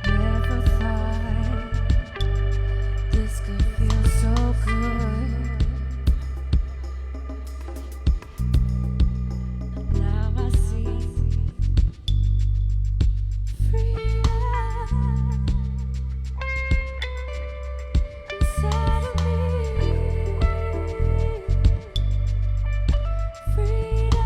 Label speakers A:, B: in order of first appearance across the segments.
A: Never thought this could feel so good. Now I see freedom inside of me. Freedom.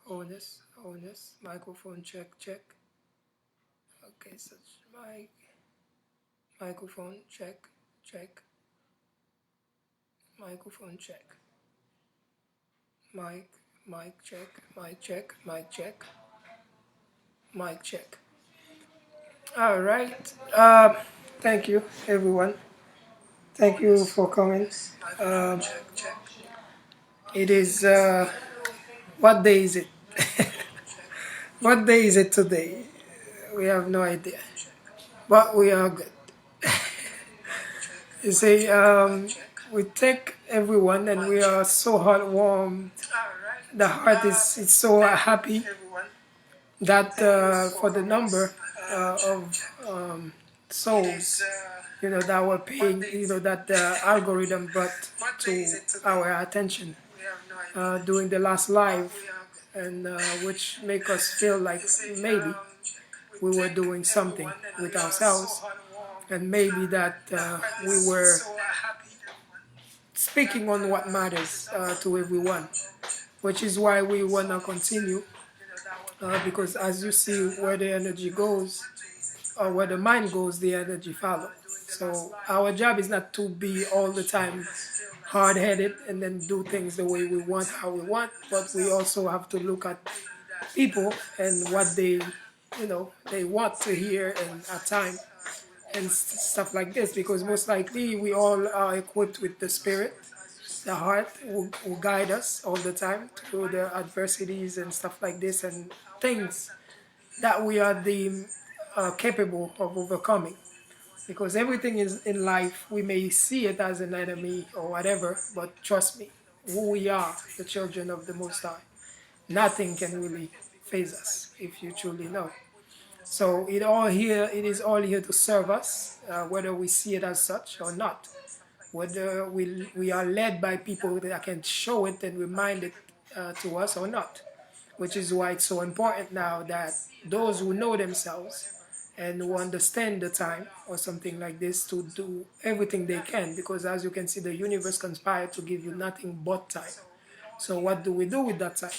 B: Honest, microphone check, check. Okay, so mic, microphone check, check, microphone check, mic, mic check, mic check, mic check, mic check. All right. Thank you, everyone. Thank you for coming. Um, it is what day is it? What day is it today? We have no idea, but we are good. You see, we thank everyone, and we are so heartwarmed. The heart is so happy that for the number of souls, that were paying, that the algorithm brought to our attention during the last live, and which make us feel like maybe we were doing something with ourselves, and maybe that we were speaking on what matters to everyone, which is why we want to continue, because as you see, where the energy goes, or where the mind goes, the energy follows. So our job is not to be all the time hard-headed and then do things the way we want, how we want, but we also have to look at people and what they want to hear and at time, and stuff like this, because most likely we all are equipped with the spirit, the heart will guide us all the time through the adversities and stuff like this, and things that we are deemed capable of overcoming. Because everything is in life, we may see it as an enemy or whatever, but trust me, who we are, the children of the Most High, nothing can really phase us if you truly know. So it is all here to serve us, whether we see it as such or not. Whether we are led by people that can show it and remind it to us or not. Which is why it's so important now that those who know themselves and who understand the time or something like this to do everything they can, because as you can see, the universe conspired to give you nothing but time. So what do we do with that time?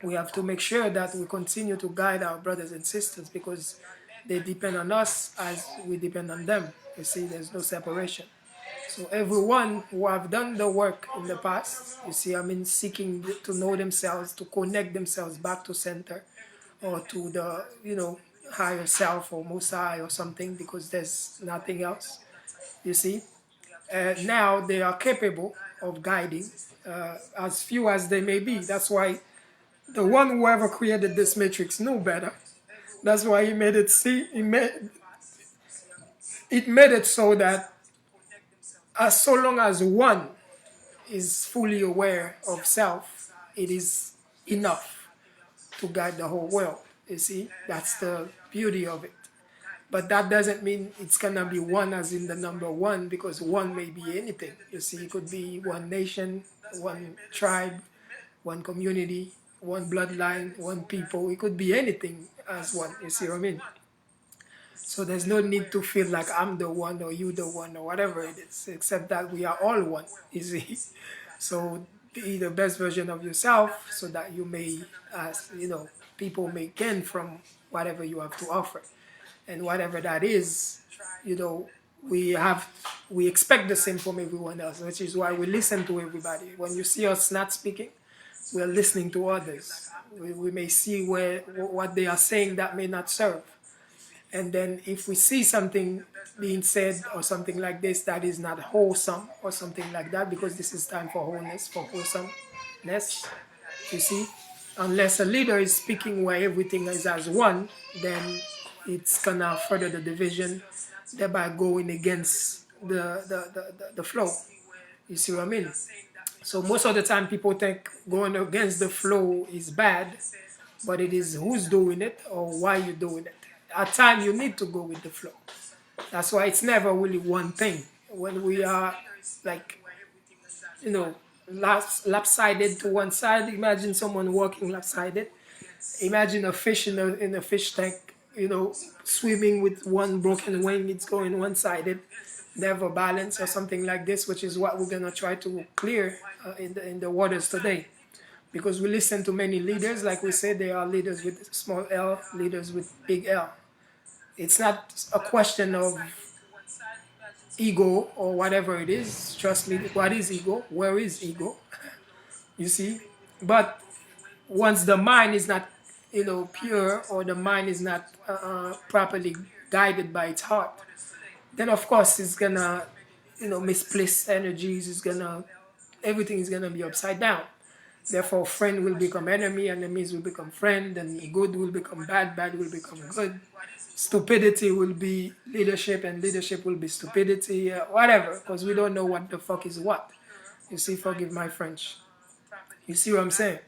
B: We have to make sure that we continue to guide our brothers and sisters, because they depend on us as we depend on them. You see, there's no separation. So everyone who have done the work in the past, you see, seeking to know themselves, to connect themselves back to center, or to the, higher self or most high or something, because there's nothing else, you see. Now they are capable of guiding, as few as they may be. That's why the one who ever created this matrix knew better. That's why he made it made it so that as so long as one is fully aware of self, it is enough to guide the whole world. You see, that's the beauty of it. But that doesn't mean it's gonna be one as in the number one, because one may be anything. You see, it could be one nation, one tribe, one community, one bloodline, one people. It could be anything as one. You see what I mean? So there's no need to feel like I'm the one or you the one or whatever it is, except that we are all one, you see. So be the best version of yourself, so that you may, as people may gain from whatever you have to offer. And whatever that is, you know, we have we expect the same from everyone else, which is why we listen to everybody. When you see us not speaking, we're listening to others. We may see what they are saying that may not serve. And then if we see something being said or something like this that is not wholesome or something like that, because this is time for wholeness, for wholesomeness, you see, unless a leader is speaking where everything is as one, then it's gonna further the division, thereby going against the flow. You see what I mean? So most of the time people think going against the flow is bad, but it is who's doing it or why you're doing it. At times you need to go with the flow. That's why it's never really one thing. When we are like, you know, lopsided to one side, imagine someone walking lopsided. Imagine a fish in a fish tank, swimming with one broken wing, it's going one-sided, never balanced or something like this, which is what we're gonna try to clear in the waters today. because we listen to many leaders. Like we said, there are leaders with small L, leaders with big L. It's not a question of ego or whatever it is. Trust me, what is ego? Where is ego? You see? But once the mind is not, pure, or the mind is not properly guided by its heart, then of course it's gonna, misplace energies. It's gonna, everything is gonna be upside down. Therefore, friend will become enemy, enemies will become friend, and good will become bad, bad will become good. Stupidity will be leadership, and leadership will be stupidity, whatever, because we don't know what the fuck is what. You see, forgive my French. You see what I'm saying?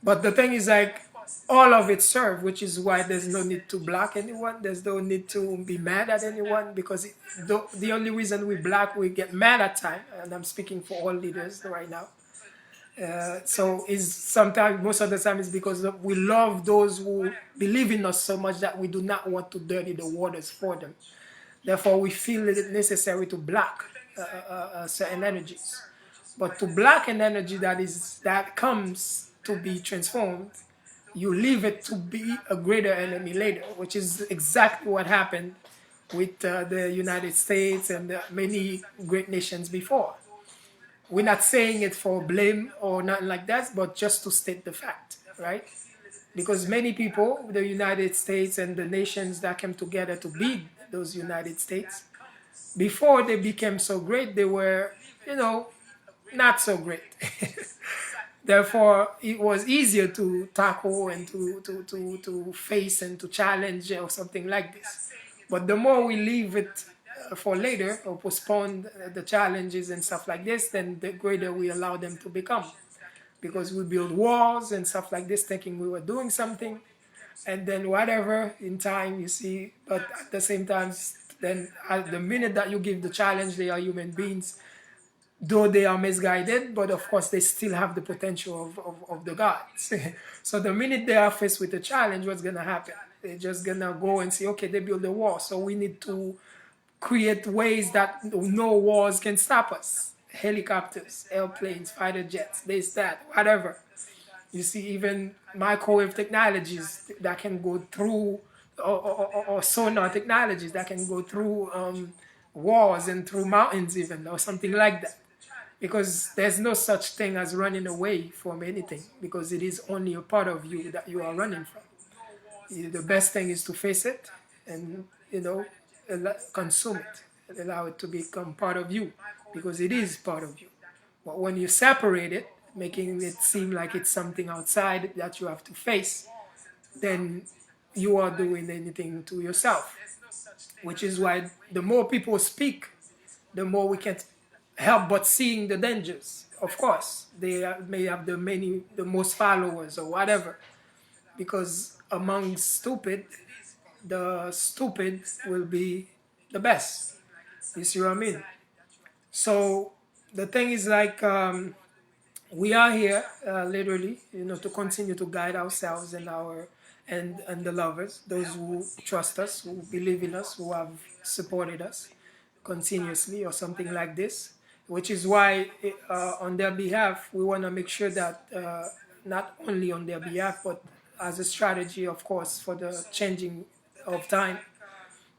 B: But the thing is, like, all of it serve, which is why there's no need to block anyone. There's no need to be mad at anyone, because the only reason we get mad at time, and I'm speaking for all leaders right now. So is sometimes, most of the time, is because we love those who believe in us so much that we do not want to dirty the waters for them. Therefore, we feel it necessary to block certain energies. But to block an energy that comes to be transformed, you leave it to be a greater enemy later, which is exactly what happened with the United States and many great nations before. We're not saying it for blame or nothing like that, but just to state the fact, right? Because many people, the United States and the nations that came together to build those United States, before they became so great, they were, not so great. Therefore, it was easier to tackle and to face and to challenge or something like this. But the more we leave it for later, or postpone the challenges and stuff like this, then the greater we allow them to become. Because we build walls and stuff like this, thinking we were doing something, and then whatever in time, you see. But at the same time, then at the minute that you give the challenge, they are human beings, though they are misguided, but of course they still have the potential of the gods. So the minute they are faced with a challenge, what's going to happen? They're just going to go and say, okay, they build a wall, so we need to create ways that no walls can stop us. Helicopters, airplanes, fighter jets, this, that, whatever. You see, even microwave technologies that can go through, or sonar technologies that can go through walls and through mountains even, or something like that. Because there's no such thing as running away from anything, because it is only a part of you that you are running from. The best thing is to face it and, consume it, allow it to become part of you, because it is part of you. But when you separate it, making it seem like it's something outside that you have to face, then you are doing anything to yourself. Which is why the more people speak, the more we can help but seeing the dangers. Of course, they may have the most followers or whatever, because among stupid, the stupid will be the best. You see what I mean? So the thing is, like, we are here literally, to continue to guide ourselves and the lovers, those who trust us, who believe in us, who have supported us continuously or something like this. Which is why, on their behalf, we want to make sure that, not only on their behalf, but as a strategy, of course, for the changing of time,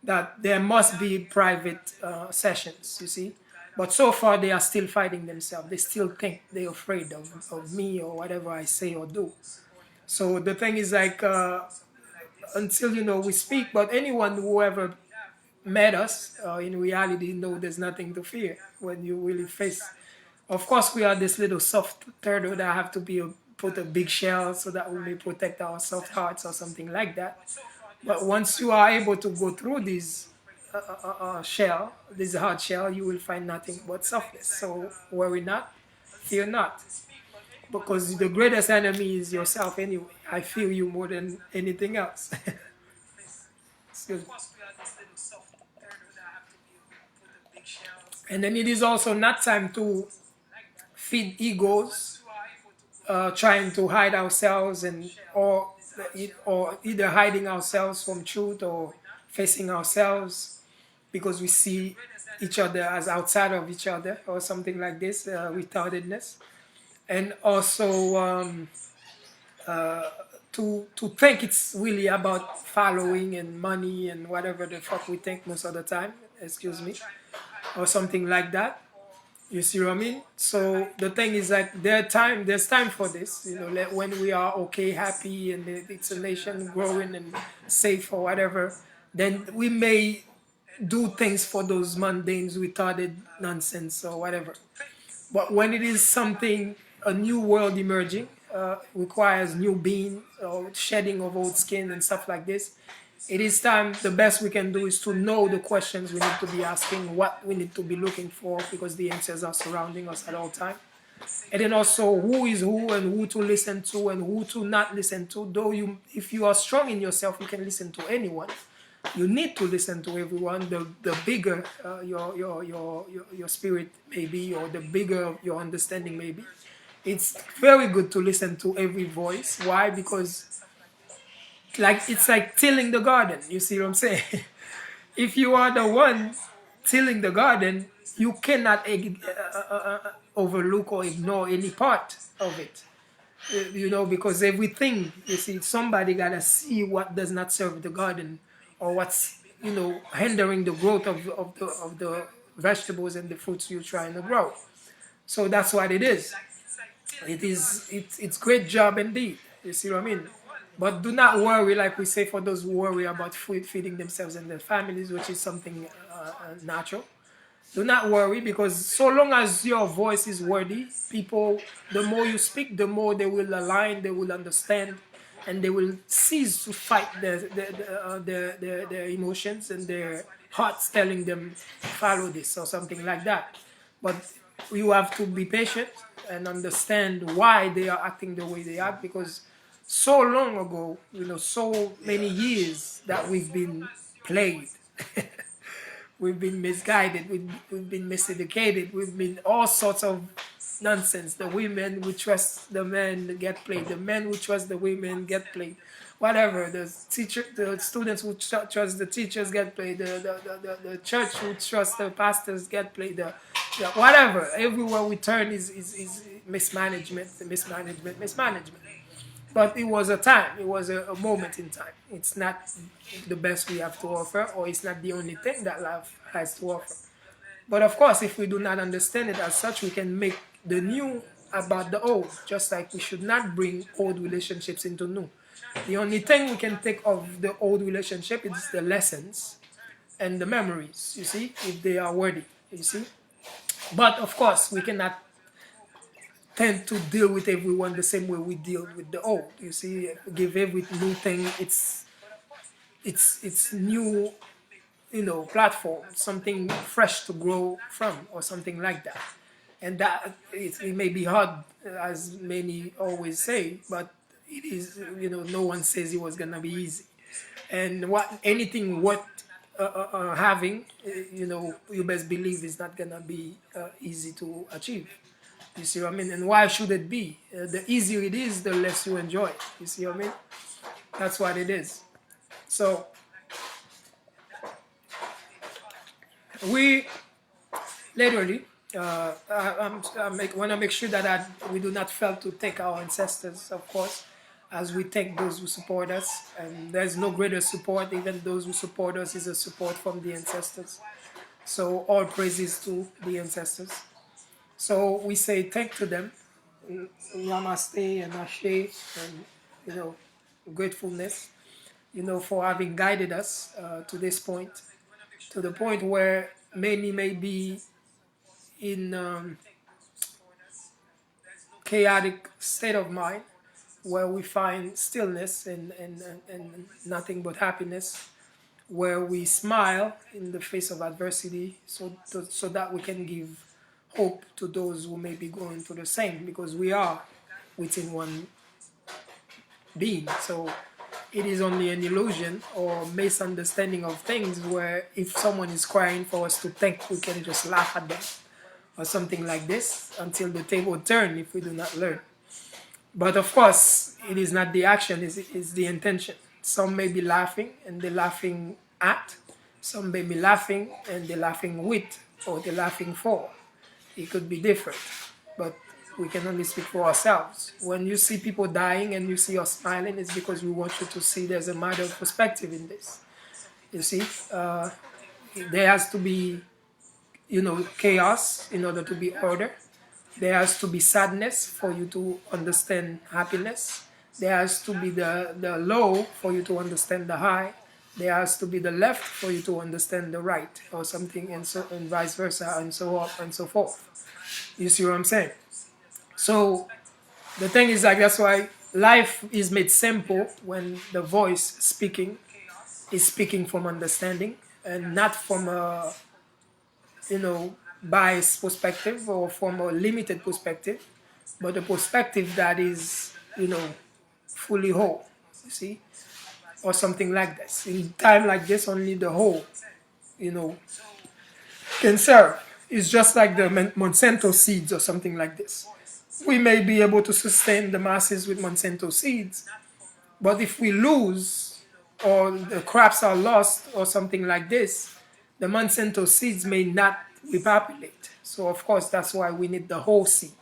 B: that there must be private sessions, you see. But so far, they are still fighting themselves. They still think they're afraid of me or whatever I say or do. So the thing is, like, until, we speak, but anyone who ever met us, in reality, know there's nothing to fear when you really face. Of course, we are this little soft turtle that have to be put a big shell so that we may protect our soft hearts or something like that. But once you are able to go through this hard shell, you will find nothing but softness. So worry not, fear not, because the greatest enemy is yourself anyway. I feel you more than anything else. Excuse me. And then it is also not time to feed egos, trying to hide ourselves, or either hiding ourselves from truth or facing ourselves because we see each other as outside of each other or something like this, retardedness. and also to think it's really about following and money and whatever the fuck we think most of the time, excuse me, or something like that. You see what I mean? So the thing is like there's time for this, you know, like when we are okay, happy, and it's a nation growing and safe or whatever, then we may do things for those mundane, retarded nonsense or whatever. But when it is something, a new world emerging, requires new being or shedding of old skin and stuff like this, it is time, the best we can do is to know the questions we need to be asking, what we need to be looking for, because the answers are surrounding us at all time. And then also who is who and who to listen to and who to not listen to. Though you, if you are strong in yourself, you can listen to anyone. You need to listen to everyone. The bigger your spirit may be, or the bigger your understanding may be, it's very good to listen to every voice. Why? Because like it's like tilling the garden. You see what I'm saying? If you are the one tilling the garden, you cannot overlook or ignore any part of it. You know, because everything, you see, somebody gotta see what does not serve the garden, or what's, you know, hindering the growth of the vegetables and the fruits you're trying to grow. So that's what it is. It's great job indeed. You see what I mean? But do not worry, like we say, for those who worry about food, feeding themselves and their families, which is something natural. Do not worry, because so long as your voice is worthy, people, the more you speak, the more they will align, they will understand, and they will cease to fight their emotions and their hearts telling them follow this or something like that. But you have to be patient and understand why they are acting the way they act, because so long ago, you know, so many years that we've been played. We've been misguided, we've been miseducated, we've been all sorts of nonsense. The women we trust the men get played, the men we trust the women get played, whatever. The students who trust the teachers get played, the church who trust the pastors get played, whatever. Everywhere we turn is mismanagement, mismanagement. But it was a time, it was a moment in time. It's not the best we have to offer, or it's not the only thing that life has to offer. But of course, if we do not understand it as such, we can make the new about the old, just like we should not bring old relationships into new. The only thing we can take of the old relationship is the lessons and the memories, you see, if they are worthy, you see. But of course, we cannot tend to deal with everyone the same way we deal with the old. You see, give every new thing its new, you know, platform, something fresh to grow from, or something like that. And that it may be hard, as many always say, but it is, you know, no one says it was gonna be easy. And what anything worth having, you know, you best believe is not gonna be easy to achieve. You see what I mean? And why should it be? The easier it is, the less you enjoy it. You see what I mean? That's what it is. So we literally want to make sure that we do not fail to thank our ancestors, of course, as we thank those who support us. And there's no greater support, even those who support us, is a support from the ancestors. So all praises to the ancestors. So we say thank to them, namaste and ashe, and, you know, gratefulness, you know, for having guided us to this point, to the point where many may be in chaotic state of mind, where we find stillness and nothing but happiness, where we smile in the face of adversity, so that we can give hope to those who may be going through the same, because we are within one being. So it is only an illusion or misunderstanding of things, where if someone is crying for us to think, we can just laugh at them or something like this, until the table turn if we do not learn. But of course, it is not the action, it's the intention. Some may be laughing and they're laughing at, some may be laughing and they're laughing with, or they're laughing for. It could be different. But We can only speak for ourselves. When you see people dying and you see us smiling, it's because we want you to see there's a matter of perspective in this. You see, there has to be, chaos in order to be order. There has to be sadness for you to understand happiness. There has to be the low for you to understand the high. There has to be the left for you to understand the right, or something, and vice versa, and so on and so forth. You see what I'm saying? So the thing is, like, that's why life is made simple when the voice speaking is speaking from understanding and not from a, biased perspective or from a limited perspective, but a perspective that is, fully whole. You see, or something like this. In time like this, only the whole, you know, can serve. It's just like the Monsanto seeds or something like this. We may be able to sustain the masses with Monsanto seeds, but if we lose or the crops are lost or something like this, the Monsanto seeds may not repopulate. So of course that's why we need the whole seed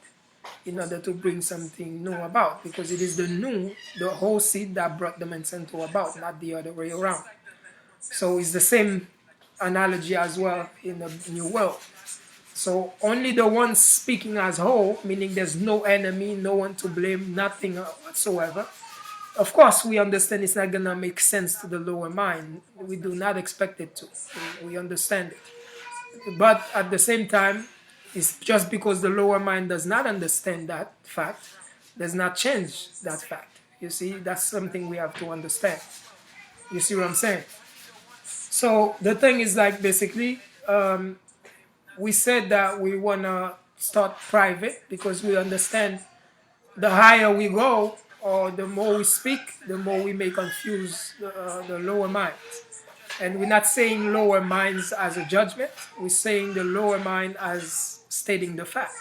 B: in order to bring something new about, because it is the whole seed that brought the Monsanto about, not the other way around. So it's the same analogy as well in the new world. So only the ones speaking as whole, meaning there's no enemy, no one to blame, nothing whatsoever. Of course, we understand it's not going to make sense to the lower mind. We do not expect it to. We understand it. But at the same time, it's just because the lower mind does not understand that fact, does not change that fact. You see, that's something we have to understand. You see what I'm saying? So the thing is, like, basically, we said that we want to start private because we understand the higher we go or the more we speak, the more we may confuse the lower minds. And we're not saying lower minds as a judgment, we're saying the lower mind as stating the fact.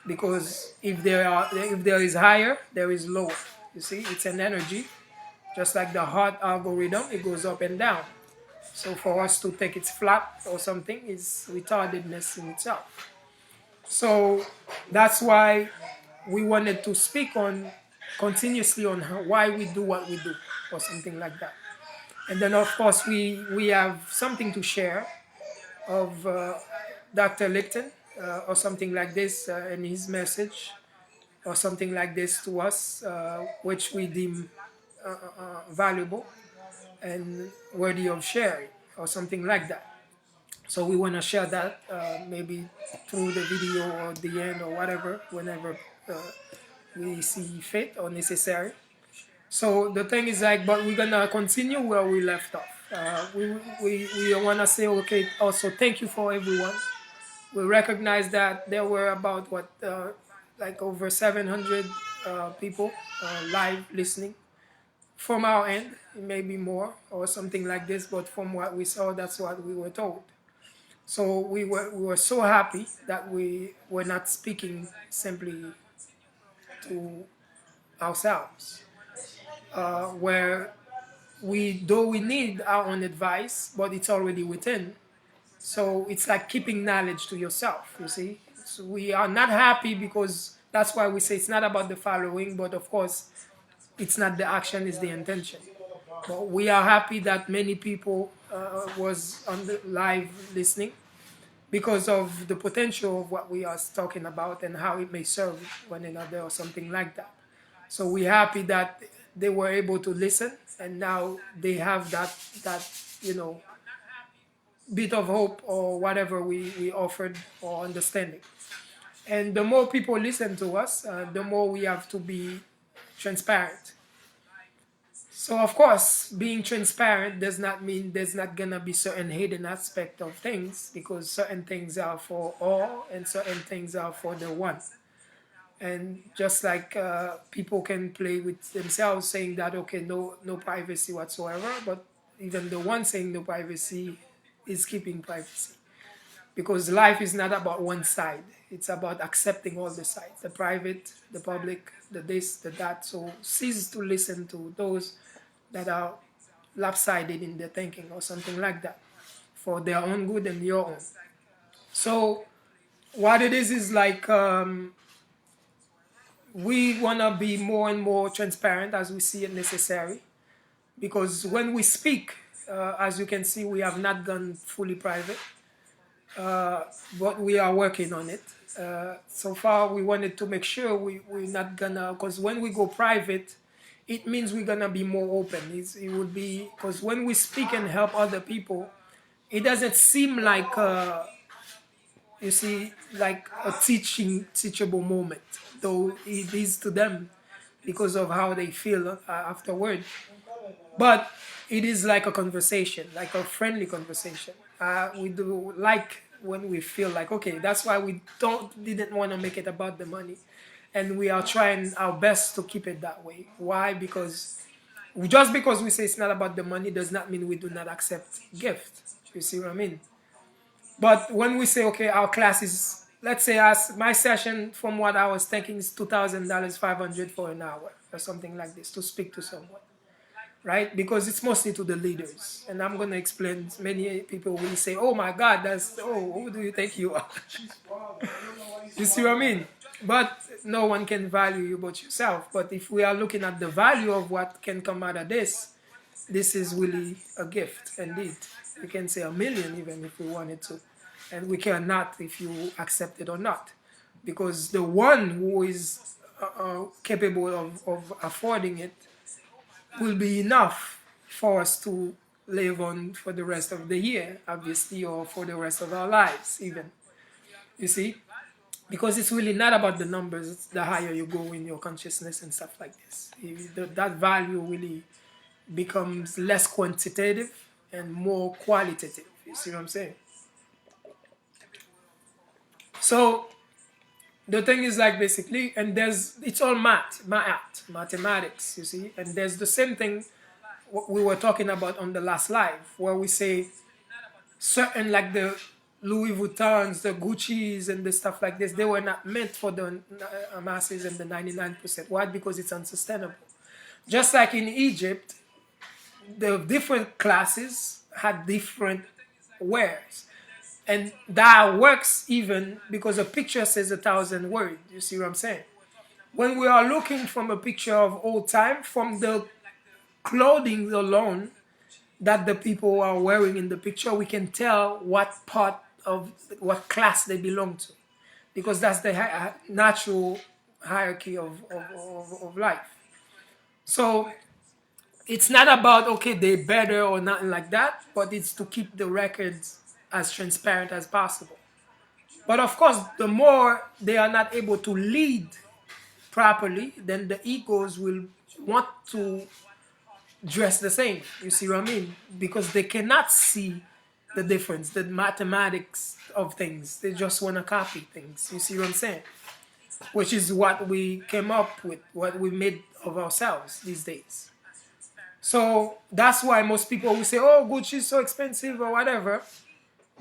B: Because if there is higher, there is lower. You see, it's an energy, just like the heart algorithm, it goes up and down. So for us to think it's flat or something is retardedness in itself. So that's why we wanted to speak on continuously on why we do what we do or something like that. And then of course we have something to share of Dr. Lichten or something like this in his message or something like this to us, which we deem valuable and worthy of sharing or something like that. So we want to share that maybe through the video or the end or whatever, whenever we see fit or necessary. So the thing is, like, but we're gonna continue where we left off. We wanna say, okay, also thank you for everyone. We recognize that there were about what like over 700 people live listening from our end, maybe more or something like this, but from what we saw, that's what we were told. So we were so happy that we were not speaking simply to ourselves, where we need our own advice, but it's already within. So it's like keeping knowledge to yourself, you see. So we are not happy because that's why we say it's not about the following, but of course it's not the action, it's the intention. But we are happy that many people was on the live listening because of the potential of what we are talking about and how it may serve one another or something like that. So we're happy that they were able to listen and now they have that bit of hope or whatever we offered or understanding. And the more people listen to us, the more we have to be transparent. So of course, being transparent does not mean there's not gonna be certain hidden aspect of things, because certain things are for all and certain things are for the one. And just like people can play with themselves saying that, okay, no privacy whatsoever, but even the one saying no privacy is keeping privacy, because life is not about one side, it's about accepting all the sides, the private, the public, the this, the that. So cease to listen to those that are lopsided in their thinking or something like that, for their own good and your own. So what it is like, we want to be more and more transparent as we see it necessary, because when we speak, as you can see, we have not gone fully private, but we are working on it. So far, we wanted to make sure we're not gonna, because when we go private, it means we're gonna be more open. It would be, because when we speak and help other people, it doesn't seem like, you see, like a teachable moment, though it is to them because of how they feel afterward. But it is like a conversation, like a friendly conversation. We do like when we feel like, okay, that's why we didn't want to make it about the money, and we are trying our best to keep it that way. Why? Because just because we say it's not about the money does not mean we do not accept gift. You see what I mean? But when we say, okay, our class is, let's say, as my session, from what I was thinking, is $2,000, 500 for an hour or something like this to speak to someone, right? Because it's mostly to the leaders, and I'm gonna explain. Many people will say, "Oh my God, who do you think you are?" You see what I mean? But no one can value you but yourself. But if we are looking at the value of what can come out of this is really a gift indeed. We can say a million even if we wanted to, and we cannot if you accept it or not, because the one who is capable of affording it will be enough for us to live on for the rest of the year, obviously, or for the rest of our lives even. You see? Because it's really not about the numbers. It's the higher you go in your consciousness and stuff like this. That value really becomes less quantitative and more qualitative. You see what I'm saying? So the thing is, like, basically, and it's all mathematics, you see, and there's the same thing what we were talking about on the last live, where we say certain, like the Louis Vuittons, the Gucci's, and the stuff like this, they were not meant for the masses and the 99%. Why? Because it's unsustainable. Just like in Egypt, the different classes had different wares. And that works even because a picture says 1,000 words. You see what I'm saying? When we are looking from a picture of old time, from the clothing alone that the people are wearing in the picture, we can tell what part of what class they belong to, because that's the natural hierarchy of life. So it's not about, okay, they're better or nothing like that, but it's to keep the records as transparent as possible. But of course, the more they are not able to lead properly, then the egos will want to dress the same. You see what I mean? Because they cannot see the difference, the mathematics of things. They just want to copy things. You see what I'm saying? Which is what we came up with, what we made of ourselves these days. So that's why most people will say, oh, Gucci is so expensive or whatever.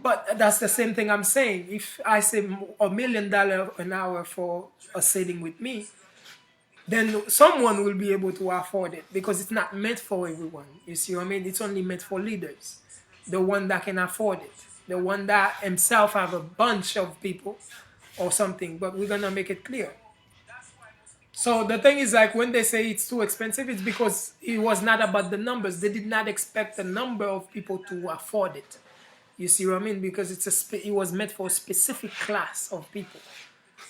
B: But that's the same thing I'm saying. If I say $1 million an hour for a sitting with me, then someone will be able to afford it, because it's not meant for everyone. You see what I mean? It's only meant for leaders, the one that can afford it, the one that himself have a bunch of people or something. But we're gonna make it clear. So the thing is, like, when they say it's too expensive, it's because it was not about the numbers. They did not expect the number of people to afford it. You see what I mean? Because it was meant for a specific class of people.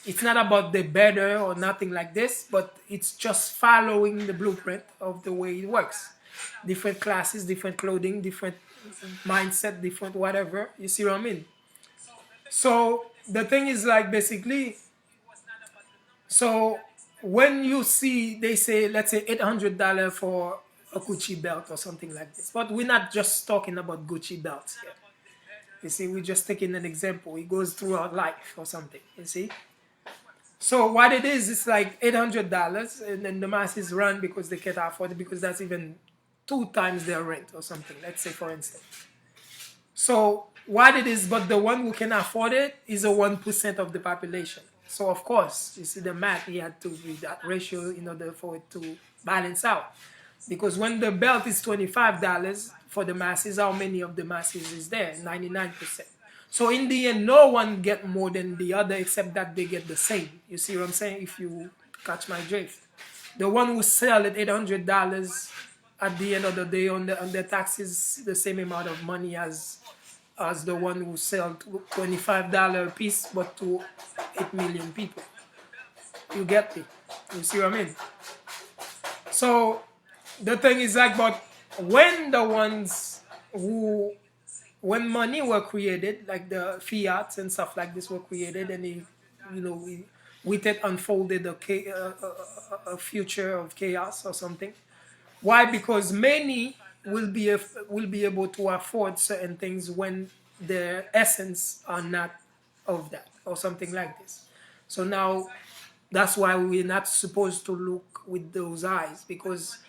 B: It's not about the better or nothing like this, but it's just following the blueprint of the way it works. Different classes, different clothing, different mindset, different whatever. You see what I mean? So the thing is, like, basically, so when you see, they say, let's say $800 for a Gucci belt or something like this. But we're not just talking about Gucci belts here. You see, we're just taking an example. It goes throughout life or something, you see? So what it is, it's like $800, and then the masses run because they can't afford it, because that's even 2 times their rent or something, let's say, for instance. So what it is, but the one who can afford it is a 1% of the population. So of course, you see the math, he had to be that ratio in order for it to balance out. Because when the belt is $25 for the masses, how many of the masses is there? 99%. So in the end, no one get more than the other, except that they get the same. You see what I'm saying? If you Catch my drift. The one who sell at $800 at the end of the day on the taxes the same amount of money as the one who sell $25 a piece, but to 8 million people. You get me? You see what I mean? So the thing is like, but when the ones who when money were created, like the fiat and stuff like this were created, and we with it unfolded a future of chaos or something. Why? Because many will be able to afford certain things when their essence are not of that or something like this. So now that's why we're not supposed to look with those eyes, because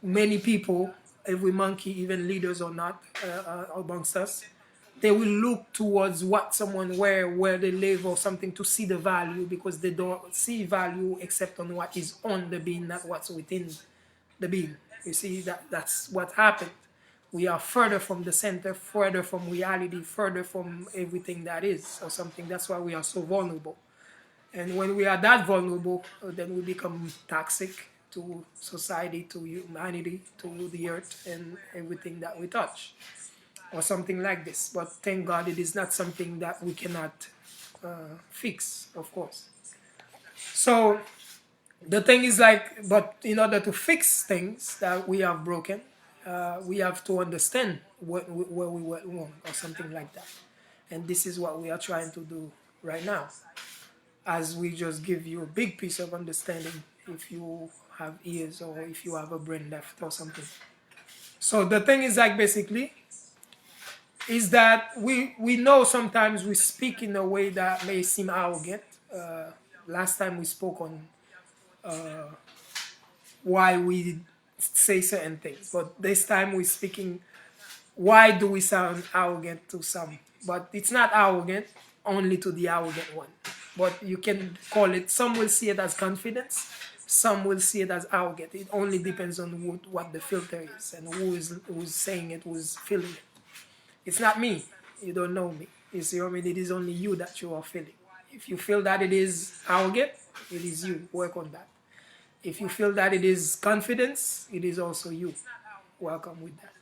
B: many people, every monkey, even leaders or not amongst us, they will look towards what someone where they live or something to see the value, because they don't see value except on what is on the being, not what's within the being. You see, that's what happened. We are further from the center, further from reality, further from everything that is or something. That's why we are so vulnerable. And when we are that vulnerable, then we become toxic to society, to humanity, to the earth, and everything that we touch, or something like this. But thank God it is not something that we cannot fix, of course. So the thing is like, but in order to fix things that we have broken, we have to understand where we went wrong, or something like that. And this is what we are trying to do right now, as we just give you a big piece of understanding if you have ears or if you have a brain left or something. So the thing is like, basically, is that we know sometimes we speak in a way that may seem arrogant. Last time we spoke on why we say certain things, but this time we're speaking why do we sound arrogant to some. But it's not arrogant only to the arrogant one, but you can call it, some will see it as confidence, some will see it as arrogant. It only depends on what the filter is and who's saying it, who's feeling it. It's not me. You don't know me. You see what I mean? It is only you that you are feeling. If you feel that it is arrogant, it is you. Work on that. If you feel that it is confidence, it is also you. Welcome with that.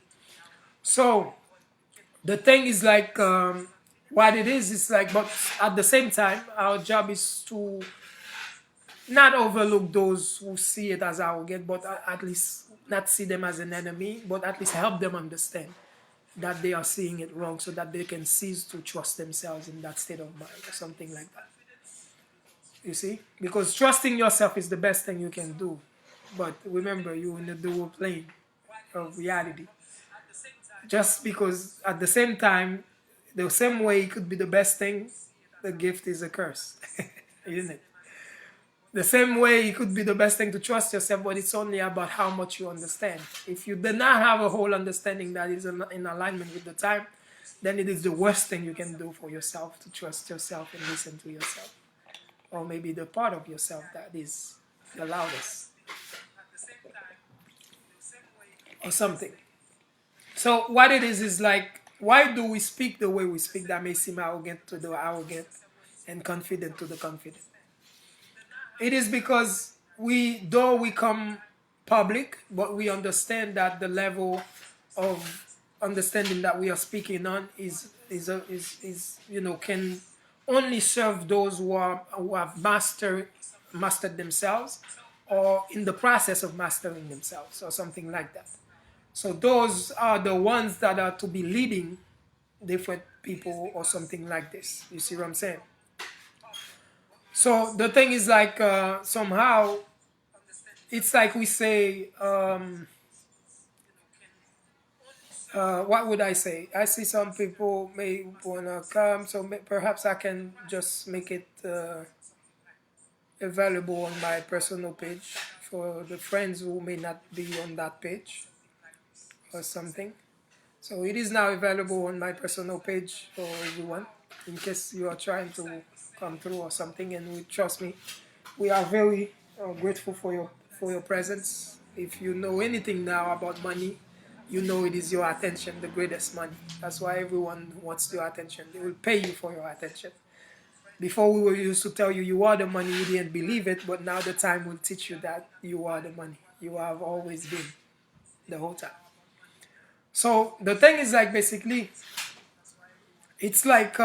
B: So the thing is like, what it is like, but at the same time, our job is to not overlook those who see it as arrogant, but at least not see them as an enemy, but at least help them understand that they are seeing it wrong, so that they can cease to trust themselves in that state of mind or something like that. You see? Because trusting yourself is the best thing you can do. But remember, you're in the dual plane of reality. Just because at the same time, the same way it could be the best thing, the gift is a curse. Isn't it? The same way it could be the best thing to trust yourself, but it's only about how much you understand. If you do not have a whole understanding that is in alignment with the time, then it is the worst thing you can do for yourself, to trust yourself and listen to yourself. Or maybe the part of yourself that is the loudest. Or something. So what it is like, why do we speak the way we speak that may seem arrogant to the arrogant and confident to the confident? It is because though we come public, but we understand that the level of understanding that we are speaking on is can only serve those who have mastered themselves, or in the process of mastering themselves, or something like that. So those are the ones that are to be leading different people or something like this. You see what I'm saying? So the thing is like, somehow it's like we say, what would I say? I see some people may wanna come, so perhaps I can just make it available on my personal page for the friends who may not be on that page or something. So it is now available on my personal page for everyone, in case you are trying to come through or something. And trust me, we are very grateful for your presence. If you know anything now about money, you know it is your attention, the greatest money. That's why everyone wants your attention. They will pay you for your attention. Before we were used to tell you you are the money, you didn't believe it, but now the time will teach you that you are the money. You have always been the whole time. So the thing is like basically, it's like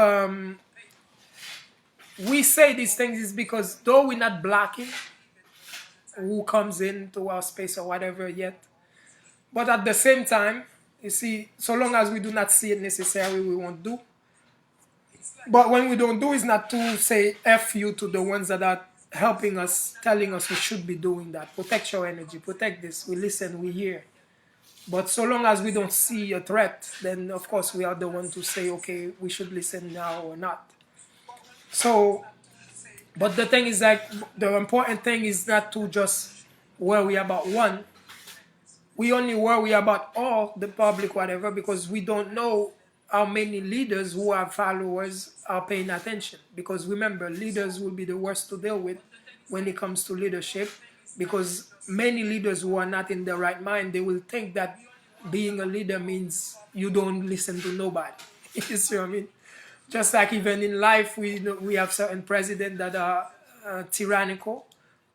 B: we say these things is because though we're not blocking who comes into our space or whatever yet, but at the same time, you see, so long as we do not see it necessary, we won't do. But when we don't do, it's not to say F you to the ones that are helping us, telling us we should be doing that. Protect your energy, protect this. We listen, we hear. But so long as we don't see a threat, then of course we are the one to say, okay, we should listen now or not. So, but the thing is like, the important thing is not to just worry about one. We only worry about all the public, whatever, because we don't know how many leaders who have followers are paying attention. Because remember, leaders will be the worst to deal with when it comes to leadership, because many leaders who are not in the right mind, they will think that being a leader means you don't listen to nobody. You see what I mean? Just like even in life, we have certain presidents that are tyrannical,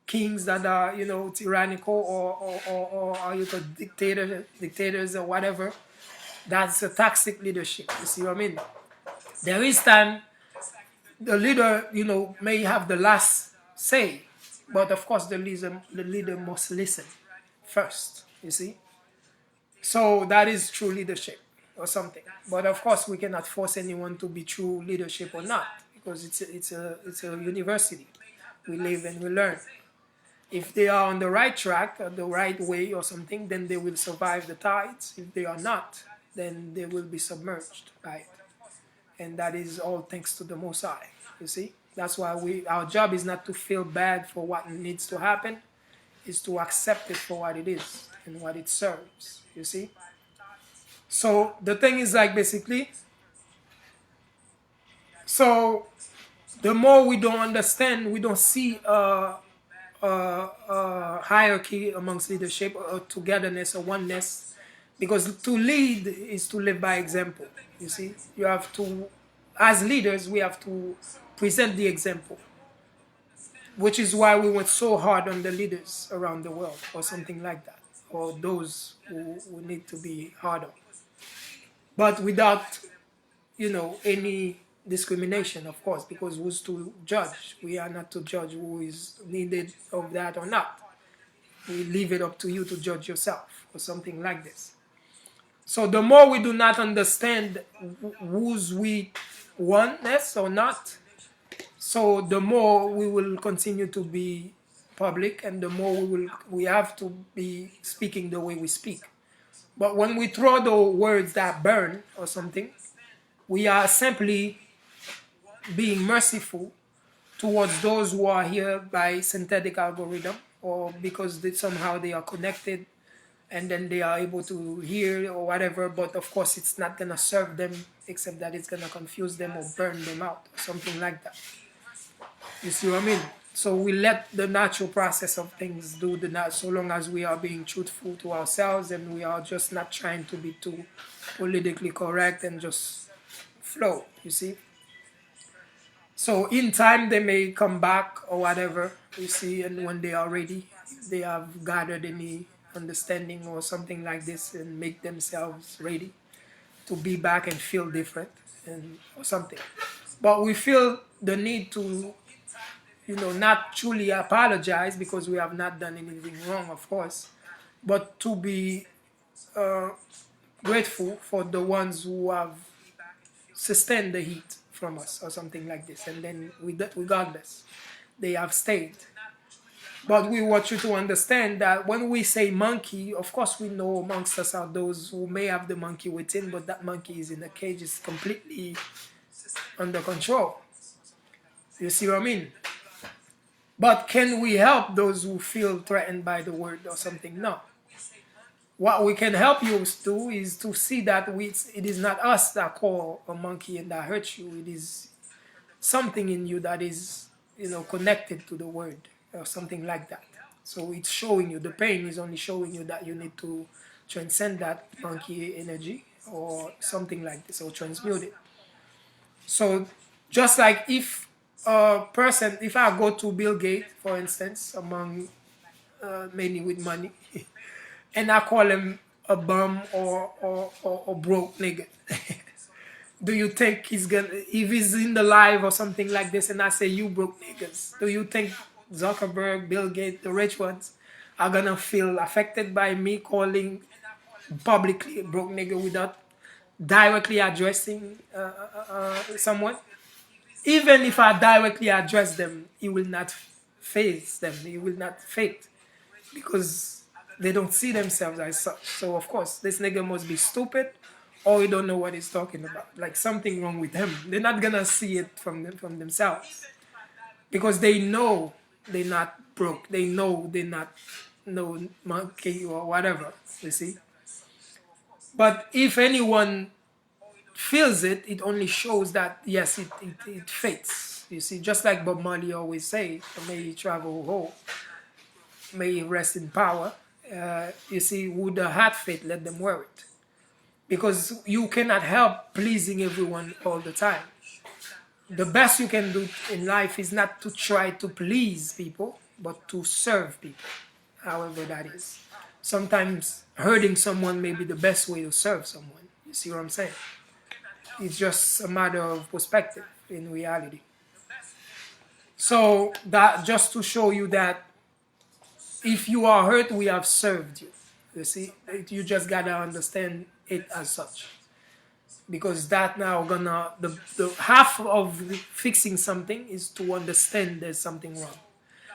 B: kings that are tyrannical, or you could dictators or whatever. That's a toxic leadership. You see what I mean? There is time the leader may have the last say, but of course the leader must listen first. You see, so that is true leadership or something. But of course we cannot force anyone to be true leadership or not, because it's a university. We live and we learn. If they are on the right track or the right way or something, then they will survive the tides. If they are not, then they will be submerged by it. And that is all thanks to the Most High. You see, that's why our job is not to feel bad for what needs to happen, is to accept it for what it is and what it serves. You see. So the thing is like basically, so the more we don't understand, we don't see hierarchy amongst leadership, or togetherness or oneness, because to lead is to live by example. You see, you have to, as leaders, we have to present the example, which is why we went so hard on the leaders around the world, or something like that, or those who need to be harder, but without any discrimination, of course, because who's to judge? We are not to judge who is needed of that or not. We leave it up to you to judge yourself, or something like this. So the more we do not understand whose we oneness or not, so the more we will continue to be public, and the more we have to be speaking the way we speak. But when we throw the words that burn or something, we are simply being merciful towards those who are here by synthetic algorithm, or because somehow they are connected and then they are able to hear or whatever. But of course it's not going to serve them, except that it's going to confuse them or burn them out or something like that. You see what I mean? So we let the natural process of things do so long as we are being truthful to ourselves, and we are just not trying to be too politically correct and just flow, you see. So in time they may come back or whatever, you see, and when they are ready, they have gathered any understanding or something like this, and make themselves ready to be back and feel different or something. But we feel the need to not truly apologize, because we have not done anything wrong, of course, but to be grateful for the ones who have sustained the heat from us or something like this, and then regardless, they have stayed. But we want you to understand that when we say monkey, of course we know amongst us are those who may have the monkey within, but that monkey is in a cage, is completely under control. You see what I mean? But can we help those who feel threatened by the word or something? No. What we can help you do is to see that it is not us that call a monkey and that hurts you. It is something in you that is, connected to the word or something like that. So it's showing you, the pain is only showing you that you need to transcend that monkey energy or something like this, or transmute it. So just like if a person, if I go to Bill Gates, for instance, among many with money, and I call him a bum or broke nigga, do you think he's gonna, if he's in the live or something like this, and I say you broke niggas, do you think Zuckerberg, Bill Gates, the rich ones, are gonna feel affected by me calling publicly a broke nigga without directly addressing someone? Even if I directly address them, it will not phase them. It will not fade because they don't see themselves as such. So of course, this nigga must be stupid, or he don't know what he's talking about. Like something wrong with him. They're not gonna see it from themselves because they know they're not broke. They know they're not no monkey or whatever. You see. But if anyone feels it, it only shows that yes, it fits. You see, just like Bob Marley always say, may he travel whole, may he rest in power. You see, would the heart fit, let them wear it. Because you cannot help pleasing everyone all the time. The best you can do in life is not to try to please people, but to serve people, however that is. Sometimes hurting someone may be the best way to serve someone. You see what I'm saying? It's just a matter of perspective in reality. So that just to show you that if you are hurt, we have served you. You see, you just gotta understand it as such, because that now gonna the half of fixing something is to understand there's something wrong.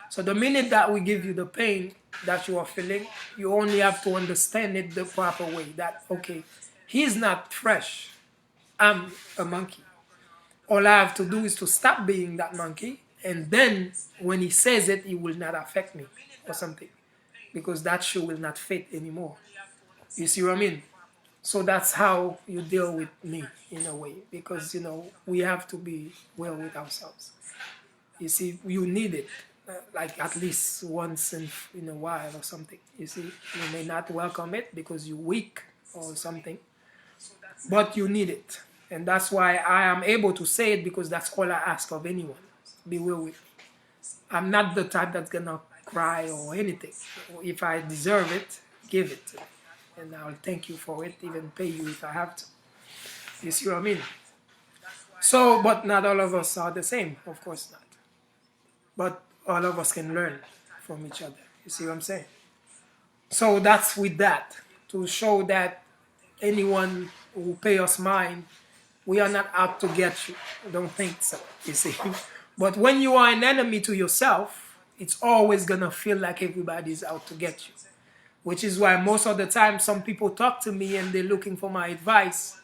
B: So the minute that we give you the pain that you are feeling, you only have to understand it the proper way. That okay, he's not fresh. I'm a monkey. All I have to do is to stop being that monkey, and then when he says it, it will not affect me or something, because that shoe will not fit anymore. You see what I mean? So that's how you deal with me in a way, because we have to be well with ourselves. You see, you need it, like at least once in a while or something. You see, you may not welcome it because you're weak or something, but you need it. And that's why I am able to say it, because that's all I ask of anyone. Be well with me. I'm not the type that's gonna cry or anything. If I deserve it, give it to me. And I'll thank you for it, even pay you if I have to. You see what I mean? So, but not all of us are the same, of course not. But all of us can learn from each other. You see what I'm saying? So that's with that, to show that anyone who pay us mind, we are not out to get you. Don't think so, you see. But when you are an enemy to yourself, it's always gonna feel like everybody's out to get you. Which is why most of the time some people talk to me and they're looking for my advice,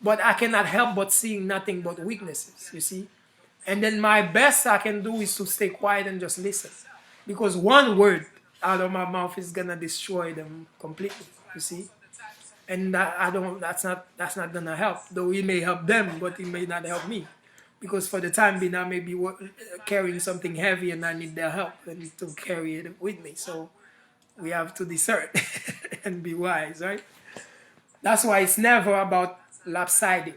B: but I cannot help but seeing nothing but weaknesses, you see. And then my best I can do is to stay quiet and just listen. Because one word out of my mouth is gonna destroy them completely, you see. And that's not gonna help. Though it may help them, but it may not help me. Because for the time being I may be carrying something heavy and I need their help and to carry it with me. So we have to discern and be wise, right? That's why it's never about lopsiding.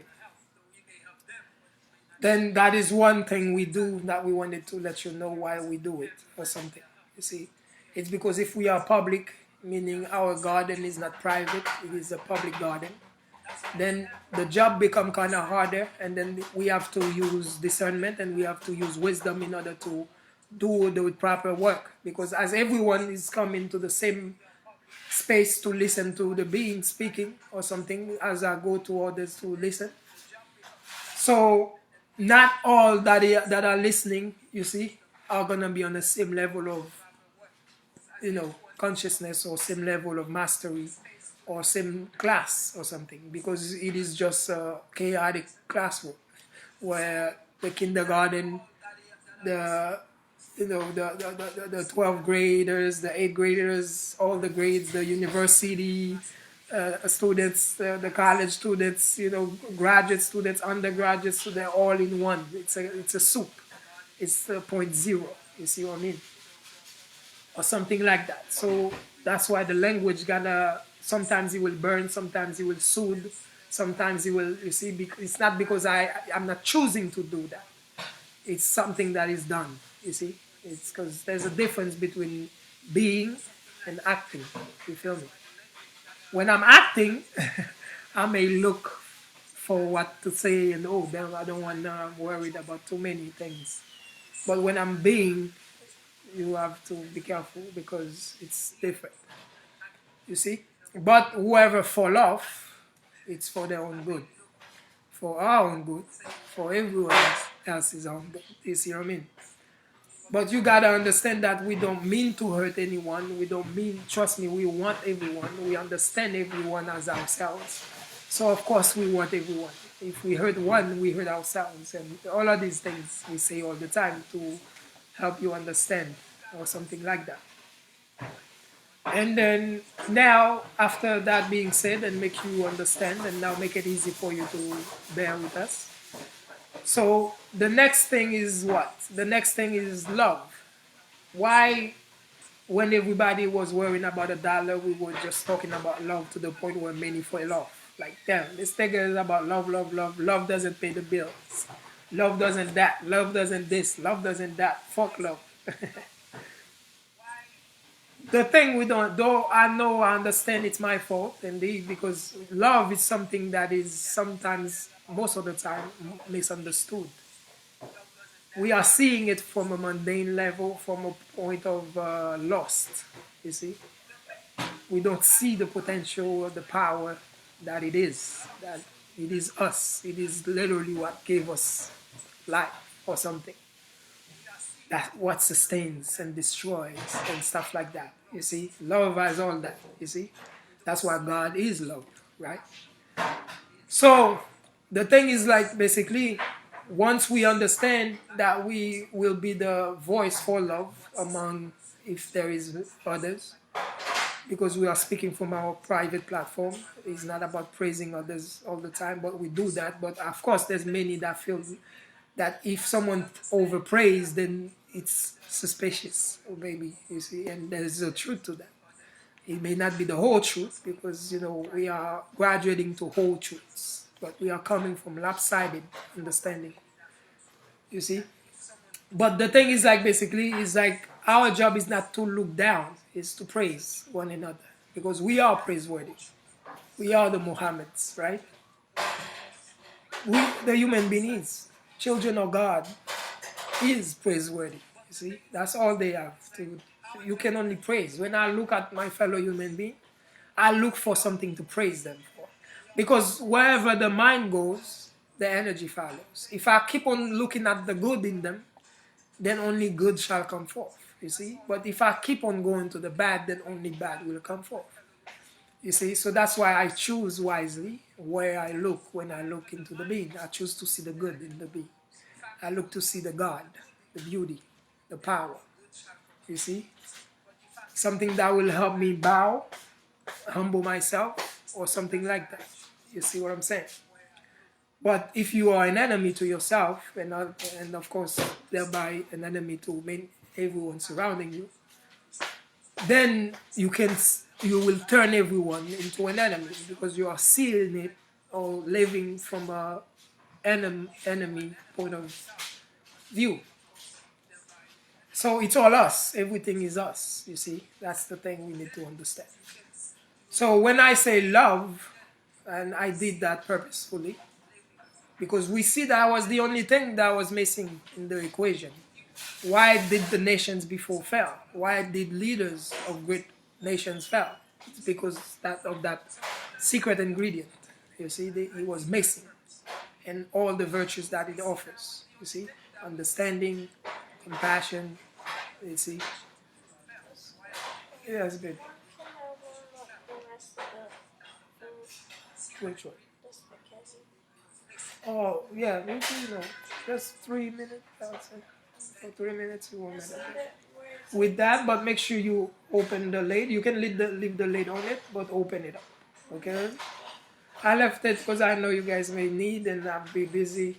B: Then that is one thing we do that we wanted to let you know why we do it or something. You see, it's because if we are public, meaning our garden is not private, it is a public garden, then the job become kind of harder, and then we have to use discernment and we have to use wisdom in order to do the proper work, because as everyone is coming to the same space to listen to the being speaking or something, as I go to others to listen, so not all that are listening, you see, are gonna be on the same level of consciousness or same level of mastery or same class or something, because it is just a chaotic classroom where the kindergarten, the the 12th graders, the 8th graders, all the grades, the university students, the college students, graduate students, undergraduates, so they're all in one. It's a soup. It's point zero. You see what I mean? Or something like that. So that's why the language gonna, sometimes it will burn, sometimes it will soothe, sometimes it will, you see, it's not because I'm not choosing to do that. It's something that is done. You see, it's because there's a difference between being and acting. You feel me? When I'm acting, I may look for what to say and oh, then I don't want to. I'm worried about too many things. But when I'm being, you have to be careful because it's different. You see? But whoever fall off, it's for their own good, for our own good, for everyone else's own good. You see what I mean? But you gotta understand that we don't mean to hurt anyone. We don't mean, trust me, we want everyone. We understand everyone as ourselves. So of course we want everyone. If we hurt one, we hurt ourselves. And all of these things we say all the time to help you understand or something like that. And then now, after that being said, and make you understand, and now make it easy for you to bear with us. So the next thing is what? The next thing is love. Why, when everybody was worrying about a dollar, we were just talking about love to the point where many fell off? Like, damn, this thing is about love, love, love. Love doesn't pay the bills. Love doesn't that. Love doesn't this. Love doesn't that. Fuck love. The thing we don't, though I know, I understand it's my fault indeed, because love is something that is sometimes, most of the time, misunderstood. We are seeing it from a mundane level, from a point of lost, you see. We don't see the potential or the power that it is, that it is us. It is literally what gave us life or something. That's what sustains and destroys and stuff like that. You see, love has all that. You see, that's why God is love, right? So the thing is, like, basically, once we understand that we will be the voice for love among, if there is others, because we are speaking from our private platform. It's not about praising others all the time, but we do that. But of course, there's many that feel that if someone overprays, then it's suspicious, or maybe, you see, and there's a truth to that. It may not be the whole truth because, you know, we are graduating to whole truths, but we are coming from lopsided understanding, you see. But the thing is, like, basically, is like our job is not to look down, it's to praise one another because we are praiseworthy. We are the Muhammads, right? We, the human beings, children of God, is praiseworthy. You see, that's all they have to. You can only praise. When I look at my fellow human being, I look for something to praise them for, because wherever the mind goes, the energy follows. If I keep on looking at the good in them, then only good shall come forth. You see, but if I keep on going to the bad, then only bad will come forth. You see, so that's why I choose wisely where I look when I look into the being. I choose to see the good in the being. I look to see the God, the beauty, the power. You see, something that will help me bow, humble myself, or something like that. You see what I'm saying? But if you are an enemy to yourself, and of course thereby an enemy to everyone surrounding you, then you will turn everyone into an enemy because you are seeing it or living from a enemy point of view. So it's all us. Everything is us. You see, that's the thing we need to understand. So when I say love, and I did that purposefully, because we see that was the only thing that was missing in the equation. Why did the nations before fail? Why did leaders of great nations fail? It's because of that secret ingredient. You see, it was missing, and all the virtues that it offers. You see, understanding, compassion. You see, yes, baby. Which one? Oh, yeah, maybe, just 3 minutes, I would say. For 3 minutes, you won't matter. With that, but make sure you open the lid. You can leave the lid on it, but open it up. Okay? I left it because I know you guys may need, and I'll be busy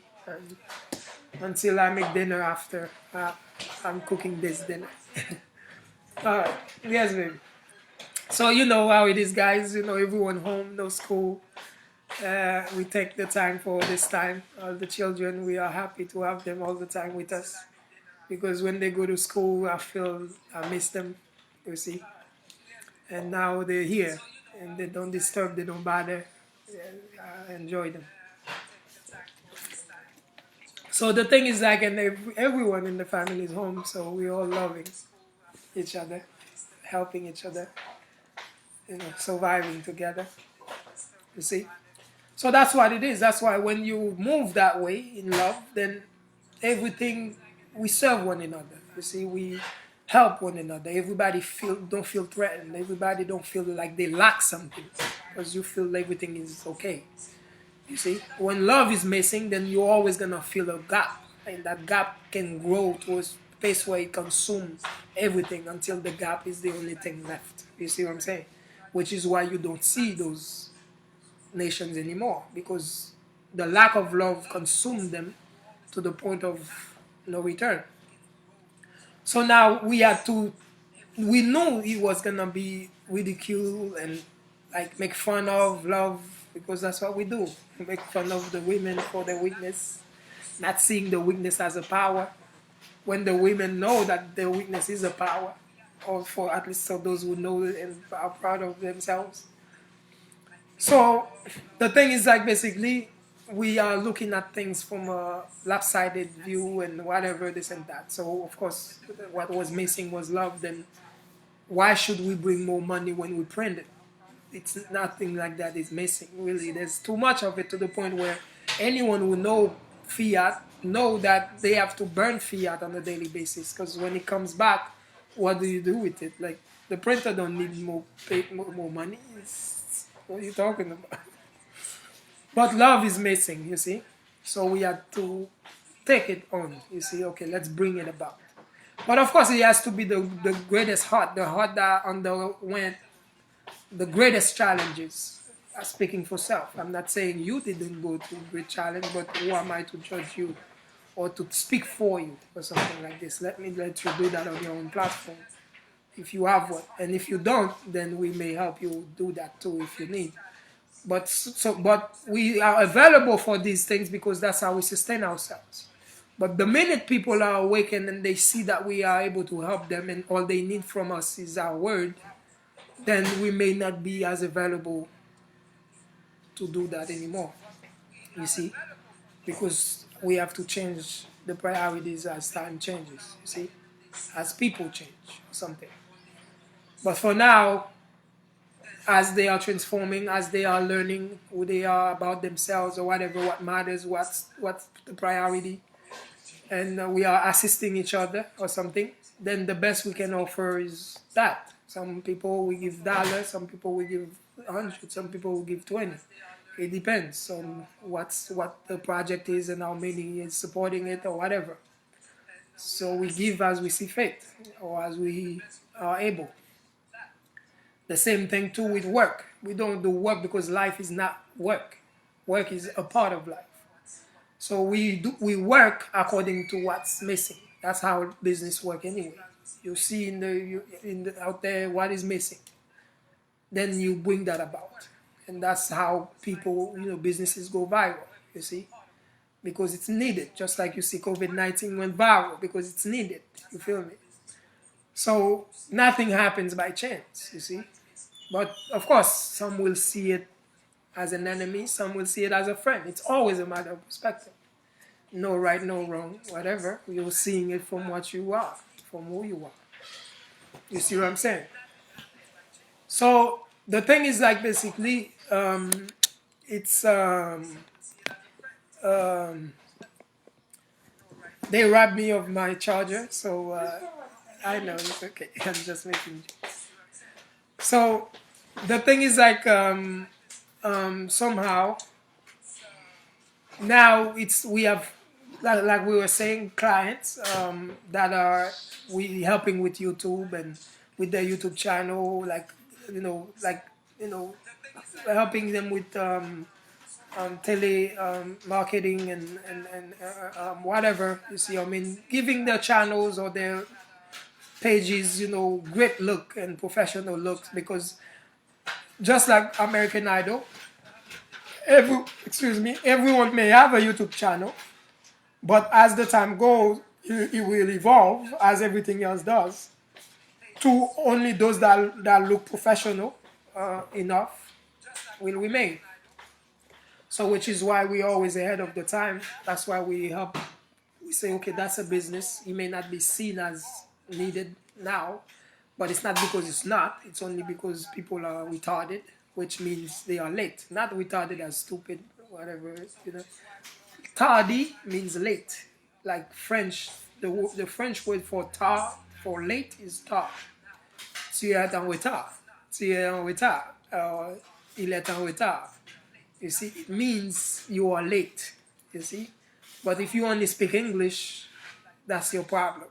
B: until I make dinner after I'm cooking this dinner. Alright, yes, baby. So you know how it is, guys. You know, everyone home, no school. We take the time for this time. All the children, we are happy to have them all the time with us because when they go to school, I miss them. You see, and now they're here, and they don't disturb, they don't bother. I enjoy them. So the thing is, like, and everyone in the family is home, so we're all loving each other, helping each other, surviving together. You see. So that's what it is. That's why when you move that way in love, then everything we serve one another. You see, we help one another. Everybody don't feel threatened. Everybody don't feel like they lack something because you feel everything is okay. You see, when love is missing, then you're always gonna feel a gap, and that gap can grow to a space where it consumes everything until the gap is the only thing left. You see what I'm saying? Which is why you don't see those nations anymore because the lack of love consumed them to the point of no return. So now we knew it was gonna be ridiculed and like make fun of love because that's what we do. We make fun of the women for their weakness, not seeing the weakness as a power. When the women know that their weakness is a power, or for at least for those who know it and are proud of themselves. So the thing is like basically we are looking at things from a lopsided view and whatever this and that. So of course what was missing was love. Then why should we bring more money when we print it? It's nothing like that is missing really. There's too much of it to the point where anyone who know fiat know that they have to burn fiat on a daily basis because when it comes back, what do you do with it? Like the printer don't need more money. What are you talking about? But love is missing, you see. So we had to take it on. You see, okay, let's bring it about. But of course, it has to be the greatest heart, the heart that underwent the greatest challenges. Speaking for self, I'm not saying you didn't go through great challenge, but who am I to judge you or to speak for you or something like this? Let you do that on your own platform if you have one, and if you don't, then we may help you do that too if you need. But we are available for these things because that's how we sustain ourselves. But the minute people are awakened and they see that we are able to help them and all they need from us is our word, then we may not be as available to do that anymore. You see? Because we have to change the priorities as time changes, you see? As people change or something. But for now, as they are transforming, as they are learning who they are about themselves or whatever, what matters, what's the priority, and we are assisting each other or something, then the best we can offer is that. Some people we give dollars, some people we give 100, some people we give 20. It depends on what the project is and how many is supporting it or whatever. So we give as we see fit or as we are able. The same thing too with work. We don't do work because life is not work. Work is a part of life. So we work according to what's missing. That's how business work anyway. You see out there what is missing, then you bring that about, and that's how people businesses go viral. You see, because it's needed. Just like you see COVID-19 went viral because it's needed. You feel me? So nothing happens by chance. You see. But of course, some will see it as an enemy, some will see it as a friend. It's always a matter of perspective. No right, no wrong, whatever. You're seeing it from what you are, from who you are. You see what I'm saying? So the thing is like basically, it's they robbed me of my charger, so I know it's okay. I'm just making jokes. So the thing is like somehow now we have like we were saying clients that are we helping with YouTube and with their YouTube channel helping them with tele marketing and whatever you see. I mean, giving their channels or their pages great look and professional looks because just like American Idol, everyone may have a YouTube channel, but as the time goes, it will evolve as everything else does to only those that look professional enough will remain. So, which is why we're always ahead of the time. That's why we help. We say, okay, that's a business. It may not be seen as needed now, but it's not because it's not. It's only because people are retarded, which means they are late. Not retarded as stupid, whatever. You know, tardy means late. Like French, the French word for for late is tard. Tu es en retard. Tu es en retard. Il est en retard. You see, it means you are late. You see, but if you only speak English, that's your problem.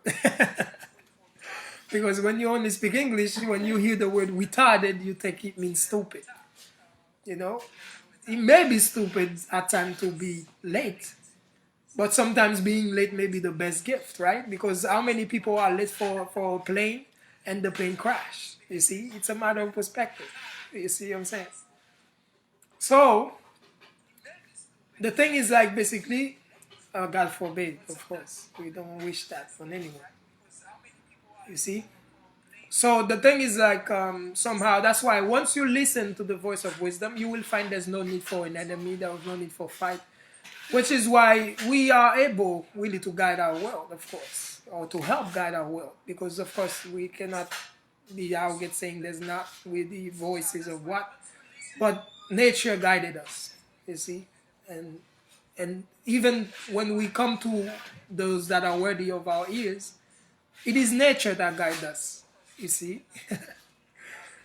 B: Because when you only speak English, when you hear the word retarded, you think it means stupid. You know, it may be stupid at times to be late, but sometimes being late may be the best gift, right? Because how many people are late for a plane and the plane crash? You see, it's a matter of perspective. You see what I'm saying? So the thing is like basically, God forbid, of course, we don't wish that on anyone. You see? So the thing is like somehow that's why once you listen to the voice of wisdom, you will find there's no need for an enemy, there's no need for fight. Which is why we are able really to guide our world, of course, or to help guide our world. Because of course we cannot be arrogant saying there's not with the voices of what. But nature guided us, you see. And even when we come to those that are worthy of our ears, it is nature that guides us, you see,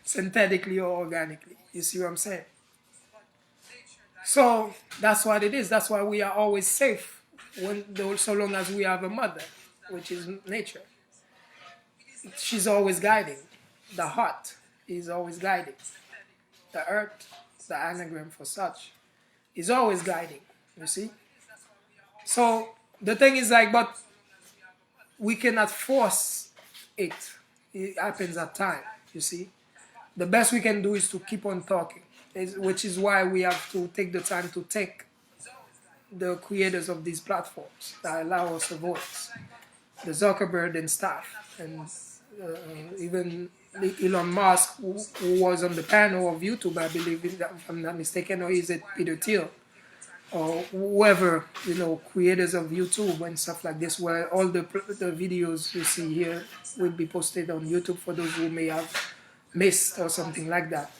B: synthetically or organically. You see what I'm saying? So that's what it is. That's why we are always safe so long as we have a mother, which is nature. She's always guiding. The heart is always guiding. The earth, the anagram for such, is always guiding. You see? So the thing is like, but we cannot force it. It happens at time, you see. The best we can do is to keep on talking, which is why we have to take the time to thank the creators of these platforms that allow us a voice, the Zuckerberg and staff, and even Elon Musk, who was on the panel of YouTube, I believe, if I'm not mistaken, or is it Peter Thiel, or whoever, you know, creators of YouTube and stuff like this, where all the videos you see here will be posted on YouTube for those who may have missed or something like that.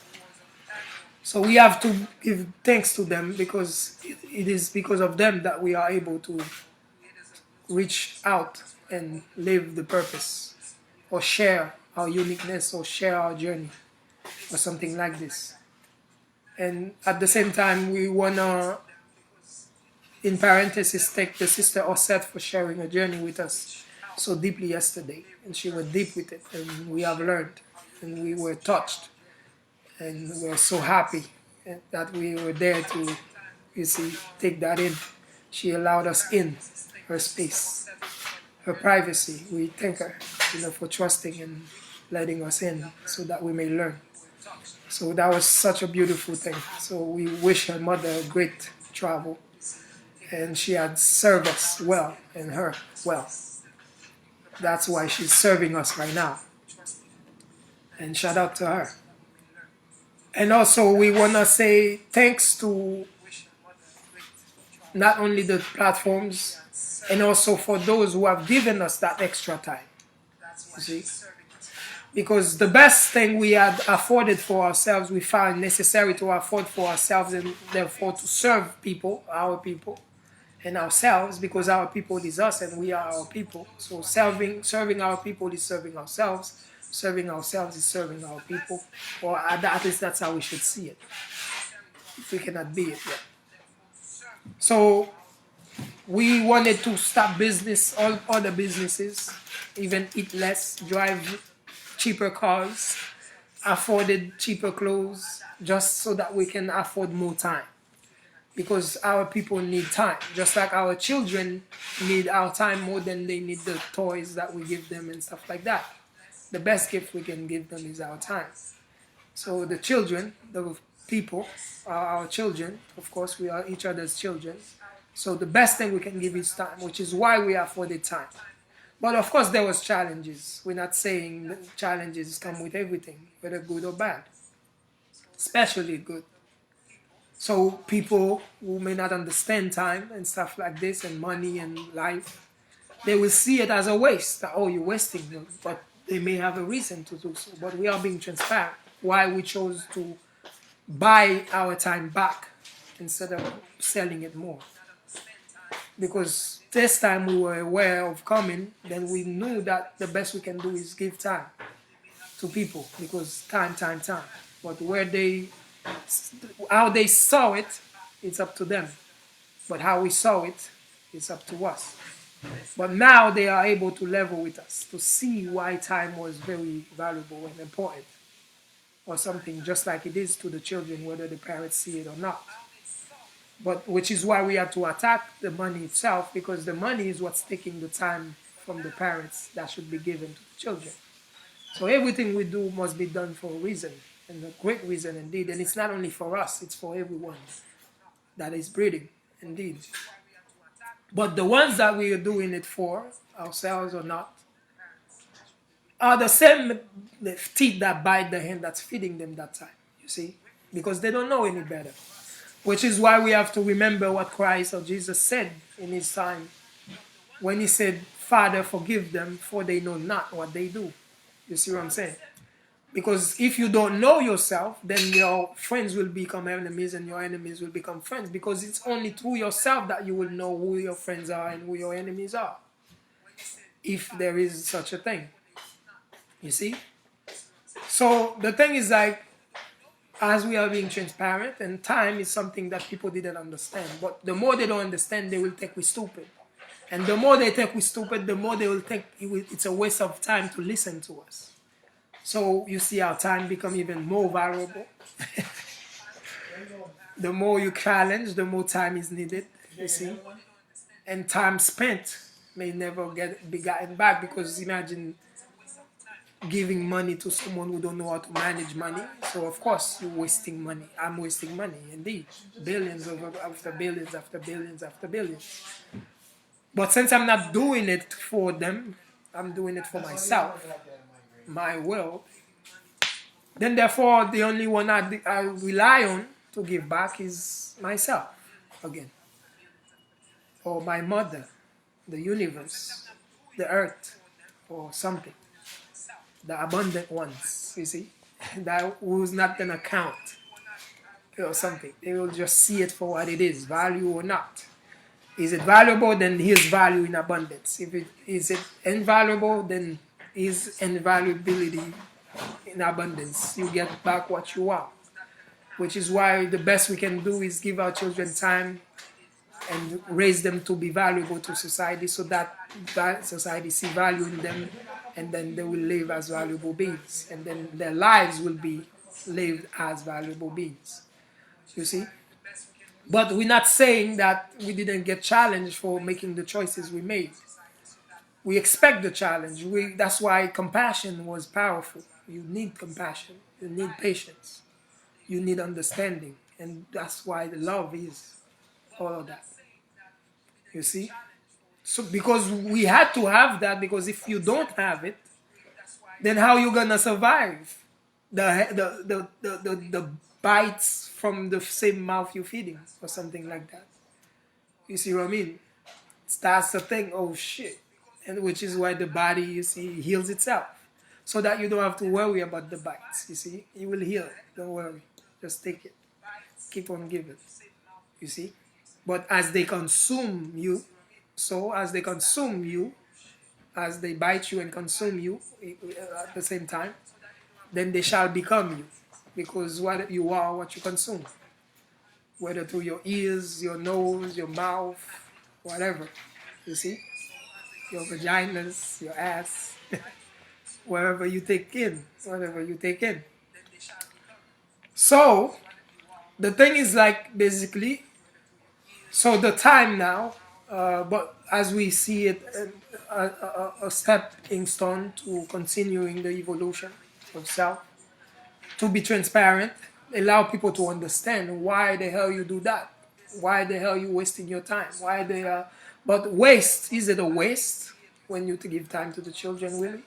B: So we have to give thanks to them because it is because of them that we are able to reach out and live the purpose or share our uniqueness or share our journey or something like this. And at the same time, we want to, in parentheses, thank the sister Osset for sharing her journey with us so deeply yesterday. And she was deep with it, and we have learned, and we were touched, and we were so happy that we were there to, you see, take that in. She allowed us in her space, her privacy. We thank her, you know, for trusting and letting us in so that we may learn. So that was such a beautiful thing. So we wish her mother a great travel. And she had served us well and her well. That's why she's serving us right now. And shout out to her. And also we want to say thanks to not only the platforms, and also for those who have given us that extra time. You see? Because the best thing we had afforded for ourselves, we found necessary to afford for ourselves, and therefore to serve people, our people, and ourselves, because our people is us and we are our people. So serving our people is serving ourselves. Serving ourselves is serving our people. Or at least that's how we should see it. If we cannot be it yet. So we wanted to start business, all other businesses, even eat less, drive cheaper cars, afforded cheaper clothes, just so that we can afford more time. Because our people need time, just like our children need our time more than they need the toys that we give them and stuff like that. The best gift we can give them is our time. So the children, the people, our children. Of course, we are each other's children. So the best thing we can give is time, which is why we afforded time. But of course, there was challenges. We're not saying that challenges come with everything, whether good or bad, especially good. So people who may not understand time and stuff like this and money and life, they will see it as a waste. That, oh, you're wasting them. But they may have a reason to do so. But we are being transparent. Why we chose to buy our time back instead of selling it more. Because this time we were aware of coming, then we knew that the best we can do is give time to people, because time. But how they saw it, it's up to them. But how we saw it, it's up to us. But now they are able to level with us, to see why time was very valuable and important, or something just like it is to the children, whether the parents see it or not. But which is why we have to attack the money itself, because the money is what's taking the time from the parents that should be given to the children. So everything we do must be done for a reason, and a great reason indeed. And it's not only for us, it's for everyone that is breathing, indeed. But the ones that we are doing it for, ourselves or not, are the same teeth that bite the hand that's feeding them that time, you see, because they don't know any better. Which is why we have to remember what Christ or Jesus said in his time when he said, Father, forgive them, for they know not what they do. You see what I'm saying? Because if you don't know yourself, then your friends will become enemies and your enemies will become friends, because it's only through yourself that you will know who your friends are and who your enemies are, if there is such a thing. You see? So the thing is, like, as we are being transparent, and time is something that people didn't understand. But the more they don't understand, they will think we're stupid. And the more they think we're stupid, the more they will think it's a waste of time to listen to us. So you see how time become even more valuable. The more you challenge, the more time is needed, you see. And time spent may never be gotten back, because imagine giving money to someone who don't know how to manage money. So of course you're wasting money. I'm wasting money, indeed. Billions after billions after billions after billions. But since I'm not doing it for them, I'm doing it for myself, my will, then therefore the only one I rely on to give back is myself again. Or my mother, the universe, the earth, or something. The abundant ones, you see, that who's not gonna count or something. They will just see it for what it is, value or not. Is it valuable? Then here's value in abundance. If it is it invaluable, then is invaluability in abundance. You get back what you want, which is why the best we can do is give our children time and raise them to be valuable to society, so that society see value in them, and then they will live as valuable beings, and then their lives will be lived as valuable beings, you see. But we're not saying that we didn't get challenged for making the choices we made. We expect the challenge. That's why compassion was powerful. You need compassion, you need patience, you need understanding, and that's why the love is all of that, you see. So because we had to have that, because if you don't have it, then how you gonna survive the bites from the same mouth you're feeding, or something like that? You see what I mean? That's the thing. Oh shit. And which is why the body, you see, heals itself, so that you don't have to worry about the bites. You see, you will heal. Don't worry, just take it, keep on giving, you see. But as they consume you, so as they consume you, as they bite you and consume you at the same time, then they shall become you, because what you are, what you consume, whether through your ears, your nose, your mouth, whatever, you see, your vaginas, your ass, wherever you take in, whatever you take in. So the thing is, like, basically, so the time now, but as we see it, a stepping stone to continuing the evolution of self, to be transparent, allow people to understand why the hell you do that, why the hell you wasting your time, why they are. But waste, is it a waste when you to give time to the children? Really,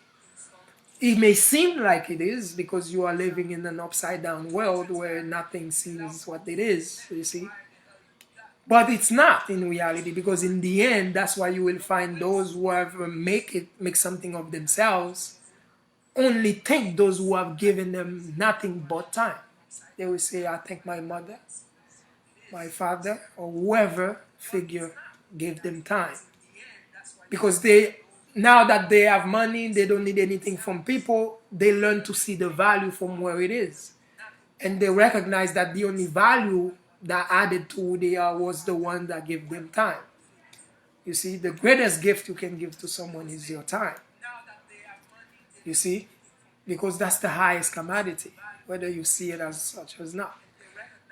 B: it may seem like it is because you are living in an upside down world where nothing seems what it is, you see. But it's not in reality, because in the end, that's why you will find those who have make something of themselves only think those who have given them nothing but time. They will say, I thank my mother, my father, or whoever figure gave them time. Because they, now that they have money, they don't need anything from people, they learn to see the value from where it is. And they recognize that the only value that added to who they are was the one that gave them time. You see, the greatest gift you can give to someone is your time. You see, because that's the highest commodity, whether you see it as such or not.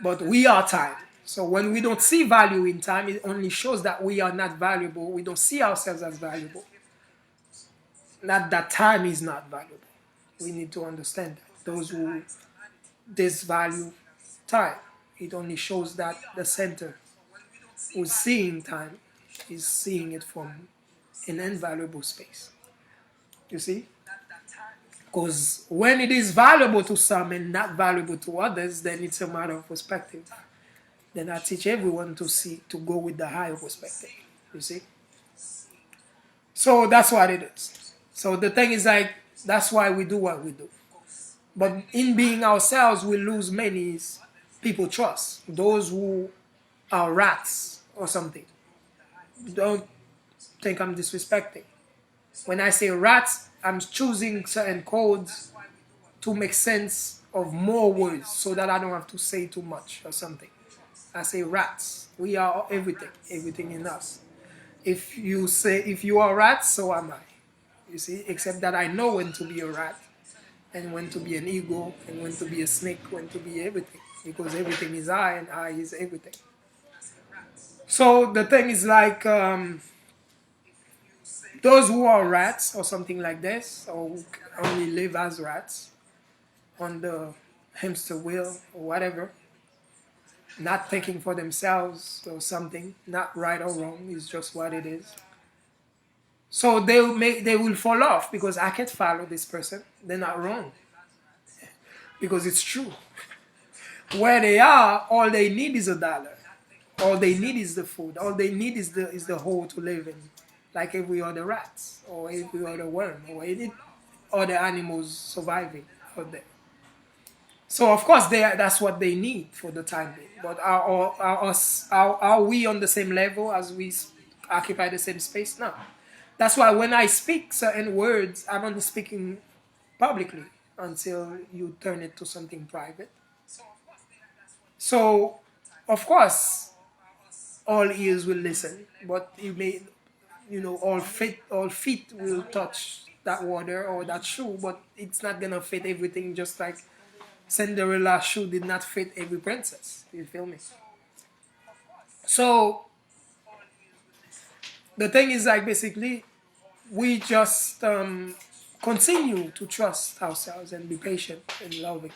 B: But we are time. So when we don't see value in time, it only shows that we are not valuable. We don't see ourselves as valuable. Not that time is not valuable. We need to understand that. Those who disvalue time, it only shows that the center who's seeing time is seeing it from an invaluable space. You see? Because when it is valuable to some and not valuable to others, then it's a matter of perspective. Then I teach everyone to see, to go with the higher perspective. You see? So that's what it is. So the thing is, like, that's why we do what we do. But in being ourselves, we lose many people trust. Those who are rats or something. Don't think I'm disrespecting. When I say rats, I'm choosing certain codes to make sense of more words so that I don't have to say too much or something. I say rats. We are everything, everything in us. If you say, if you are rats, so am I. You see, except that I know when to be a rat and when to be an eagle and when to be a snake, when to be everything. Because everything is I and I is everything. So the thing is like, those who are rats or something like this, or who only live as rats on the hamster wheel or whatever, not thinking for themselves or something, not right or wrong, it's just what it is. So they will fall off because I can't follow this person. They're not wrong because it's true. Where they are, all they need is $1. All they need is the food. All they need is the hole to live in, like every other rats or every other worm or any other animals surviving out there. So of course that's what they need for the time being. But are we on the same level as we occupy the same space? No. That's why when I speak certain words, I'm only speaking publicly until you turn it to something private. So, of course, all ears will listen, but you may, all feet will touch that water or that shoe, but it's not gonna fit everything. Just like Cinderella's shoe did not fit every princess. You feel me? So the thing is, like, basically, we just continue to trust ourselves and be patient and loving,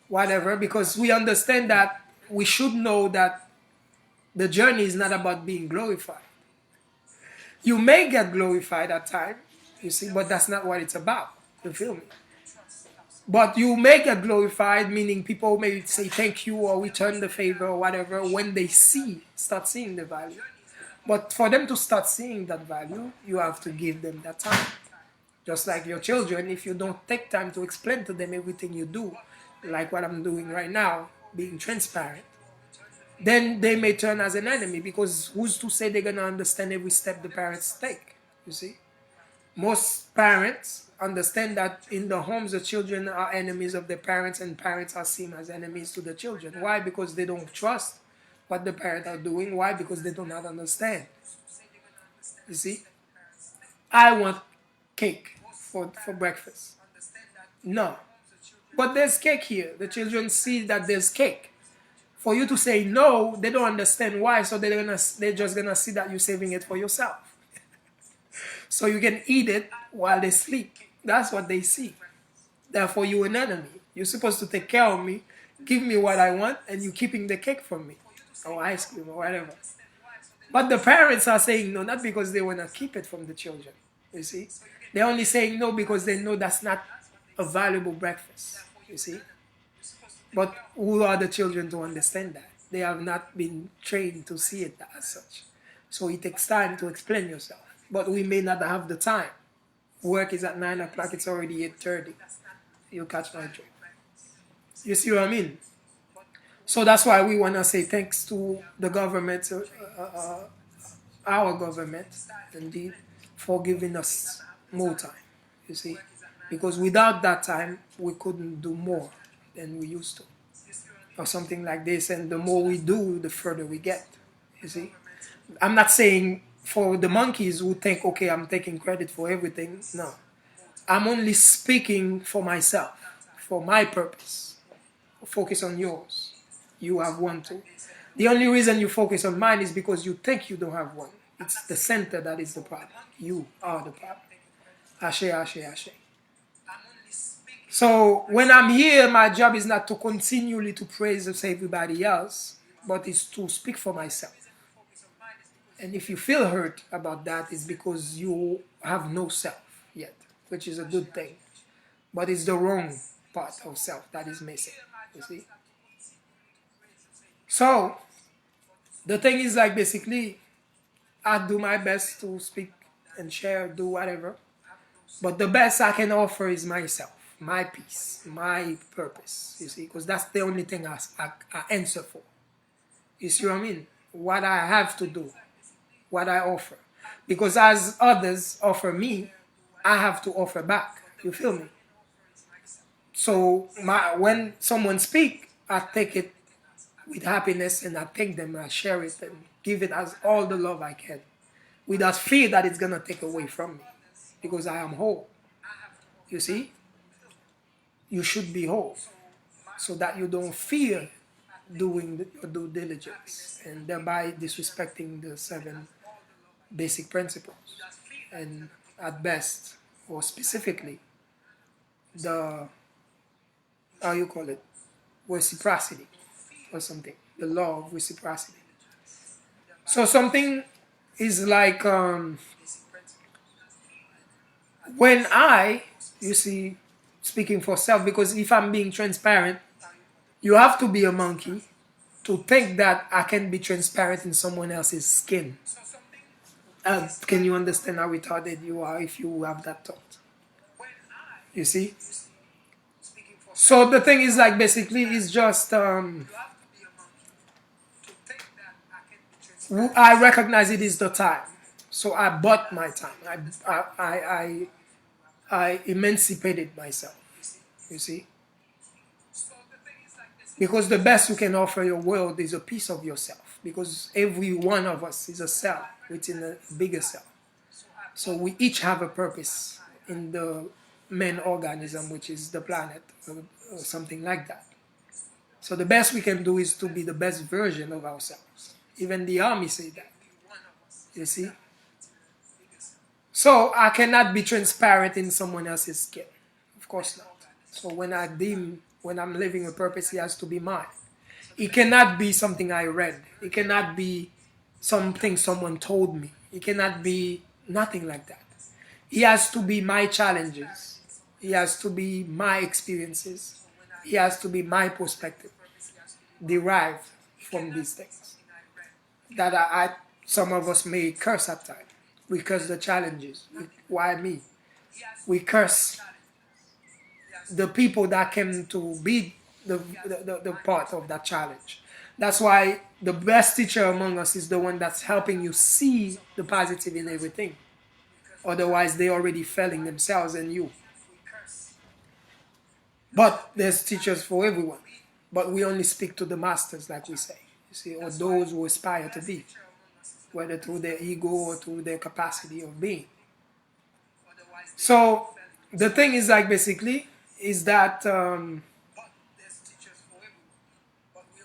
B: whatever, because we understand that we should know that the journey is not about being glorified. You may get glorified at times, you see, but that's not what it's about. You feel me? But you may get glorified, meaning people may say thank you or return the favor or whatever when they start seeing the value. But for them to start seeing that value, you have to give them that time. Just like your children, if you don't take time to explain to them everything you do, like what I'm doing right now, being transparent, then they may turn as an enemy, because who's to say they're going to understand every step the parents take, you see? Most parents understand that in the homes, the children are enemies of their parents and parents are seen as enemies to the children. Why? Because they don't trust what the parents are doing. Why? Because they do not understand. You see? I want cake for breakfast. No. But there's cake here. The children see that there's cake. For you to say no, they don't understand why, so they're just gonna see that you're saving it for yourself. So you can eat it while they sleep. That's what they see. Therefore, you're an enemy. You're supposed to take care of me. give me what I want, and you keeping the cake from me, or ice cream, or whatever. But the parents are saying no, not because they want to keep it from the children. You see, they're only saying no because they know that's not a valuable breakfast. You see, but who are the children to understand that? They have not been trained to see it as such. So it takes time to explain yourself. But we may not have the time. Work is at 9 o'clock. It's already 8:30. You catch my drift. You see what I mean? So that's why we want to say thanks to the government, our government, indeed, for giving us more time. You see, because without that time, we couldn't do more than we used to, or something like this. And the more we do, the further we get. You see, I'm not saying for the monkeys who think, okay, I'm taking credit for everything. No, I'm only speaking for myself, for my purpose. Focus on yours. You have one too. The only reason you focus on mine is because you think you don't have one. It's the center that is the problem. You are the problem. Ashe, ashe, ashe. So when I'm here, my job is not to continually to praise everybody else, but it's to speak for myself. And if you feel hurt about that, it's because you have no self yet, which is a good thing. But it's the wrong part of self that is missing. You see? So the thing is like basically I do my best to speak and share, do whatever. But the best I can offer is myself, my peace, my purpose, you see, because that's the only thing I answer for. You see what I mean? What I have to do, what I offer. Because as others offer me, I have to offer back. You feel me? So when someone speak, I take it with happiness and I thank them, I share it and give it as all the love I can, without fear that it's gonna take away from me, because I am whole. You see, you should be whole, so that you don't fear doing your due diligence and thereby disrespecting the 7 basic principles, and at best or specifically the how you call it, reciprocity or something, the law of reciprocity. So something is like when you see, speaking for self, because if I'm being transparent, you have to be a monkey to think that I can be transparent in someone else's skin. Can you understand how retarded you are if you have that thought? You see? So the thing is like basically it's just I recognize it is the time. So I bought my time. I emancipated myself. You see? Because the best you can offer your world is a piece of yourself. Because every one of us is a cell within a bigger cell. So we each have a purpose in the main organism, which is the planet, or something like that. So the best we can do is to be the best version of ourselves. Even the army say that. You see? So I cannot be transparent in someone else's skin. Of course not. So when I'm living a purpose, it has to be mine. It cannot be something I read. It cannot be something someone told me. It cannot be nothing like that. It has to be my challenges. It has to be my experiences. It has to be my perspective derived from these things. That some of us may curse at times. We curse the challenges. Why me? We curse the people that came to be the part of that challenge. That's why the best teacher among us is the one that's helping you see the positive in everything. Otherwise, they're already failing themselves and you. But there's teachers for everyone. But we only speak to the masters, like we say, you see, or those who aspire to be, whether through their ego or through their capacity of being. So the thing is like basically is that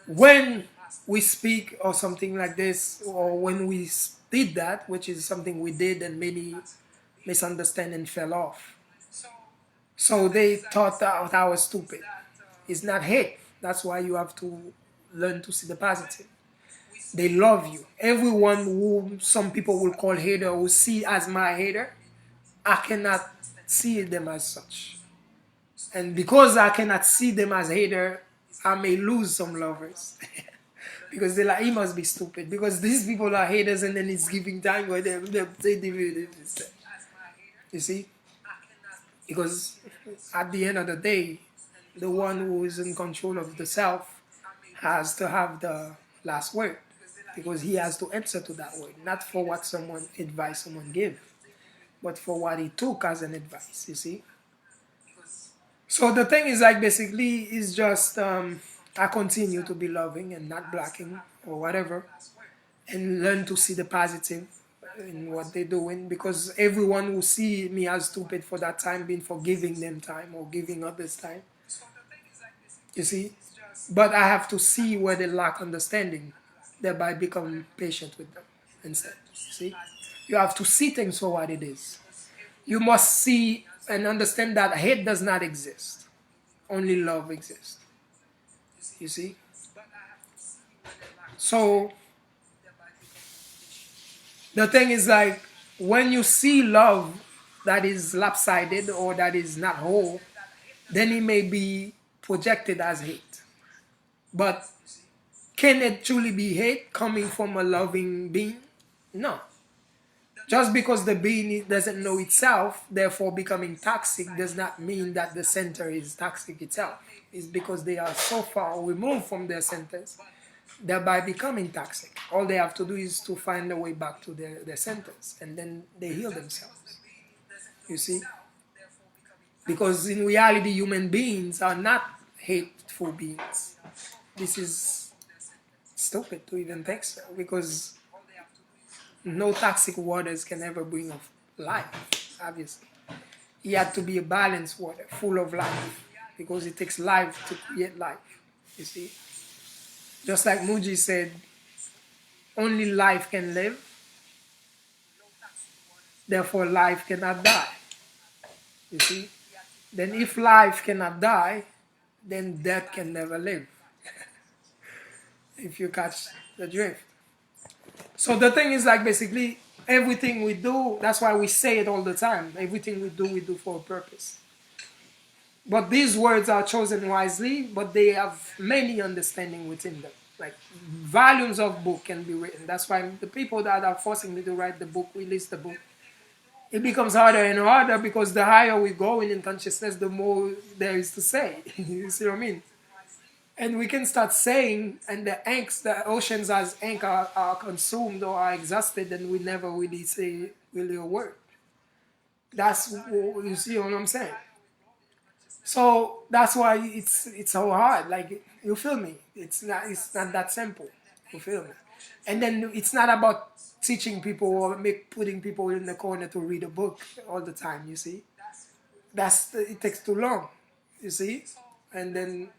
B: when we speak or something like this, or when we did that, which is something we did and many misunderstand and fell off. So they thought that I was stupid. It's not hate. That's why you have to learn to see the positive. They love you. Everyone who some people will call hater, who see as my hater, I cannot see them as such. And because I cannot see them as hater, I may lose some lovers. Because they're like, he must be stupid. Because these people are haters and then it's giving time for them. You see? Because at the end of the day, the one who is in control of the self has to have the last word. Because he has to answer to that word. Not for what someone advice someone give, but for what he took as an advice, you see? So the thing is like basically is just I continue to be loving and not blocking or whatever, and learn to see the positive in what they're doing, because everyone will see me as stupid for that time being, for giving them time or giving others time. You see? But I have to see where they lack understanding, thereby become patient with them instead. See? You have to see things for what it is. You must see and understand that hate does not exist. Only love exists. You see? So the thing is like when you see love that is lopsided or that is not whole, then it may be projected as hate. But can it truly be hate coming from a loving being? No. Just because the being doesn't know itself, therefore becoming toxic, does not mean that the center is toxic itself. It's because they are so far removed from their centers, thereby becoming toxic. All they have to do is to find a way back to their centers, and then they heal themselves. You see? Because in reality, human beings are not hateful beings. This is stupid to even think so, because no toxic waters can ever bring of life, obviously. It had to be a balanced water, full of life, because it takes life to create life, you see. Just like Muji said, only life can live, therefore life cannot die, you see. Then if life cannot die, then death can never live, if you catch the drift. So the thing is like basically everything we do, that's why we say it all the time, everything we do for a purpose. But these words are chosen wisely, but they have many understanding within them. Like volumes of book can be written. That's why the people that are forcing me to write the book, release the book, it becomes harder and harder, because the higher we go in consciousness, the more there is to say. You see what I mean? And we can start saying, and the oceans as ink are consumed or are exhausted, and we never really say really a word. That's, you see what I'm saying? So that's why it's so hard. Like, you feel me? It's not that simple. You feel me? And then it's not about teaching people or putting people in the corner to read a book all the time. You see, it takes too long. You see, and then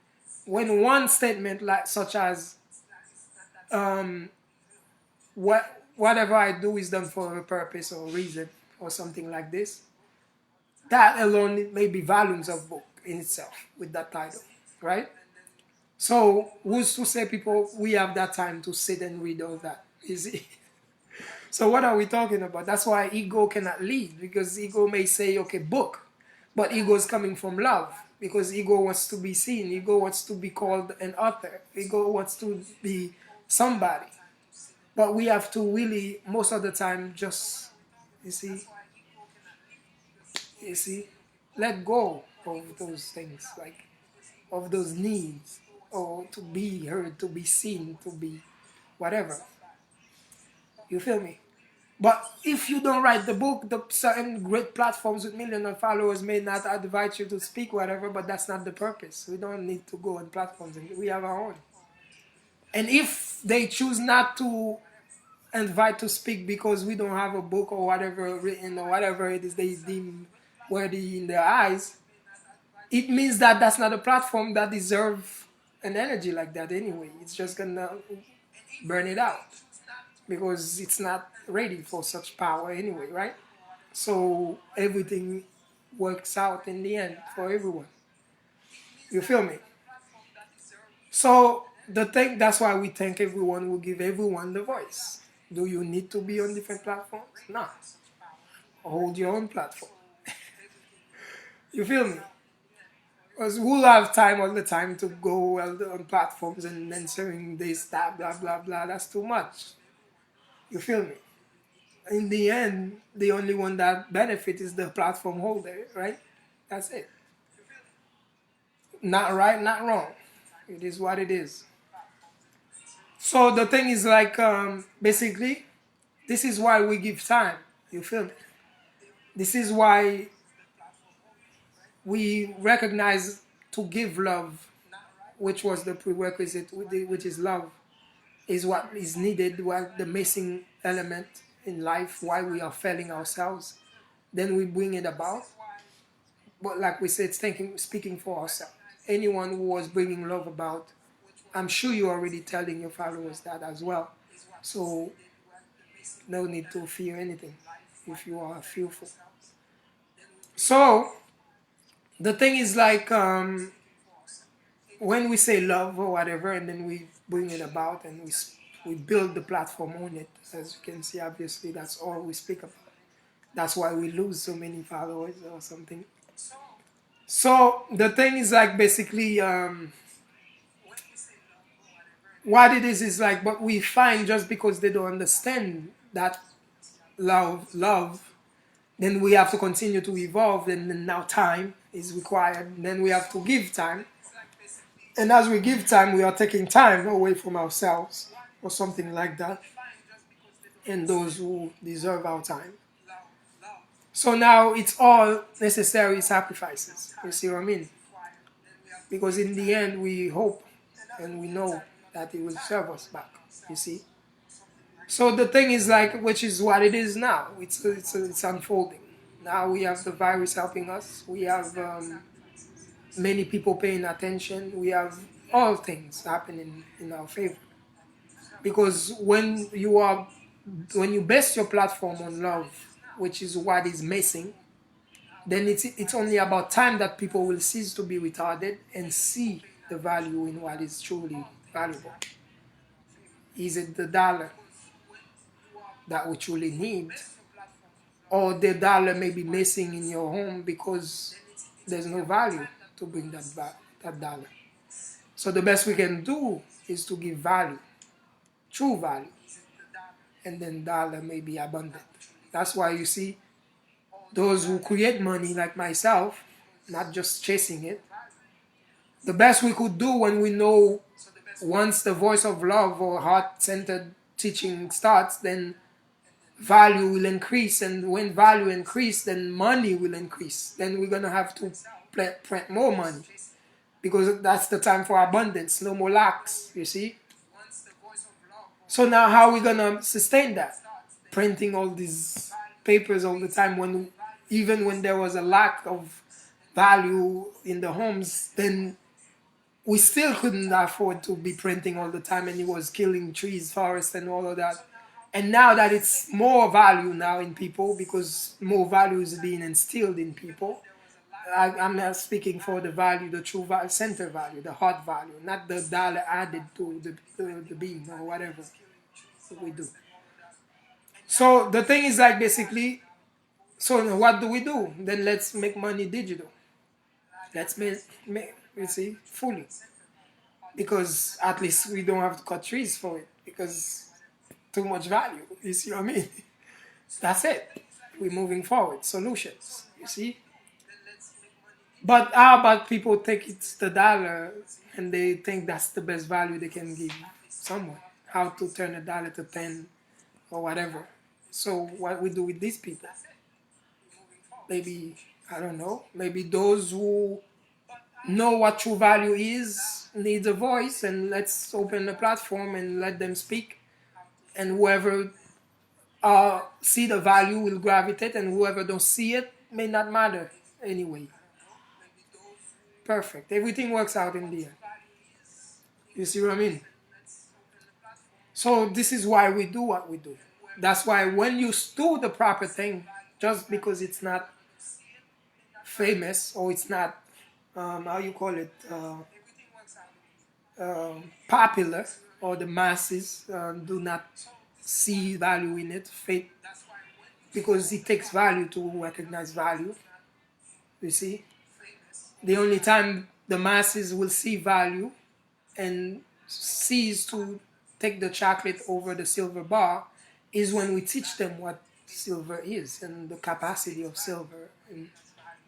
B: when one statement like such as whatever I do is done for a purpose or reason or something like this, that alone may be volumes of book in itself with that title, right? So who's to say people we have that time to sit and read all that? You see? So what are we talking about? That's why ego cannot lead, because ego may say, okay, book, but ego is coming from love, because ego wants to be seen, ego wants to be called an author, ego wants to be somebody. But we have to really, most of the time, just, you see, let go of those things, like of those needs, or to be heard, to be seen, to be whatever. You feel me? But if you don't write the book, the certain great platforms with millions of followers may not invite you to speak, whatever, but that's not the purpose. We don't need to go on platforms, we have our own. And if they choose not to invite to speak because we don't have a book or whatever written or whatever it is they deem worthy in their eyes, it means that that's not a platform that deserves an energy like that anyway. It's just gonna burn it out, because it's not ready for such power anyway, right? So everything works out in the end for everyone. You feel me? So the thing, that's why we think everyone will give everyone the voice. Do you need to be on different platforms? No. Hold your own platform. You feel me? Because we'll have time all the time to go on platforms and answering this, that, blah, blah, blah. That's too much. You feel me? In the end, the only one that benefits is the platform holder, right? That's it. Not right, not wrong. It is what it is. So the thing is like, basically, this is why we give time. You feel me? This is why we recognize to give love, which was the prerequisite, which is love, is what is needed, what the missing element in life, why we are failing ourselves. Then we bring it about. But like we said, thinking, speaking for ourselves. Anyone who was bringing love about, I'm sure you're already telling your followers that as well. So no need to fear anything if you are fearful. So the thing is like, when we say love or whatever, and then we bring it about and we build the platform on it. As you can see, obviously that's all we speak about. That's why we lose so many followers or something. So the thing is like basically, what it is like, but we find just because they don't understand that love, then we have to continue to evolve, and then now time is required. Then we have to give time, and as we give time, we are taking time away from ourselves or something like that, and those who deserve our time. So now it's all necessary sacrifices. You see what I mean? Because in the end, we hope and we know that it will serve us back. You see? So the thing is like, which is what it is now. It's unfolding. Now we have the virus helping us. We have many people paying attention. We have all things happening in our favor. Because when you base your platform on love, which is what is missing, then it's only about time that people will cease to be retarded and see the value in what is truly valuable. Is it the dollar that we truly need, or the dollar may be missing in your home because there's no value to bring that dollar? So the best we can do is to give value, true value, and then dollar may be abundant. That's why you see those who create money like myself, not just chasing it. The best we could do when we know once the voice of love or heart-centered teaching starts, then value will increase, and when value increase, then money will increase. Then we're gonna have to print more money because that's the time for abundance, no more lacks. You see. So now, how are we gonna sustain that? Printing all these papers all the time when even when there was a lack of value in the homes, then we still couldn't afford to be printing all the time, and it was killing trees, forests, and all of that. And now that it's more value now in people because more value is being instilled in people, I'm not speaking for the value, the true value, center value, the heart value, not the dollar added to the bean or whatever we do. So the thing is like basically, so what do we do? Then let's make money digital. Let's make you see, fully. Because at least we don't have to cut trees for it because too much value. You see what I mean? That's it. We're moving forward. Solutions. You see? But how about people think it's the dollar and they think that's the best value they can give someone? How to turn a dollar to 10 or whatever. So what we do with these people? Maybe, I don't know, maybe those who know what true value is need a voice, and let's open a platform and let them speak, and whoever see the value will gravitate, and whoever don't see it may not matter anyway. Perfect. Everything works out in the end. You see what I mean? So this is why we do what we do. That's why when you do the proper thing, just because it's not famous or it's not how you call it, popular, or the masses do not see value in it, faith, because it takes value to recognize value. You see, the only time the masses will see value and cease to take the chocolate over the silver bar is when we teach them what silver is and the capacity of silver and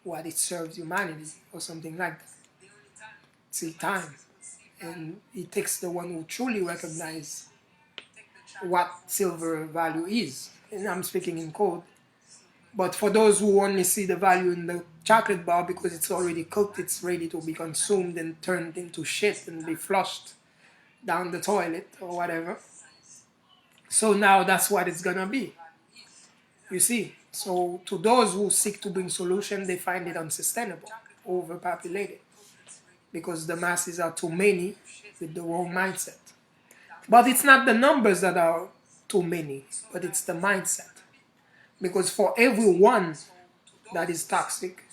B: what it serves humanity or something like that. See, time. And it takes the one who truly recognize what silver value is. And I'm speaking in code. But for those who only see the value in the chocolate bar because it's already cooked, it's ready to be consumed and turned into shit and be flushed down the toilet or whatever. So now that's what it's gonna be. You see? So to those who seek to bring solution, they find it unsustainable, overpopulated, because the masses are too many with the wrong mindset. But it's not the numbers that are too many, but it's the mindset. Because for every one that is toxic,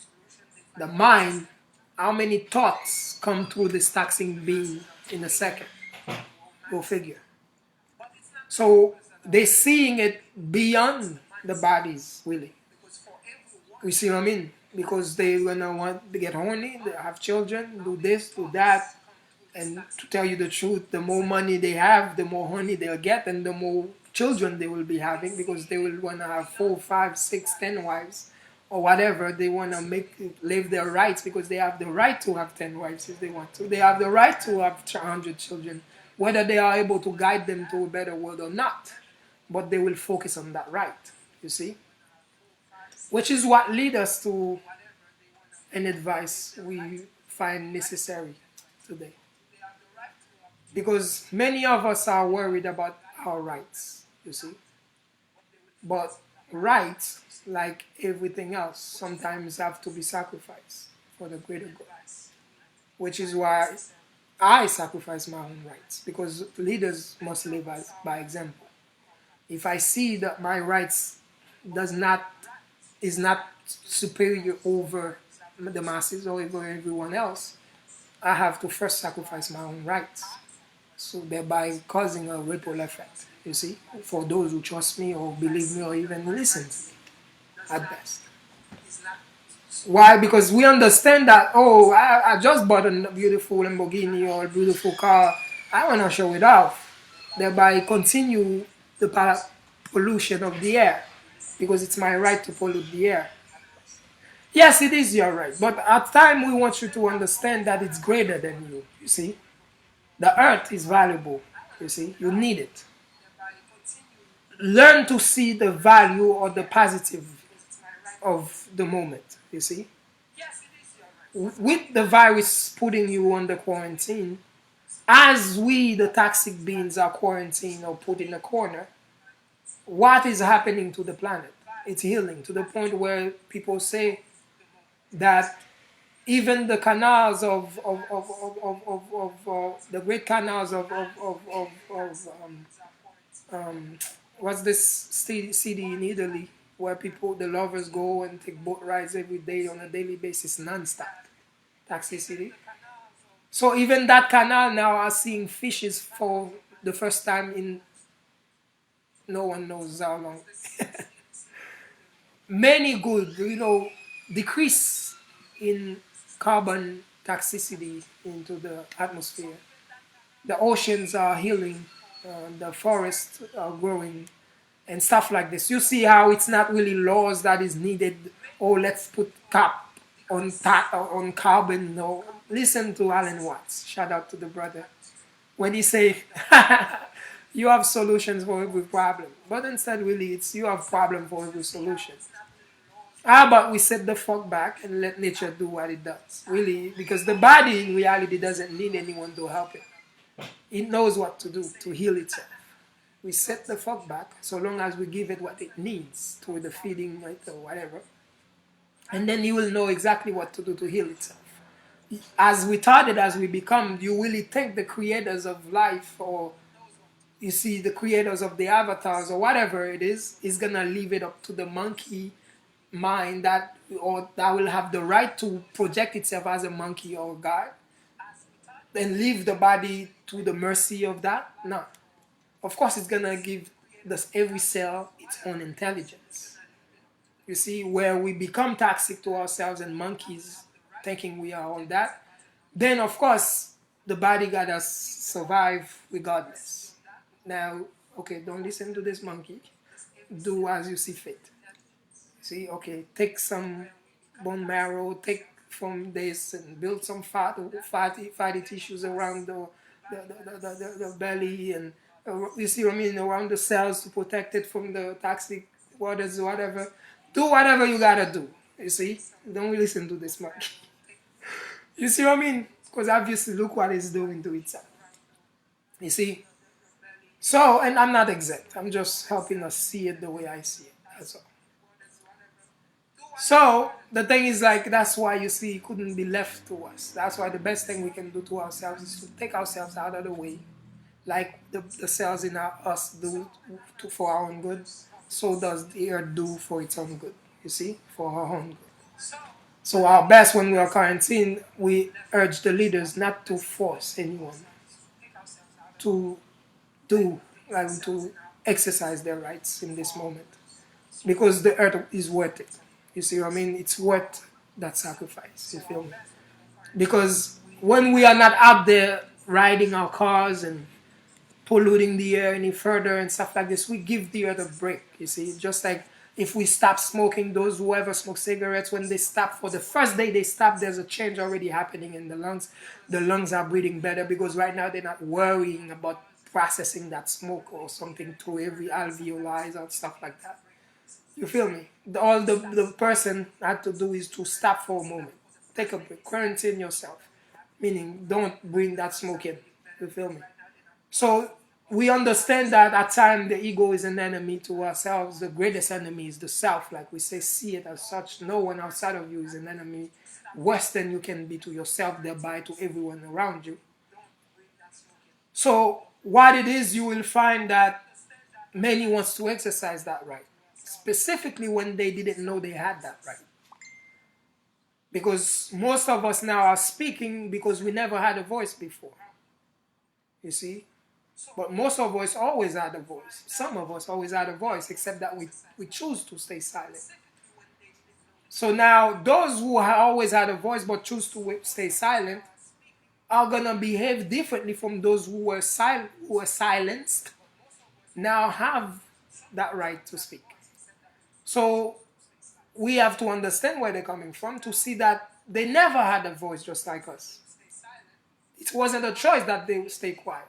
B: the mind, how many thoughts come through this toxic being in a second? Go figure. So they're seeing it beyond the bodies, really. You see what I mean? Because they're gonna want to get horny, they have children, do this, do that. And to tell you the truth, the more money they have, the more honey they'll get, and the more children they will be having, because they will want to have 4, 5, 6, 10 wives or whatever. They want to live their rights because they have the right to have 10 wives if they want to. They have the right to have 100 children, whether they are able to guide them to a better world or not. But they will focus on that right, you see? Which is what leads us to an advice we find necessary today. Because many of us are worried about our rights, you see. But rights, like everything else, sometimes have to be sacrificed for the greater good. Which is why I sacrifice my own rights, because leaders must live by example. If I see that my rights is not superior over the masses or over everyone else, I have to first sacrifice my own rights. So thereby causing a ripple effect, you see, for those who trust me or believe me or even listen to me at best. Why? Because we understand that, oh, I just bought a beautiful Lamborghini or a beautiful car. I want to show it off. Thereby continue the pollution of the air, because it's my right to pollute the air. Yes, it is your right. But at time we want you to understand that it's greater than you see. The earth is valuable, you see. You need it. Learn to see the value or the positive of the moment, you see. With the virus putting you under quarantine, as we, the toxic beings, are quarantined or put in a corner, what is happening to the planet? It's healing to the point where people say that even the canals of the great canals what's this city in Italy where people, the lovers, go and take boat rides every day on a daily basis, non-stop, taxi city. So even that canal now are seeing fishes for the first time in no one knows how long. Many good, decrease in carbon toxicity into the atmosphere. The oceans are healing, the forests are growing, and stuff like this. You see how it's not really laws that is needed. Oh, let's put cap on carbon. No, listen to Alan Watts. Shout out to the brother when he say, "You have solutions for every problem," but instead, really, it's you have problem for every solution. How about we set the fuck back and let nature do what it does? Really, because the body in reality doesn't need anyone to help it. It knows what to do to heal itself. We set the fuck back so long as we give it what it needs through the feeding, right, or whatever. And then you will know exactly what to do to heal itself. As retarded as we become, you really think the creators of life, or you see the creators of the avatars or whatever it is gonna leave it up to the monkey mind that will have the right to project itself as a monkey or God? and leave the body to the mercy of that? No. Of course, it's gonna give this every cell its own intelligence. You see, where we become toxic to ourselves and monkeys, thinking we are all that, then of course the body gotta survive regardless. Now, okay, don't listen to this monkey. Do as you see fit. See, okay, take some bone marrow, take from this and build some fatty tissues around the belly and you see what I mean, around the cells to protect it from the toxic waters, whatever. Do whatever you gotta do. You see, don't listen to this monkey. You see what I mean? Because obviously, look what it's doing to itself. You see. So, and I'm not exact. I'm just helping us see it the way I see it. That's all. So the thing is like that's why you see it couldn't be left to us. That's why the best thing we can do to ourselves is to take ourselves out of the way, like the cells in us do for our own good. So does the earth do for its own good. You see, for our own good. So our best when we are quarantined, we urge the leaders not to force anyone to do like to exercise their rights in this moment because the earth is worth it. You see what I mean? It's worth that sacrifice. You feel me? Because when we are not out there riding our cars and polluting the air any further and stuff like this, we give the earth a break. You see, just like if we stop smoking, those who ever smoke cigarettes, when they stop for the first day they stop, there's a change already happening in the lungs. The lungs are breathing better because right now they're not worrying about processing that smoke or something through every alveoli or stuff like that. You feel me? All the person had to do is to stop for a moment. Take a break. Quarantine yourself. Meaning, don't bring that smoke in. You feel me? So, we understand that at times the ego is an enemy to ourselves. The greatest enemy is the self. Like we say, see it as such. No one outside of you is an enemy worse than you can be to yourself, thereby to everyone around you. So, what it is, you will find that many wants to exercise that right. Specifically when they didn't know they had that right. Because most of us now are speaking because we never had a voice before. You see? But most of us always had a voice. Some of us always had a voice, except that we choose to stay silent. So now those who always had a voice but choose to stay silent are going to behave differently from those who were silenced, now have that right to speak. So we have to understand where they're coming from to see that they never had a voice just like us. It wasn't a choice that they would stay quiet.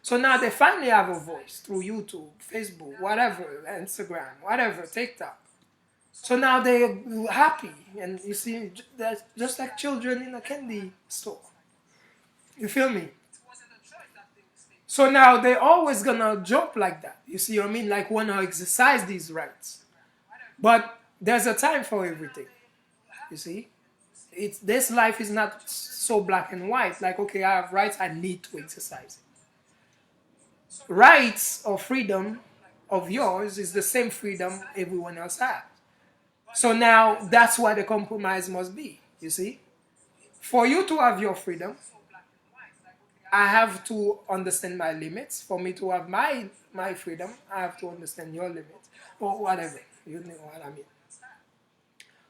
B: So now they finally have a voice through YouTube, Facebook, whatever, Instagram, whatever, TikTok. So now they're happy. And you see, that's just like children in a candy store. You feel me? So now they're always gonna jump like that. You see what I mean? Like wanna exercise these rights. But there's a time for everything. You see? This life is not so black and white. Like, okay, I have rights, I need to exercise it. Rights or freedom of yours is the same freedom everyone else has. So now that's why the compromise must be. You see? For you to have your freedom, I have to understand my limits. For me to have my freedom, I have to understand your limits. Or whatever. You know what I mean.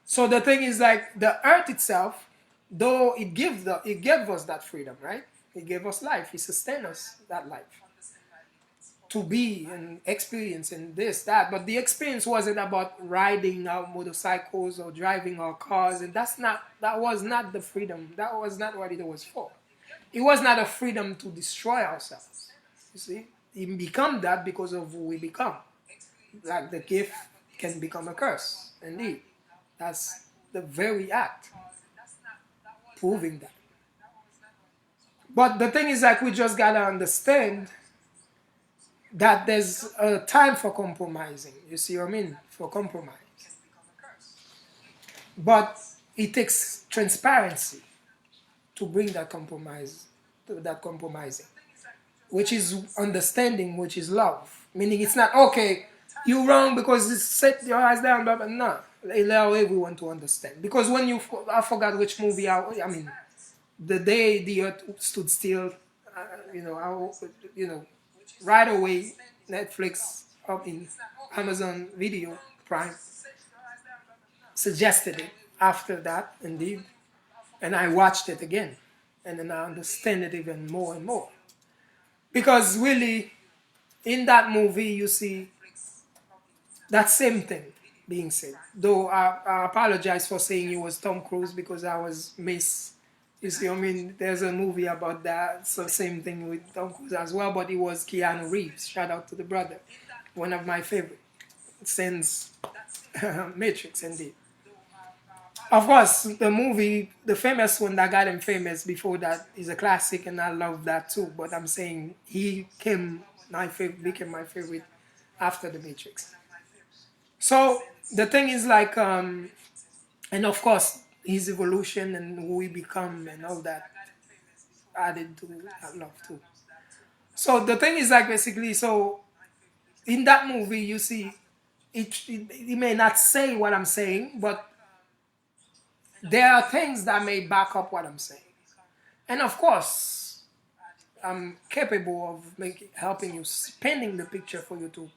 B: So the thing is like the earth itself, though it gave us that freedom, right? It gave us life. It sustained us that life. To be and experience and this, that. But the experience wasn't about riding our motorcycles or driving our cars. And that was not the freedom. That was not what it was for. It was not a freedom to destroy ourselves. You see? It become that because of who we become. Like the gift can become a curse. Indeed. That's the very act. Proving that. But the thing is like we just gotta understand that there's a time for compromising. You see what I mean? For compromise. But it takes transparency to bring that compromise, to that compromising, which is understanding, which is love. Meaning it's not, okay, you're wrong because it's set your eyes down, blah, blah, no. Allow everyone to understand. Because when I forgot which movie, the day the earth stood still, you know, right away, Netflix, in Amazon Video Prime suggested it after that, indeed, and I watched it again, and then I understand it even more and more. Because really, in that movie, you see that same thing being said. Though I apologize for saying it was Tom Cruise because I was miss. You see, I mean, there's a movie about that, so same thing with Tom Cruise as well, but it was Keanu Reeves. Shout out to the brother, one of my favorite since Matrix, indeed. Of course, the movie, the famous one that got him famous before that is a classic, and I love that too. But I'm saying he became my favorite after the Matrix. So the thing is like, and of course, his evolution and who we become and all that added to that love too. So the thing is like basically, so in that movie, you see, it may not say what I'm saying, but there are things that may back up what I'm saying. And of course, I'm capable of helping you, spinning the picture for you to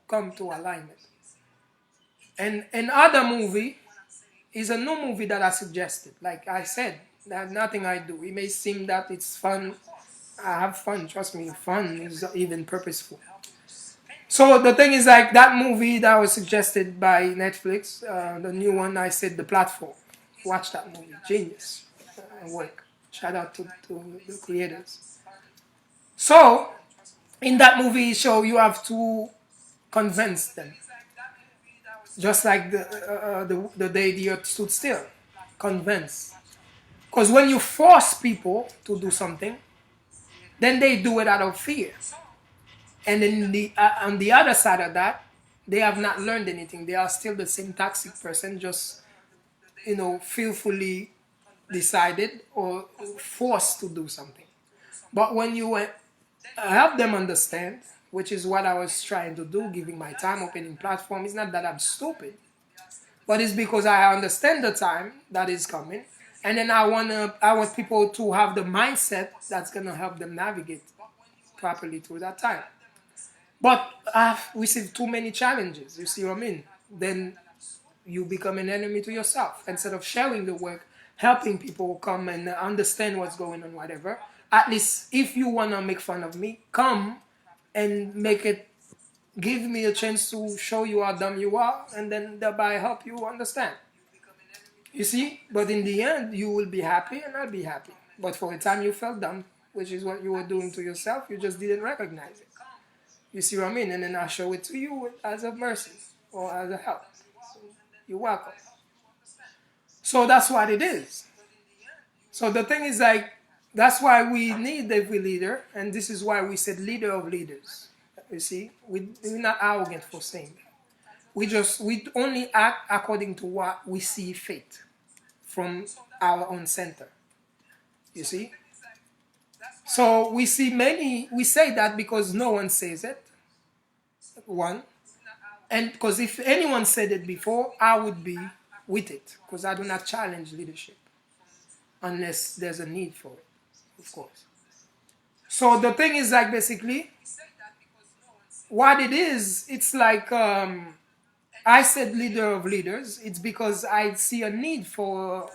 B: come to alignment. And another movie is a new movie that I suggested. Like I said, that nothing I do. It may seem that it's fun. I have fun. Trust me, fun is even purposeful. So the thing is like that movie that was suggested by Netflix, the new one. I said The Platform. Watch that movie, genius work. Shout out to the creators. So in that movie show, you have to convince them, just like the day the earth stood still. Convince, because when you force people to do something, then they do it out of fear. And in on the other side of that, they have not learned anything. They are still the same toxic person, just fearfully decided or forced to do something. But when you help them understand, which is what I was trying to do, giving my time, opening platform, it's not that I'm stupid, but it's because I understand the time that is coming, and then I want people to have the mindset that's gonna help them navigate properly through that time. But I've received too many challenges. You see what I mean? Then you become an enemy to yourself. Instead of sharing the work, helping people come and understand what's going on, whatever. At least if you want to make fun of me, come and give me a chance to show you how dumb you are, and then thereby help you understand. You see? But in the end, you will be happy and I'll be happy. But for the time you felt dumb, which is what you were doing to yourself, you just didn't recognize it. You see what I mean? And then I show it to you as a mercy or as a help. You're welcome. So that's what it is. So the thing is like, that's why we need every leader, and this is why we said leader of leaders. You see, we're not arrogant for saying that. We only act according to what we see fit from our own center. You see? So we say that because no one says it. One. And because if anyone said it before, I would be with it. Because I do not challenge leadership. Unless there's a need for it, of course. So the thing is like basically, what it is, it's like, I said leader of leaders. It's because I see a need for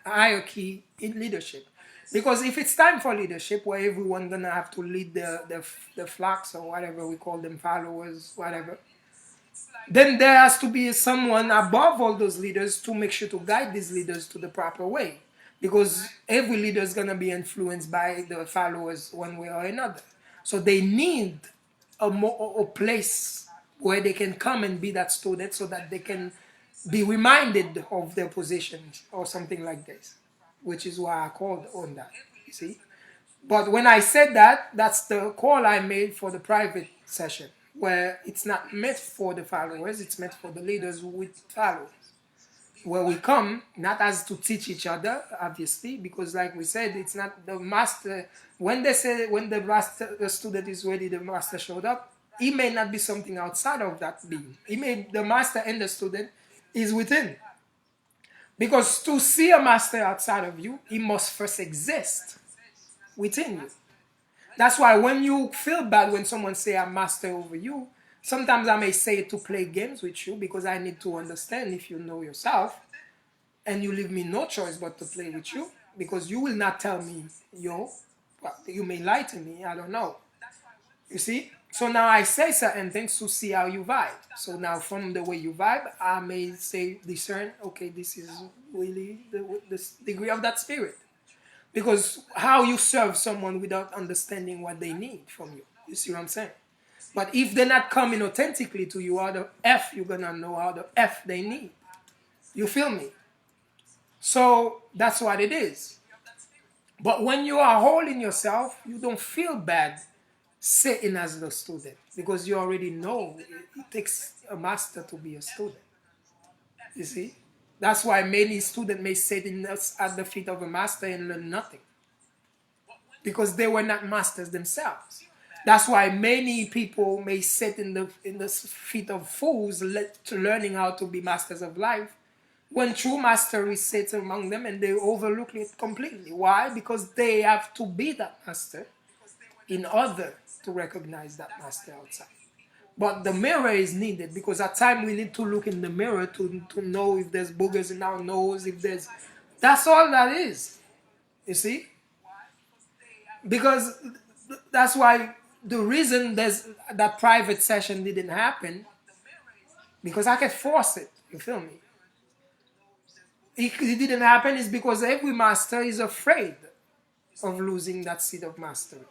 B: hierarchy in leadership. Because if it's time for leadership, where everyone gonna have to lead the flocks or whatever we call them, followers, whatever, then there has to be someone above all those leaders to make sure to guide these leaders to the proper way. Because every leader is gonna be influenced by the followers one way or another. So they need a place where they can come and be that student so that they can be reminded of their positions or something like this, which is why I called on that, you see. But when I said that, that's the call I made for the private session, where it's not meant for the followers, it's meant for the leaders who follow. Where we come, not as to teach each other, obviously, because like we said, it's not the master. When they say, when the student is ready, the master showed up, it may not be something outside of that being. The master and the student is within. Because to see a master outside of you, he must first exist within you. That's why when you feel bad when someone say I'm master over you, sometimes I may say it to play games with you because I need to understand if you know yourself, and you leave me no choice but to play with you because you will not tell me, yo, well, you may lie to me, I don't know. You see? So now I say certain things to see how you vibe. So now from the way you vibe, I may say, discern, okay, this is really the degree of that spirit. Because how you serve someone without understanding what they need from you. You see what I'm saying? But if they're not coming authentically to you, how the F you're gonna know how the F they need. You feel me? So that's what it is. But when you are holding yourself, you don't feel bad sitting as the student because you already know it takes a master to be a student. You see? That's why many students may sit at the feet of a master and learn nothing because they were not masters themselves. That's why many people may sit in the feet of fools learning how to be masters of life when true mastery sits among them and they overlook it completely. Why? Because they have to be that master in order to recognize that master outside. But the mirror is needed because at times we need to look in the mirror to know if there's boogers in our nose, if there's... That's all that is. You see? Because that's why the reason there's that private session didn't happen, because I could force it. You feel me? It didn't happen is because every master is afraid of losing that seat of mastery.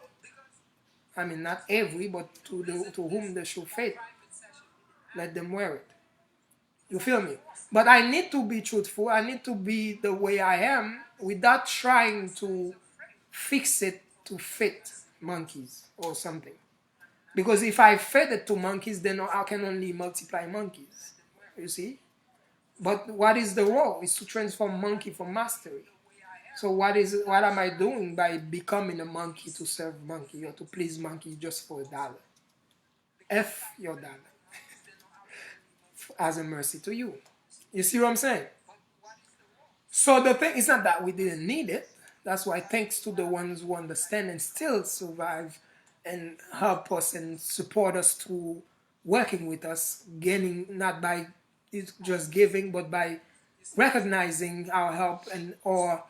B: I mean, not every, but to whom the shoe fit, let them wear it. You feel me? But I need to be truthful. I need to be the way I am without trying to fix it to fit monkeys or something. Because if I fit it to monkeys, then I can only multiply monkeys. You see? But what is the role? Is to transform monkey for mastery. So what am I doing by becoming a monkey to serve monkey or to please monkey just for $1? F your dollar as a mercy to you. You see what I'm saying? So the thing is not that we didn't need it. That's why thanks to the ones who understand and still survive and help us and support us to working with us, gaining not by just giving, but by recognizing our help and or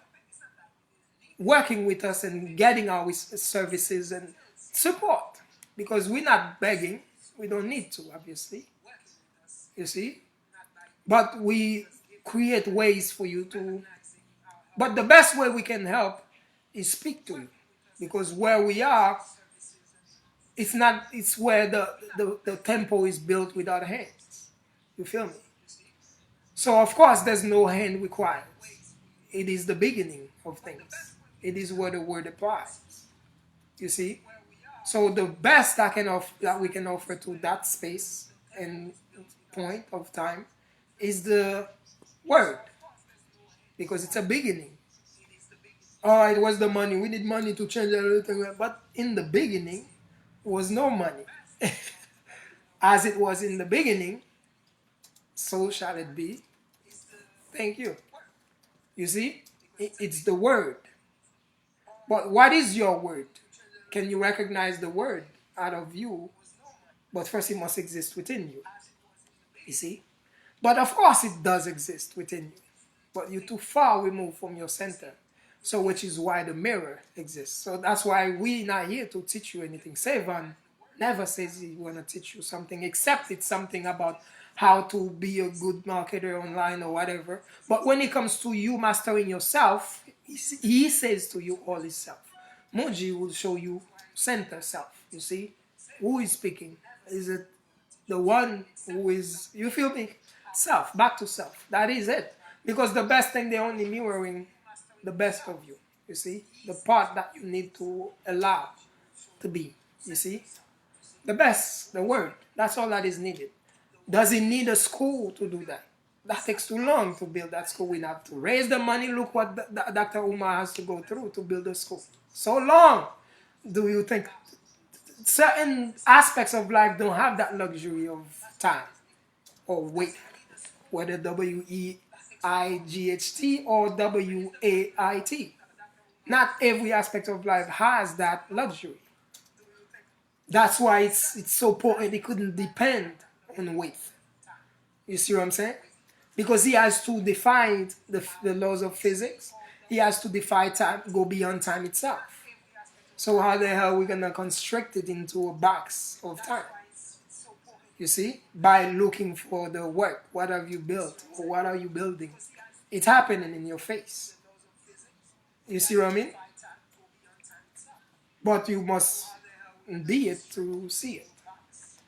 B: working with us and getting our services and support. Because we're not begging. We don't need to, obviously. You see? But we create ways for you to... But the best way we can help is speak to you. Because where we are, it's where the temple is built without hands. You feel me? So of course there's no hand required. It is the beginning of things. It is where the word applies. You see? So the best that we can offer to that space and point of time is the word. Because it's a beginning. Oh, it was the money. We need money to change everything. But in the beginning, was no money. As it was in the beginning, so shall it be. Thank you. You see? It's the word. But what is your word? Can you recognize the word out of you? But first it must exist within you. You see? But of course it does exist within you. But you're too far removed from your center. So which is why the mirror exists. So that's why we're not here to teach you anything. Sevan never says he want to teach you something, except it's something about how to be a good marketer online or whatever. But when it comes to you mastering yourself, he says to you all his self. Muji will show you center self. You see? Who is speaking? Is it the one who is, you feel me? Self, back to self. That is it. Because the best thing, they're only mirroring the best of you. You see? The part that you need to allow to be. You see? The best, the word. That's all that is needed. Does it need a school to do that? That takes too long to build that school. We have to raise the money. Look what Dr. Umar has to go through to build a school. So long. Do you think certain aspects of life don't have that luxury of time or wait? Whether WIE IGHT or WAIT. Not every aspect of life has that luxury. That's why it's so important. It couldn't depend on weight. You see what I'm saying? Because he has to define the laws of physics. He has to defy time, go beyond time itself. So how the hell are we gonna constrict it into a box of time? You see, by looking for the work. What have you built, or what are you building? It's happening in your face. You see what I mean? But you must be it to see it.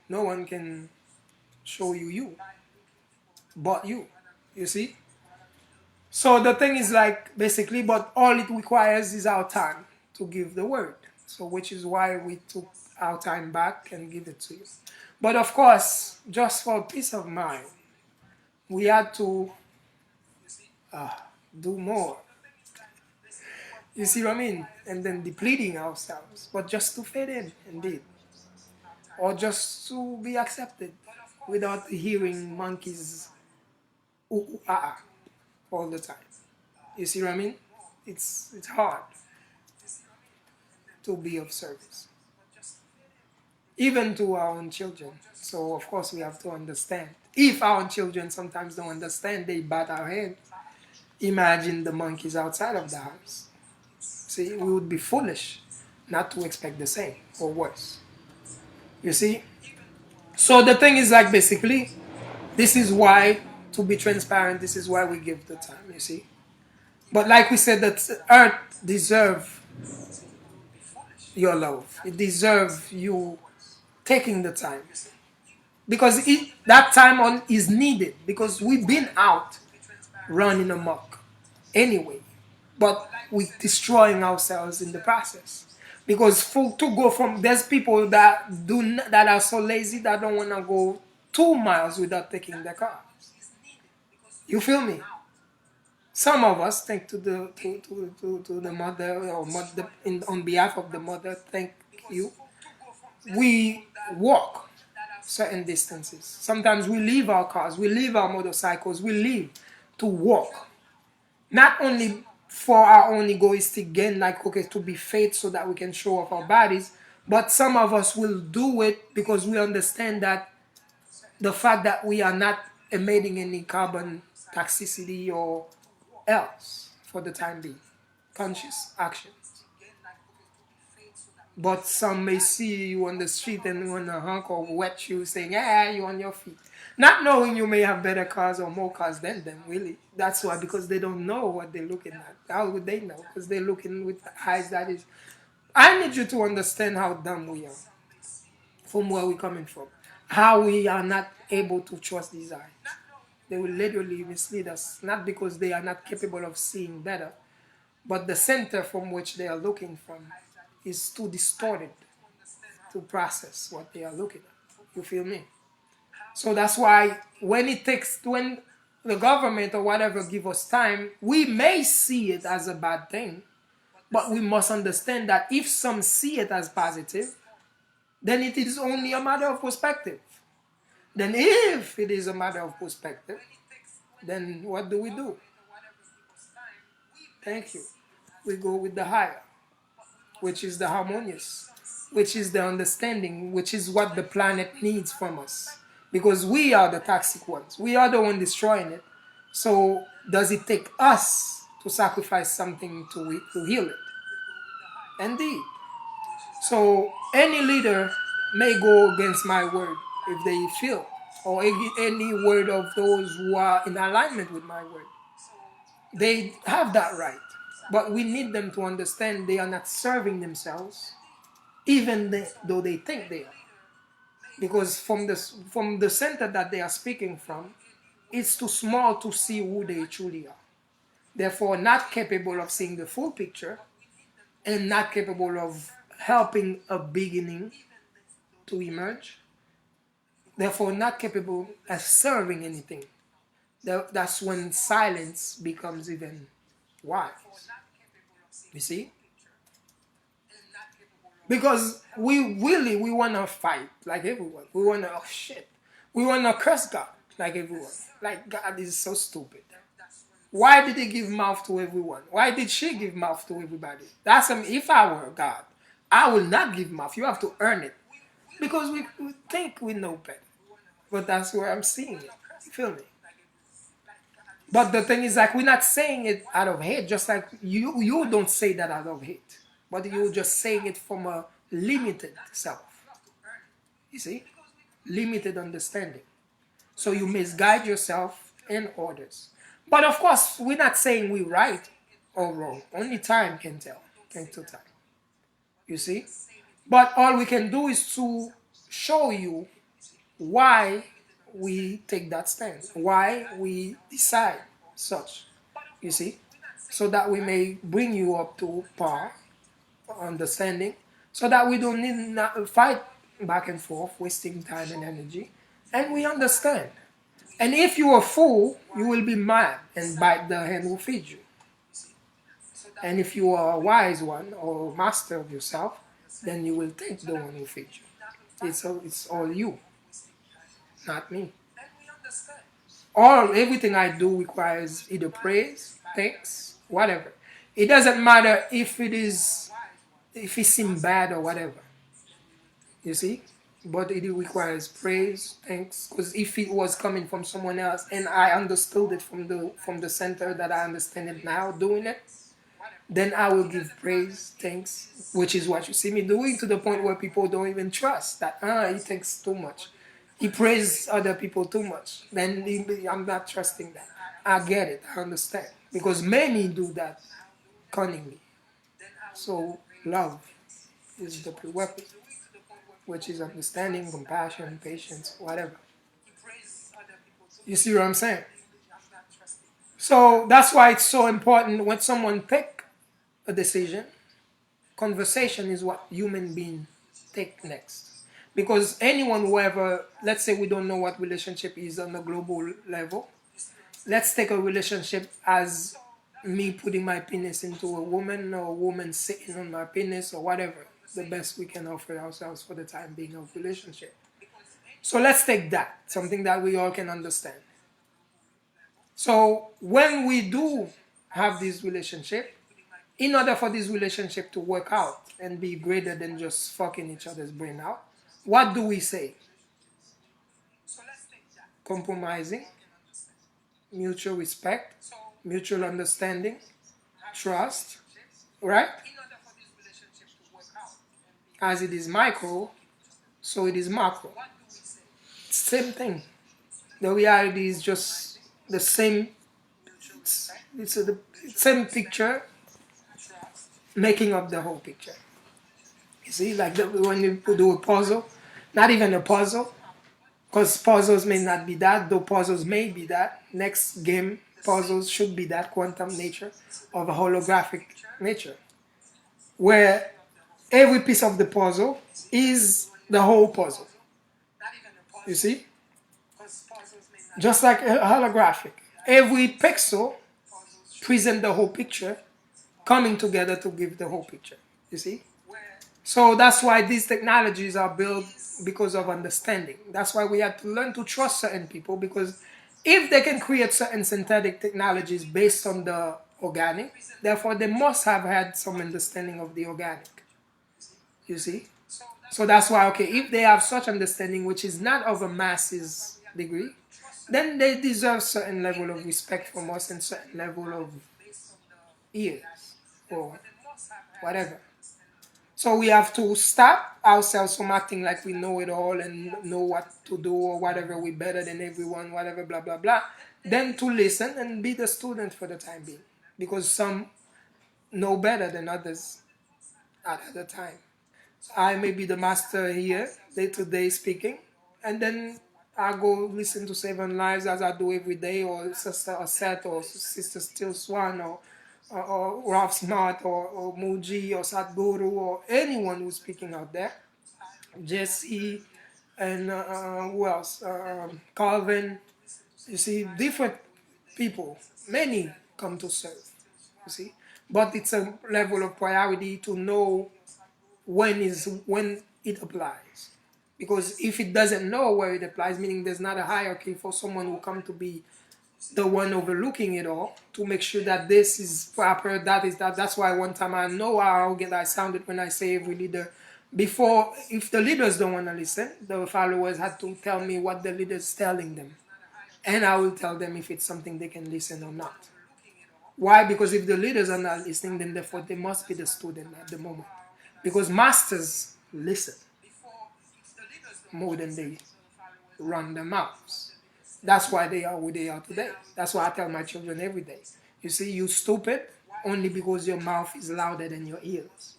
B: No one can show you but you. You see? So the thing is like basically, but all it requires is our time to give the word. So which is why we took our time back and give it to you. But of course, just for peace of mind, we had to do more. You see what I mean? And then depleting ourselves, but just to fit in, indeed, or just to be accepted, without hearing monkeys ooh, ooh, ah, ah, all the time. You see what I mean? It's hard to be of service, even to our own children. So of course we have to understand. If our own children sometimes don't understand, they bat our head. Imagine the monkeys outside of the house. See, we would be foolish not to expect the same or worse. You see? So the thing is like basically, this is why, to be transparent, this is why we give the time, you see? But like we said, that earth deserves your love. It deserves you taking the time. Because that time is needed. Because we've been out running amok anyway. But we're destroying ourselves in the process. Because to go from, there's people that are so lazy that don't want to go 2 miles without taking their car. You feel me? Some of us, thank to the mother, or mother, on behalf of the mother, thank you. We walk certain distances. Sometimes we leave our cars, we leave our motorcycles, we leave to walk. Not only for our own egoistic gain, like okay, to be fit so that we can show off our bodies, but some of us will do it because we understand that the fact that we are not emitting any carbon toxicity or else for the time being. Conscious actions. But some may see you on the street and want to honk or wet you saying, yeah, you on your feet. Not knowing you may have better cars or more cars than them, really. That's why, because they don't know what they're looking at. How would they know? Because they're looking with eyes that is... I need you to understand how dumb we are. From where we're coming from. How we are not able to trust these eyes. They will literally mislead us, not because they are not capable of seeing better, but the center from which they are looking from is too distorted to process what they are looking at. You feel me? So that's why when the government or whatever give us time, we may see it as a bad thing, but we must understand that if some see it as positive, then it is only a matter of perspective. Then if it is a matter of perspective, then what do? Thank you. We go with the higher, which is the harmonious, which is the understanding, which is what the planet needs from us. Because we are the toxic ones. We are the one destroying it. So does it take us to sacrifice something to heal it? Indeed. So any leader may go against my word if they feel, or any word of those who are in alignment with my word. They have that right. But we need them to understand they are not serving themselves, even though they think they are. Because from the center that they are speaking from, it's too small to see who they truly are. Therefore, not capable of seeing the full picture, and not capable of helping a beginning to emerge. Therefore, not capable of serving anything. That's when silence becomes even wise. You see? Because we want to fight like everyone. We want to, we want to curse God like everyone. Like, God is so stupid. Why did he give mouth to everyone? Why did she give mouth to everybody? That's if I were God, I will not give mouth. You have to earn it. Because we think we know better. But that's where I'm seeing it. You feel me? But the thing is, like, we're not saying it out of hate, just like you don't say that out of hate. But you're just saying it from a limited self. You see? Limited understanding. So you misguide yourself and others. But of course, we're not saying we're right or wrong. Only time can tell. Can tell time. You see? But all we can do is to show you why we take that stand, why we decide such, you see, so that we may bring you up to par, understanding, so that we don't need not fight back and forth, wasting time and energy, and we understand. And if you're a fool, you will be mad and bite the hand who feeds you. And if you are a wise one or master of yourself, then you will take the one who feeds you. It's all you, not me. Everything I do requires either praise, thanks, whatever. It doesn't matter if it seems bad or whatever. You see? But it requires praise, thanks. Because if it was coming from someone else and I understood it from the center that I understand it now doing it, then I will give praise, thanks, which is what you see me doing, to the point where people don't even trust that, he thinks too much. He praises other people too much. Then I'm not trusting that. I get it, I understand. Because many do that cunningly. So love is the prerequisite, which is understanding, compassion, patience, whatever. You see what I'm saying? So that's why it's so important when someone pick a decision. Conversation is what human beings take next. Because anyone who ever, let's say we don't know what relationship is on a global level. Let's take a relationship as me putting my penis into a woman or a woman sitting on my penis or whatever. The best we can offer ourselves for the time being of relationship. So let's take that, something that we all can understand. So when we do have this relationship, in order for this relationship to work out and be greater than just fucking each other's brain out, what do we say? Compromising, mutual respect, mutual understanding, trust, right? As it is micro, so it is macro. Same thing. The reality is just the same. It's the same picture, making up the whole picture. You see, like when you do a puzzle, not even a puzzle, because puzzles may not be that, though puzzles may be that. Next game, puzzles should be that quantum nature of a holographic nature, where every piece of the puzzle is the whole puzzle. You see? Just like a holographic. Every pixel presents the whole picture, coming together to give the whole picture. You see? So that's why these technologies are built because of understanding. That's why we have to learn to trust certain people, because if they can create certain synthetic technologies based on the organic, therefore they must have had some understanding of the organic. You see? So that's why, okay, if they have such understanding, which is not of a masses degree, then they deserve certain level of respect from us and certain level of ears or whatever. So we have to stop ourselves from acting like we know it all and know what to do or whatever, we're better than everyone, whatever, blah, blah, blah. Then to listen and be the student for the time being. Because some know better than others at the time. I may be the master here, day to day speaking, and then I go listen to Seven Lives as I do every day, or Sister Aset, or Sister Still Swan, or Ralph Smart, or Muji, or Sadhguru, or anyone who's speaking out there. Jesse, and who else? Calvin. You see, different people, many come to serve. You see, but it's a level of priority to know when it applies. Because if it doesn't know where it applies, meaning there's not a hierarchy for someone who come to be the one overlooking it all to make sure that this is proper, that is that. That's why one time I know how arrogant I sounded when I say every leader. Before, if the leaders don't want to listen, the followers had to tell me what the leader's telling them. And I will tell them if it's something they can listen or not. Why? Because if the leaders are not listening, then therefore they must be the student at the moment. Because masters listen more than they run their mouths. That's why they are who they are today. That's why I tell my children every day. You see, you stupid only because your mouth is louder than your ears.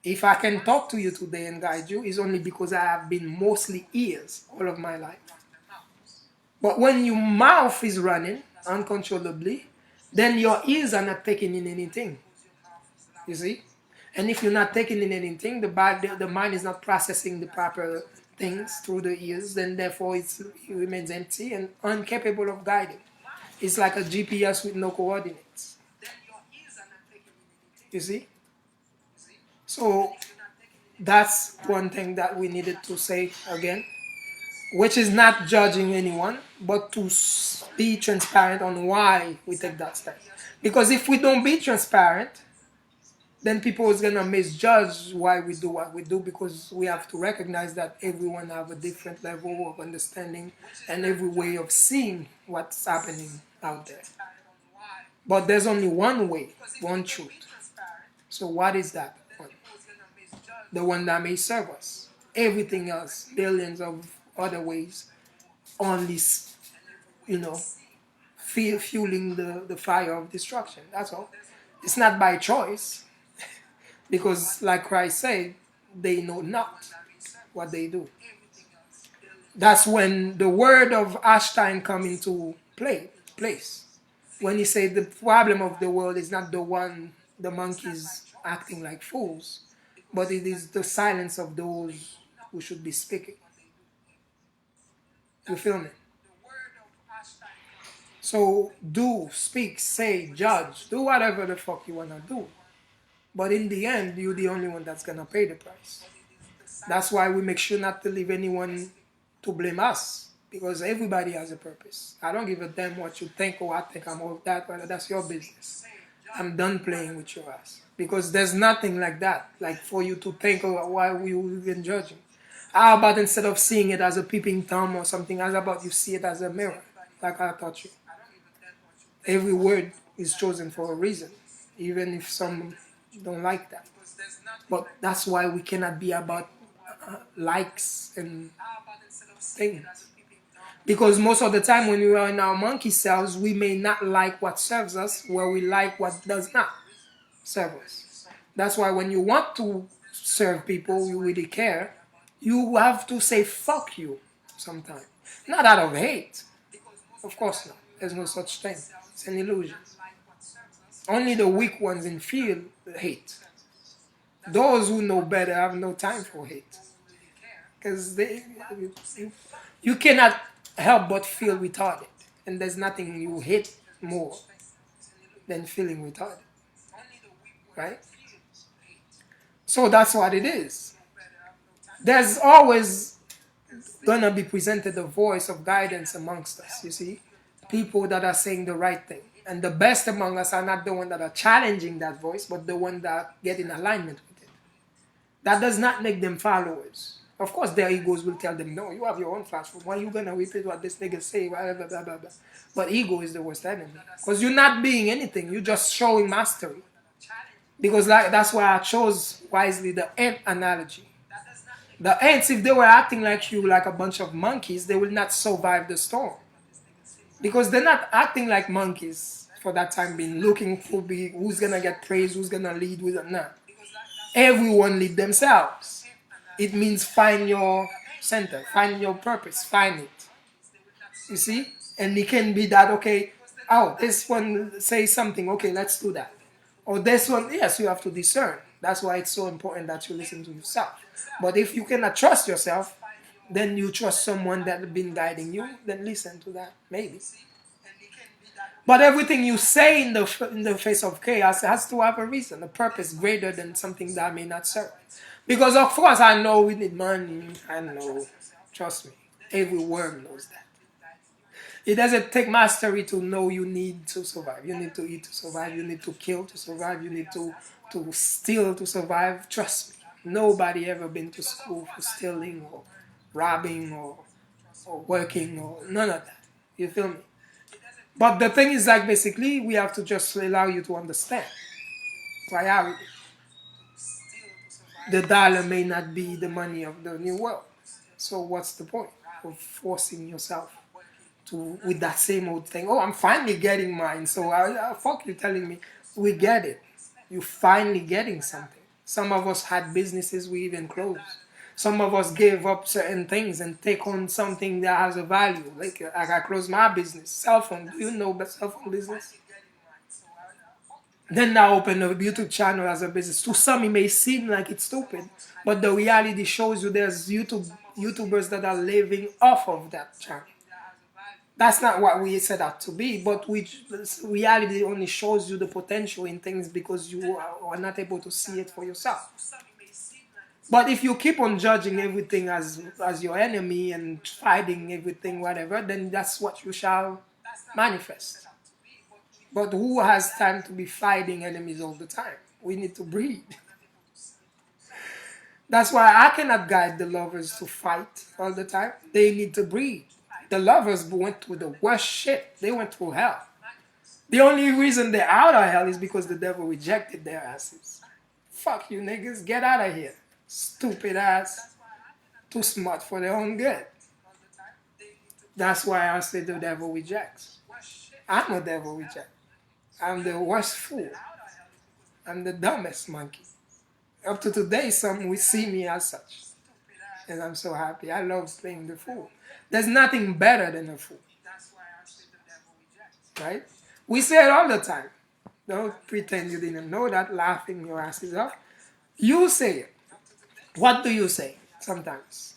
B: If I can talk to you today and guide you, it's only because I have been mostly ears all of my life. But when your mouth is running uncontrollably, then your ears are not taking in anything. You see? And if you're not taking in anything, the mind is not processing the proper things through the ears, then therefore it remains empty and incapable of guiding. It's like a GPS with no coordinates. You see? So that's one thing that we needed to say again, which is not judging anyone, but to be transparent on why we take that step. Because if we don't be transparent, then people is gonna misjudge why we do what we do, because we have to recognize that everyone have a different level of understanding and every way of seeing what's happening out there. But there's only one way, one truth. So what is that one? The one that may serve us. Everything else, billions of other ways, only, fueling the fire of destruction. That's all. It's not by choice. Because, like Christ said, they know not what they do. That's when the word of Einstein come into place. When he said the problem of the world is not the monkeys acting like fools, but it is the silence of those who should be speaking. You feel me? So do, speak, say, judge, do whatever the fuck you wanna do. But in the end, you're the only one that's gonna pay the price. That's why we make sure not to leave anyone to blame us, because everybody has a purpose. I don't give a damn what you think or I think I'm all that, but that's your business. I'm done playing with your ass. Because there's nothing like that, like for you to think, oh, why we even judging. How about instead of seeing it as a peeping Tom or something, how about you see it as a mirror, like I taught you. Every word is chosen for a reason, even if some don't like that. But that's why we cannot be about likes and things. Because most of the time when we are in our monkey selves, we may not like what serves us, where we like what does not serve us. That's why when you want to serve people, you really care, you have to say fuck you sometimes. Not out of hate. Of course not. There's no such thing. It's an illusion. Only the weak ones in feel hate. Those who know better have no time for hate. Because you cannot help but feel retarded. And there's nothing you hate more than feeling retarded. Right? So that's what it is. There's always gonna be presented a voice of guidance amongst us, you see? People that are saying the right thing. And the best among us are not the ones that are challenging that voice, but the ones that get in alignment with it. That does not make them followers. Of course, their egos will tell them, no, you have your own platform. Why are you going to repeat what this nigga say? Blah, blah, blah, blah, blah. But ego is the worst enemy. Because you're not being anything. You're just showing mastery. Because that's why I chose wisely the ant analogy. The ants, if they were acting like you, like a bunch of monkeys, they will not survive the storm. Because they're not acting like monkeys for that time being, looking for who's going to get praise, who's going to lead, who's not. Everyone lead themselves. It means find your center, find your purpose, find it. You see? And it can be that, okay, oh, this one says something, okay, let's do that. Or this one, yes, you have to discern. That's why it's so important that you listen to yourself. But if you cannot trust yourself, then you trust someone that has been guiding you, then listen to that, maybe. But everything you say in the face of chaos has to have a reason, a purpose greater than something that may not serve. Because of course I know we need money, I know, trust me, every worm knows that. It doesn't take mastery to know you need to survive. You need to eat to survive. You need to kill to survive. You need to steal to survive. Trust me. Nobody ever been to school for stealing or robbing or working or none of that. You feel me? But the thing is like basically we have to just allow you to understand priority. The dollar may not be the money of the new world. So what's the point of forcing yourself to with that same old thing? Oh, I'm finally getting mine. So fuck you telling me we get it. You finally getting something. Some of us had businesses we even closed. Some of us gave up certain things and take on something that has a value. Like I closed my business, cell phone. Do you know about cell phone business? Then I open a YouTube channel as a business. To some, it may seem like it's stupid, but the reality shows you there's YouTubers that are living off of that channel. That's not what we set out to be, but which reality only shows you the potential in things because you are not able to see it for yourself. But if you keep on judging everything as your enemy and fighting everything, whatever, then that's what you shall manifest. But who has time to be fighting enemies all the time? We need to breed. That's why I cannot guide the lovers to fight all the time. They need to breed. The lovers went through the worst shit. They went through hell. The only reason they're out of hell is because the devil rejected their asses. Fuck you niggas, get out of here. Stupid ass. Too smart for their own good. That's why I say the devil rejects. I'm a devil reject. I'm the worst fool. I'm the dumbest monkey. Up to today, some will see me as such. And I'm so happy. I love playing the fool. There's nothing better than a fool. Right? We say it all the time. Don't pretend you didn't know that, laughing your asses off. You say it. What do you say sometimes?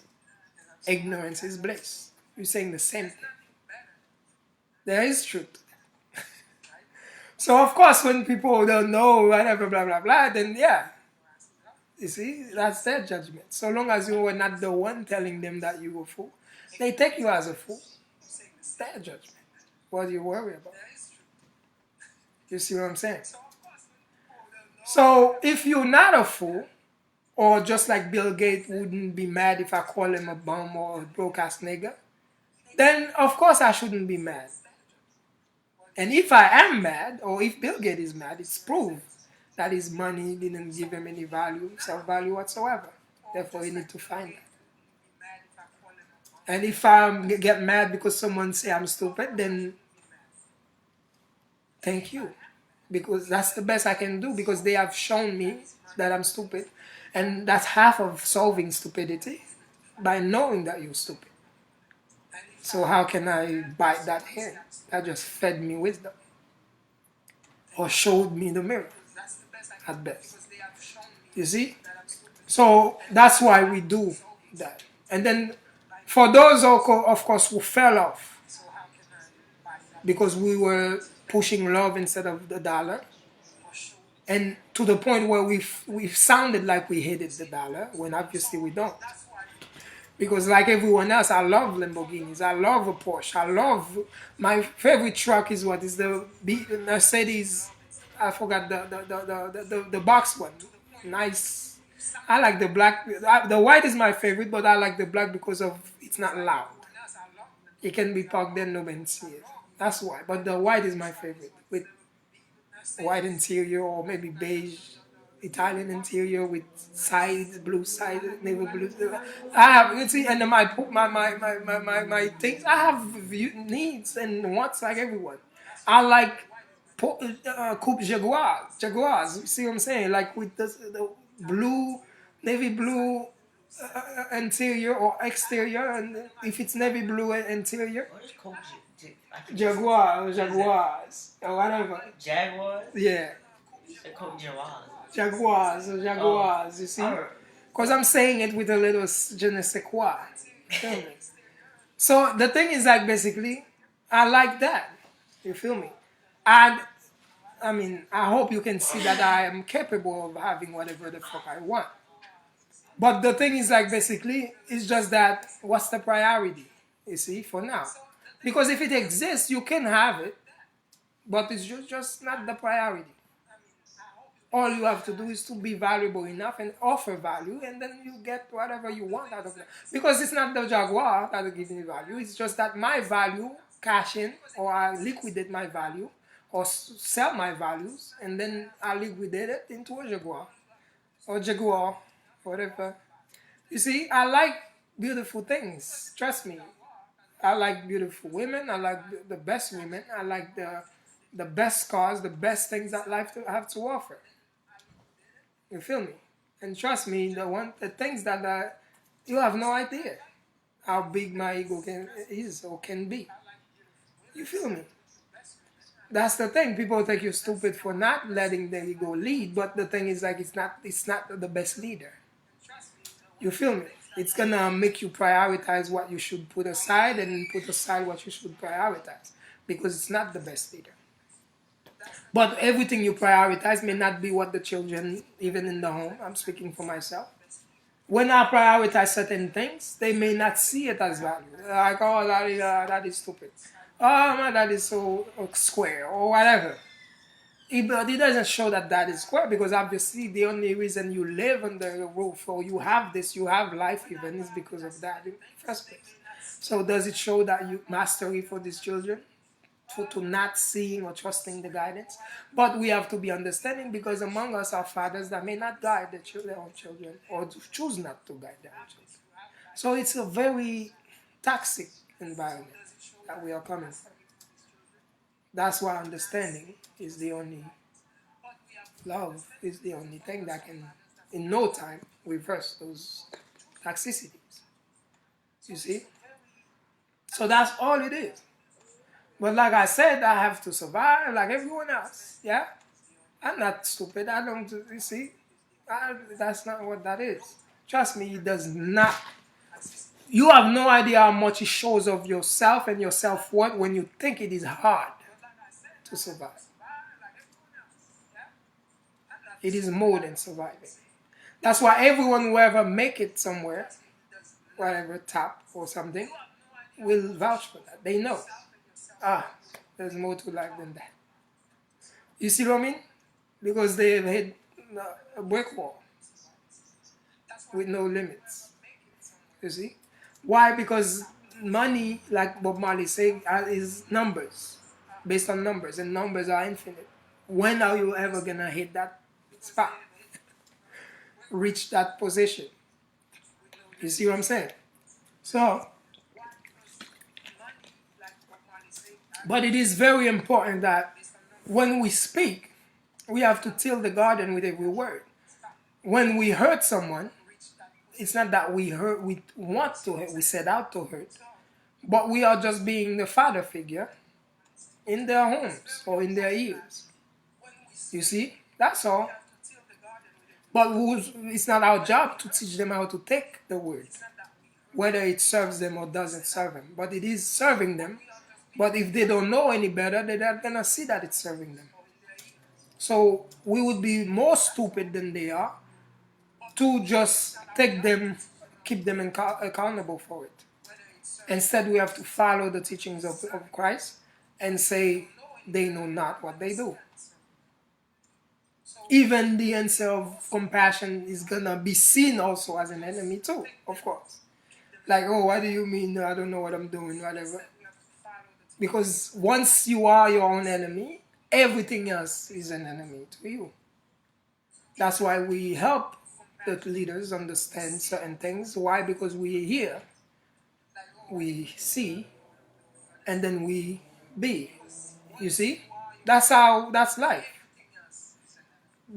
B: Ignorance is bliss. You're saying the same thing. There is truth. So of course, when people don't know whatever, blah blah blah, then yeah, you see, that's their judgment. So long as you were not the one telling them that you were a fool, they take you as a fool. It's their judgment. What do you worry about? You see what I'm saying? So if you're not a fool, or just like Bill Gates wouldn't be mad if I call him a bum or a broke ass nigga, then of course I shouldn't be mad. And if I am mad, or if Bill Gates is mad, it's proof that his money didn't give him any value, self-value whatsoever. Therefore, he need to find that. And if I get mad because someone say I'm stupid, then thank you. Because that's the best I can do, because they have shown me that I'm stupid. And that's half of solving stupidity, by knowing that you're stupid. So how can I bite that hand? That just fed me wisdom. Or showed me the mirror, at best. You see? So that's why we do that. And then for those, of course, who fell off, because we were pushing love instead of the dollar, and to the point where we've sounded like we hated the dollar, when obviously we don't. Because like everyone else, I love Lamborghinis. I love a Porsche. I love, my favorite truck is what is the Mercedes. I forgot the box one. Nice. I like the black. The white is my favorite, but I like the black because of it's not loud. It can be parked there, nobody see it. That's why. But the white is my favorite, with white interior or maybe beige Italian interior with sides, blue sides, navy blue. I have, you see, and then my things. I have needs and wants like everyone. I like coupe Jaguars. You see what I'm saying? Like with the blue, navy blue interior or exterior, and if it's navy blue interior, Jaguars, or whatever.
C: Jaguars?
B: Yeah.
C: They're called Jaguars.
B: Jaguars, you see? Because I'm saying it with a little je ne sais quoi. Feel me? So the thing is like basically, I like that. You feel me? And I mean, I hope you can see that I am capable of having whatever the fuck I want. But the thing is like basically, it's just that what's the priority? You see, for now. Because if it exists, you can have it, but it's just not the priority. All you have to do is to be valuable enough and offer value, and then you get whatever you want out of that. Because it's not the Jaguar that will give me value, it's just that my value cash in, or I liquidate my value, or sell my values, and then I liquidate it into a Jaguar, or Jaguar, whatever. You see, I like beautiful things, trust me. I like beautiful women, I like the best women, I like the best cars, the best things that life to have to offer. You feel me? And trust me, the things that you have no idea how big my ego is or can be. You feel me? That's the thing. People think you're stupid for not letting the ego lead, but the thing is, like, it's not the best leader. You feel me? It's gonna make you prioritize what you should put aside and put aside what you should prioritize, because it's not the best leader. But everything you prioritize may not be what the children, even in the home, I'm speaking for myself. When I prioritize certain things, they may not see it as value. Like, oh, that is stupid. Oh, man, that is so square, or whatever. But it doesn't show that that is square, because obviously the only reason you live under the roof, or you have this, you have life even, is because of that in the first place. So does it show that you mastery for these children? To not seeing or trusting the guidance? But we have to be understanding, because among us are fathers that may not guide their own children, or choose not to guide their own children. So it's a very toxic environment that we are coming from. That's why understanding is the only, love is the only thing that can, in no time, reverse those toxicities. You see? So that's all it is. But like I said, I have to survive like everyone else. Yeah? I'm not stupid. I don't, you see? That's not what that is. Trust me, it does not. You have no idea how much it shows of yourself and your self-worth when you think it is hard to survive. It is more than surviving. That's why everyone who ever make it somewhere, whatever, top or something, will vouch for that. They know. There's more to life than that. You see what I mean? Because they've hit a brick wall with no limits. You see? Why? Because money, like Bob Marley said, is numbers, based on numbers, and numbers are infinite. When are you ever gonna hit that spot? Reach that position? You see what I'm saying? So, but it is very important that when we speak, we have to till the garden with every word. When we hurt someone, it's not that we want to hurt, we set out to hurt, but we are just being the father figure in their homes or in their ears. You see? That's all. But it's not our job to teach them how to take the word, whether it serves them or doesn't serve them. But it is serving them. But if they don't know any better, they're not going to see that it's serving them. So we would be more stupid than they are to just take them, keep them accountable for it. Instead, we have to follow the teachings of Christ and say they know not what they do. Even the answer of compassion is going to be seen also as an enemy too, of course. Like, oh, what do you mean? I don't know what I'm doing, whatever. Because once you are your own enemy, everything else is an enemy to you. That's why we help the leaders understand certain things. Why? Because we hear, we see, and then we be. You see? That's life.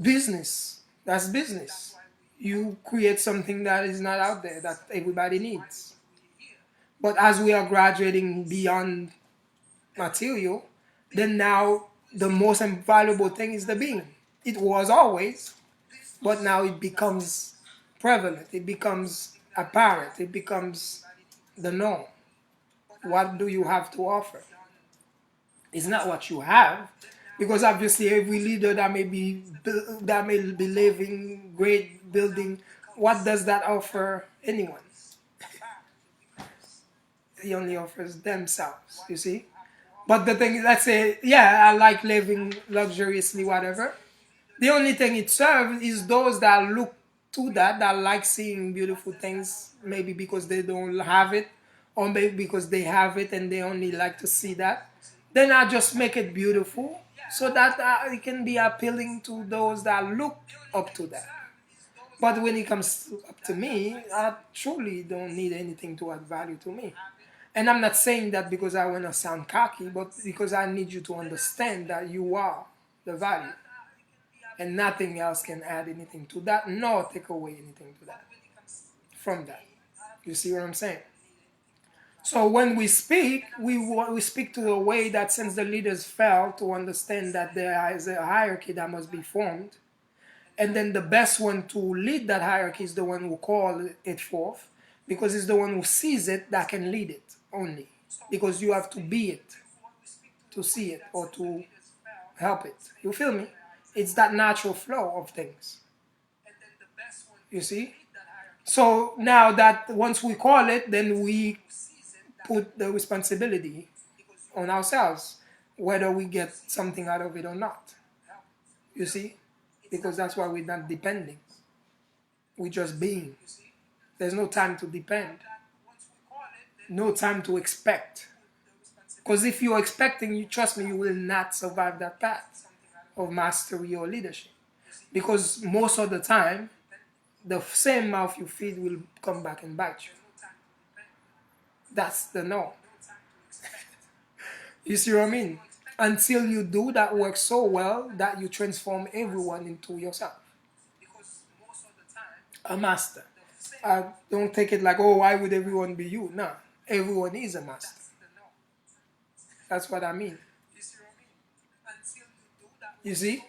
B: Business. That's business. You create something that is not out there, that everybody needs. But as we are graduating beyond material, then now the most valuable thing is the being. It was always, but now it becomes prevalent, it becomes apparent, it becomes the norm. What do you have to offer? It's not what you have, because obviously every leader that may be living great, building, what does that offer anyone? He only offers themselves, you see. But the thing, let's say, yeah, I like living luxuriously, whatever. The only thing it serves is those that look to that, that like seeing beautiful things, maybe because they don't have it, or maybe because they have it and they only like to see that. Then I just make it beautiful so that it can be appealing to those that look up to that. But when it comes up to me, I truly don't need anything to add value to me. And I'm not saying that because I want to sound cocky, but because I need you to understand that you are the value. And nothing else can add anything to that, nor take away anything to that from that. You see what I'm saying? So when we speak, we speak to a way that since the leaders failed to understand that there is a hierarchy that must be formed, and then the best one to lead that hierarchy is the one who calls it forth, because it's the one who sees it that can lead it only. Because you have to be it to see it or to help it. You feel me? It's that natural flow of things. You see? So now that once we call it, then we put the responsibility on ourselves, whether we get something out of it or not. You see? Because that's why we're not depending. We're just being. There's no time to depend. No time to expect. Because if you're expecting, you trust me, you will not survive that path of mastery or leadership. Because most of the time, the same mouth you feed will come back and bite you. That's the norm. You see what I mean? Until you do that work so well that you transform everyone into yourself. A master. Don't take it like, oh, why would everyone be you? No, everyone is a master. That's what I mean. You see?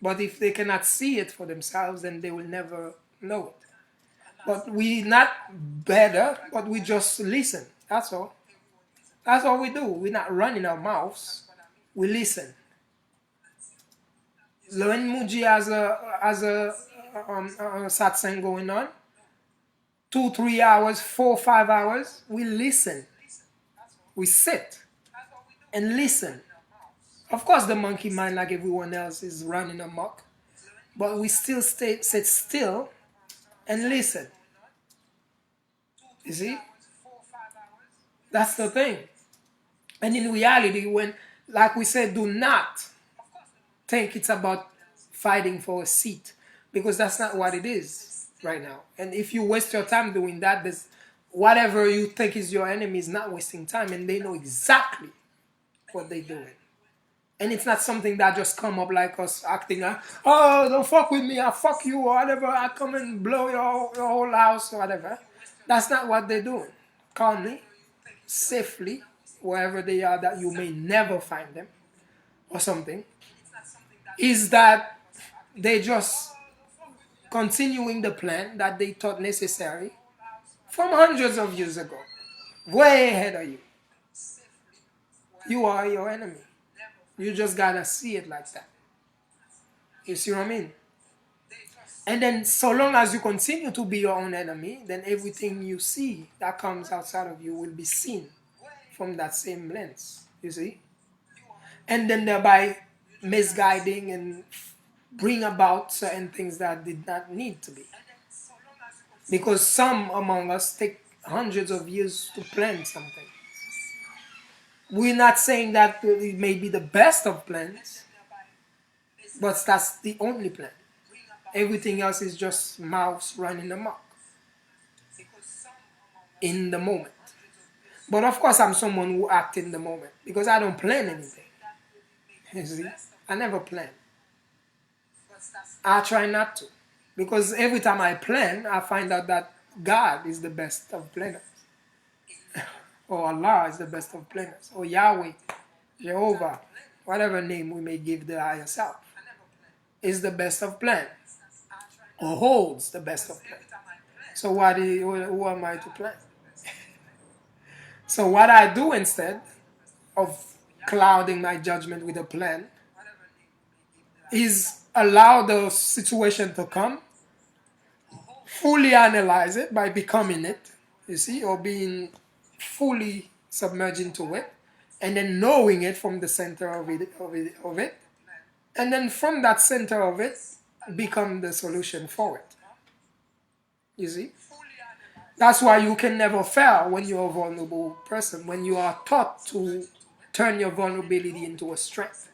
B: But if they cannot see it for themselves, then they will never know it. But we not better, but we just listen. That's all. That's all we do. We're not running our mouths. We listen. When Muji has a satsang going on, 2, 3 hours, 4, 5 hours, we listen. We sit and listen. Of course, the monkey mind, like everyone else, is running amok, but we still sit still and listen. You see? That's the thing. And in reality, when, like we said, do not think it's about fighting for a seat, because that's not what it is right now. And if you waste your time doing that, whatever you think is your enemy is not wasting time, and they know exactly what they're doing. And it's not something that just come up like us acting like, oh, don't fuck with me, I fuck you, or whatever, I come and blow your whole house, or whatever. That's not what they're doing. Calmly, safely, wherever they are that you may never find them, or something, is that they just continuing the plan that they thought necessary from hundreds of years ago, way ahead of you. You are your enemy. You just gotta see it like that. You see what I mean? And then so long as you continue to be your own enemy, then everything you see that comes outside of you will be seen from that same lens. You see? And then thereby misguiding and bring about certain things that did not need to be. Because some among us take hundreds of years to plan something. We're not saying that it may be the best of plans, but that's the only plan. Everything else is just mouths running amok in the moment. But of course, I'm someone who acts in the moment because I don't plan anything. You see? I never plan. I try not to. Because every time I plan, I find out that God is the best of planners. Or Allah is the best of planners. Or Yahweh, Jehovah, whatever name we may give the higher self, is the best of plans. Or holds the best of plans. So who am I to plan? So what I do instead of clouding my judgment with a plan is allow the situation to come, fully analyze it by becoming it, you see, or being fully submerge into it, and then knowing it from the center of it, and then from that center of it, become the solution for it. You see? That's why you can never fail when you're a vulnerable person, when you are taught to turn your vulnerability into a strength.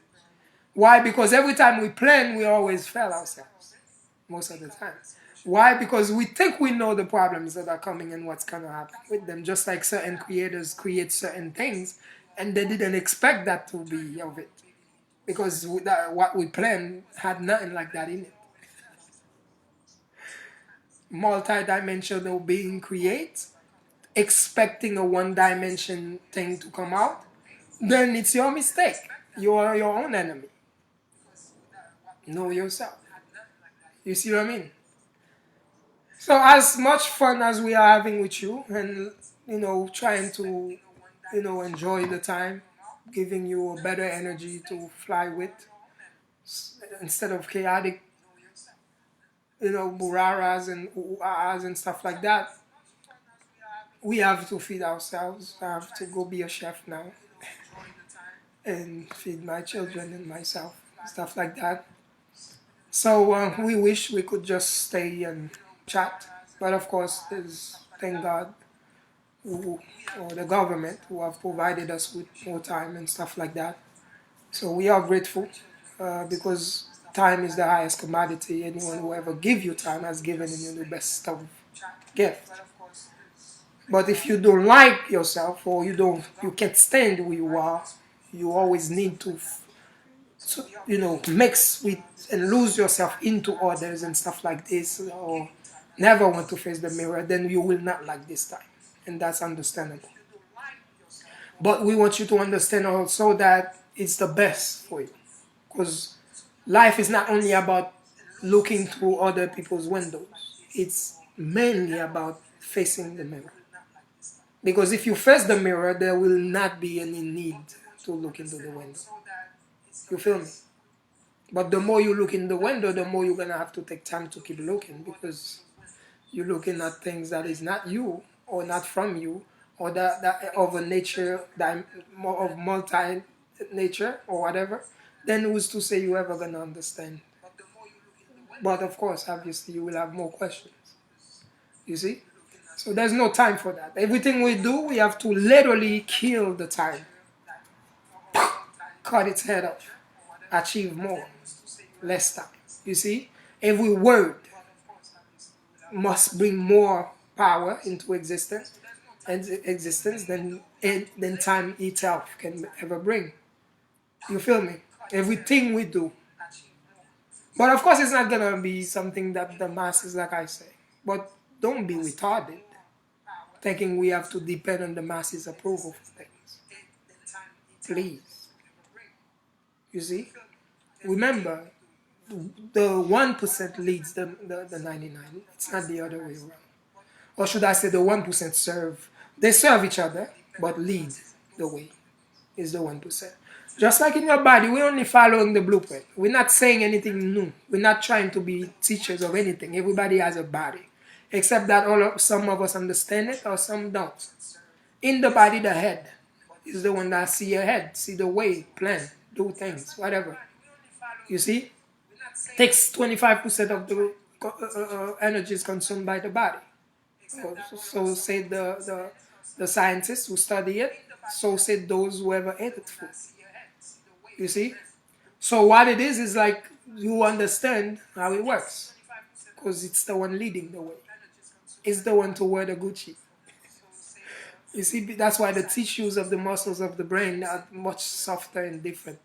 B: Why? Because every time we plan, we always fail ourselves, most of the time. Why? Because we think we know the problems that are coming and what's going to happen with them, just like certain creators create certain things, and they didn't expect that to be of it. Because what we planned had nothing like that in it. Multi-dimensional being creates, expecting a one-dimension thing to come out, then it's your mistake. You are your own enemy. Know yourself. You see what I mean? So as much fun as we are having with you, and trying to enjoy the time, giving you a better energy to fly with, instead of chaotic, buraras and uhas and stuff like that. We have to feed ourselves. I have to go be a chef now and feed my children and myself, stuff like that. So we wish we could just stay and chat, but of course, there's thank God or the government who have provided us with more time and stuff like that. So we are grateful because time is the highest commodity. Anyone who ever give you time has given you the best of gift. But if you don't like yourself or you can't stand who you are, you always need to mix with and lose yourself into others and stuff like this, or never want to face the mirror, then you will not like this time, and that's understandable. But we want you to understand also that it's the best for you, because life is not only about looking through other people's windows, it's mainly about facing the mirror. Because if you face the mirror, there will not be any need to look into the window. You feel me? But the more you look in the window, the more you're gonna have to take time to keep looking, because you're looking at things that is not you or not from you, or that of a nature that more of multi nature or whatever. Then who's to say you ever gonna understand? But of course, obviously, you will have more questions. You see? So there's no time for that. Everything we do, we have to literally kill the time, cut its head off, achieve more, less time. You see? Every word must bring more power into existence than time itself can ever bring. You feel me? Everything we do. But of course, it's not gonna be something that the masses, like I say. But don't be retarded, thinking we have to depend on the masses' approval for things. Please. You see? Remember, the 1% leads the 99. It's not the other way around. Or should I say the 1% serve? They serve each other, but lead the way is the 1%. Just like in your body, we're only following the blueprint. We're not saying anything new. We're not trying to be teachers of anything. Everybody has a body. Except that some of us understand it or some don't. In the body, the head is the one that see ahead, see the way, plan, do things, whatever. You see? Takes 25% of the energy is consumed by the body. So say the scientists who study it, so say those who ever ate it food. You see? So what it is like you understand how it works, because it's the one leading the way. It's the one to wear the Gucci. You see, that's why the tissues of the muscles of the brain are much softer and different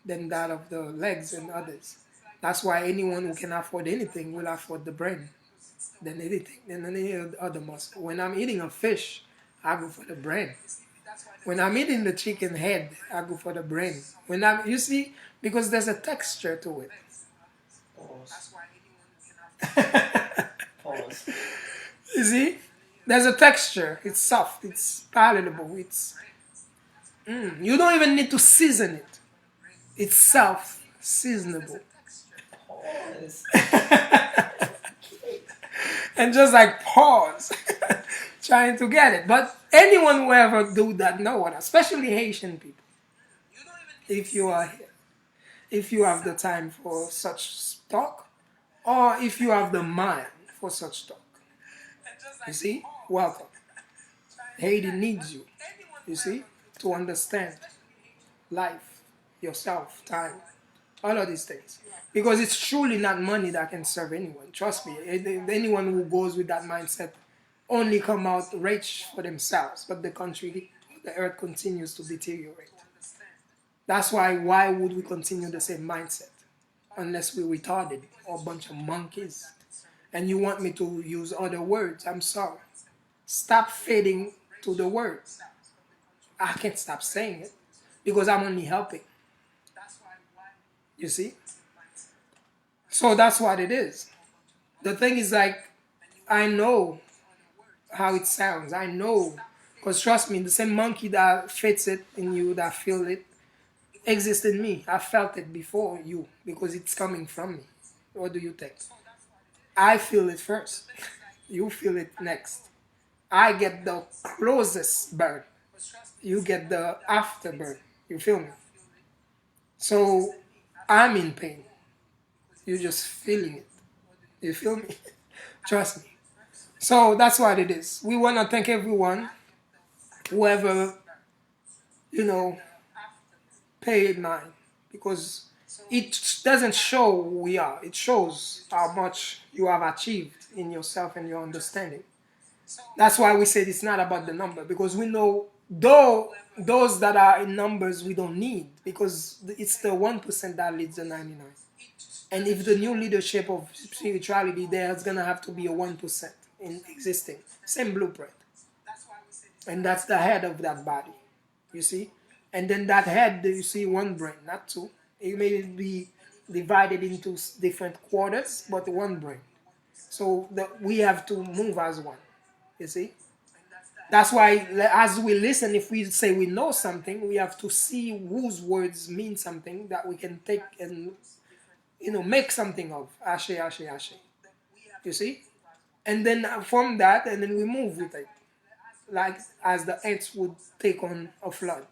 B: than that of the legs and others. That's why anyone who can afford anything will afford the brain than anything, than any other muscle. When I'm eating a fish, I go for the brain. When I'm eating the chicken head, I go for the brain. You see, because there's a texture to it.
C: Pause. Pause.
B: You see, there's a texture. It's soft. It's palatable. You don't even need to season it. It's self-seasonable.
C: Pause.
B: And just like pause. trying to get it. But anyone who ever do that know what, especially Haitian people. If you are here, if you have the time for such talk, or if you have the mind for such talk, you see, welcome. Haiti needs you, you see, to understand life, yourself, time, all of these things. Because it's truly not money that can serve anyone. Trust me, anyone who goes with that mindset only come out rich for themselves, but the country, the earth continues to deteriorate. That's why would we continue the same mindset? Unless we're retarded or a bunch of monkeys. And you want me to use other words, I'm sorry. Stop fading to the words. I can't stop saying it because I'm only helping. You see? So that's what it is. The thing is like, I know how it sounds. I know. Because trust me, the same monkey that fits it in you, that feel it, exists in me. I felt it before you because it's coming from me. What do you think? I feel it first. You feel it next. I get the closest burn. You get the afterburn. You feel me? So I'm in pain. You're just feeling it. You feel me? Trust me. So that's what it is. We want to thank everyone, whoever, paid mind, because it doesn't show who we are. It shows how much you have achieved in yourself and your understanding. That's why we said it's not about the number, because we know though those that are in numbers we don't need, because it's the 1% that leads the 99. And if the new leadership of spirituality, there's gonna have to be a 1% in existing. Same blueprint. And that's the head of that body. You see? And then that head, you see one brain, not two. It may be divided into different quarters, but one brain. So we have to move as one. You see? That's why as we listen, if we say we know something, we have to see whose words mean something that we can take and make something of. Ashe, ashe, ashe. You see? And then from that, and then we move with it. Like as the ants would take on a flood.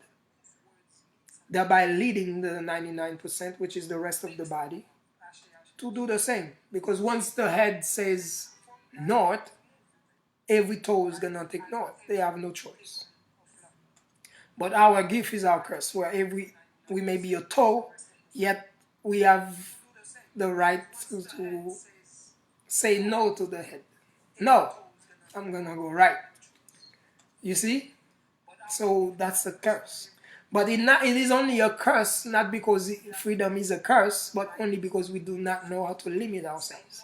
B: Thereby leading the 99%, which is the rest of the body, to do the same. Because once the head says north, every toe is gonna take north. They have no choice. But our gift is our curse, where we may be a toe, yet we have the right to say no to the head. No, I'm gonna go right. You see? So that's a curse. But it is only a curse, not because freedom is a curse, but only because we do not know how to limit ourselves.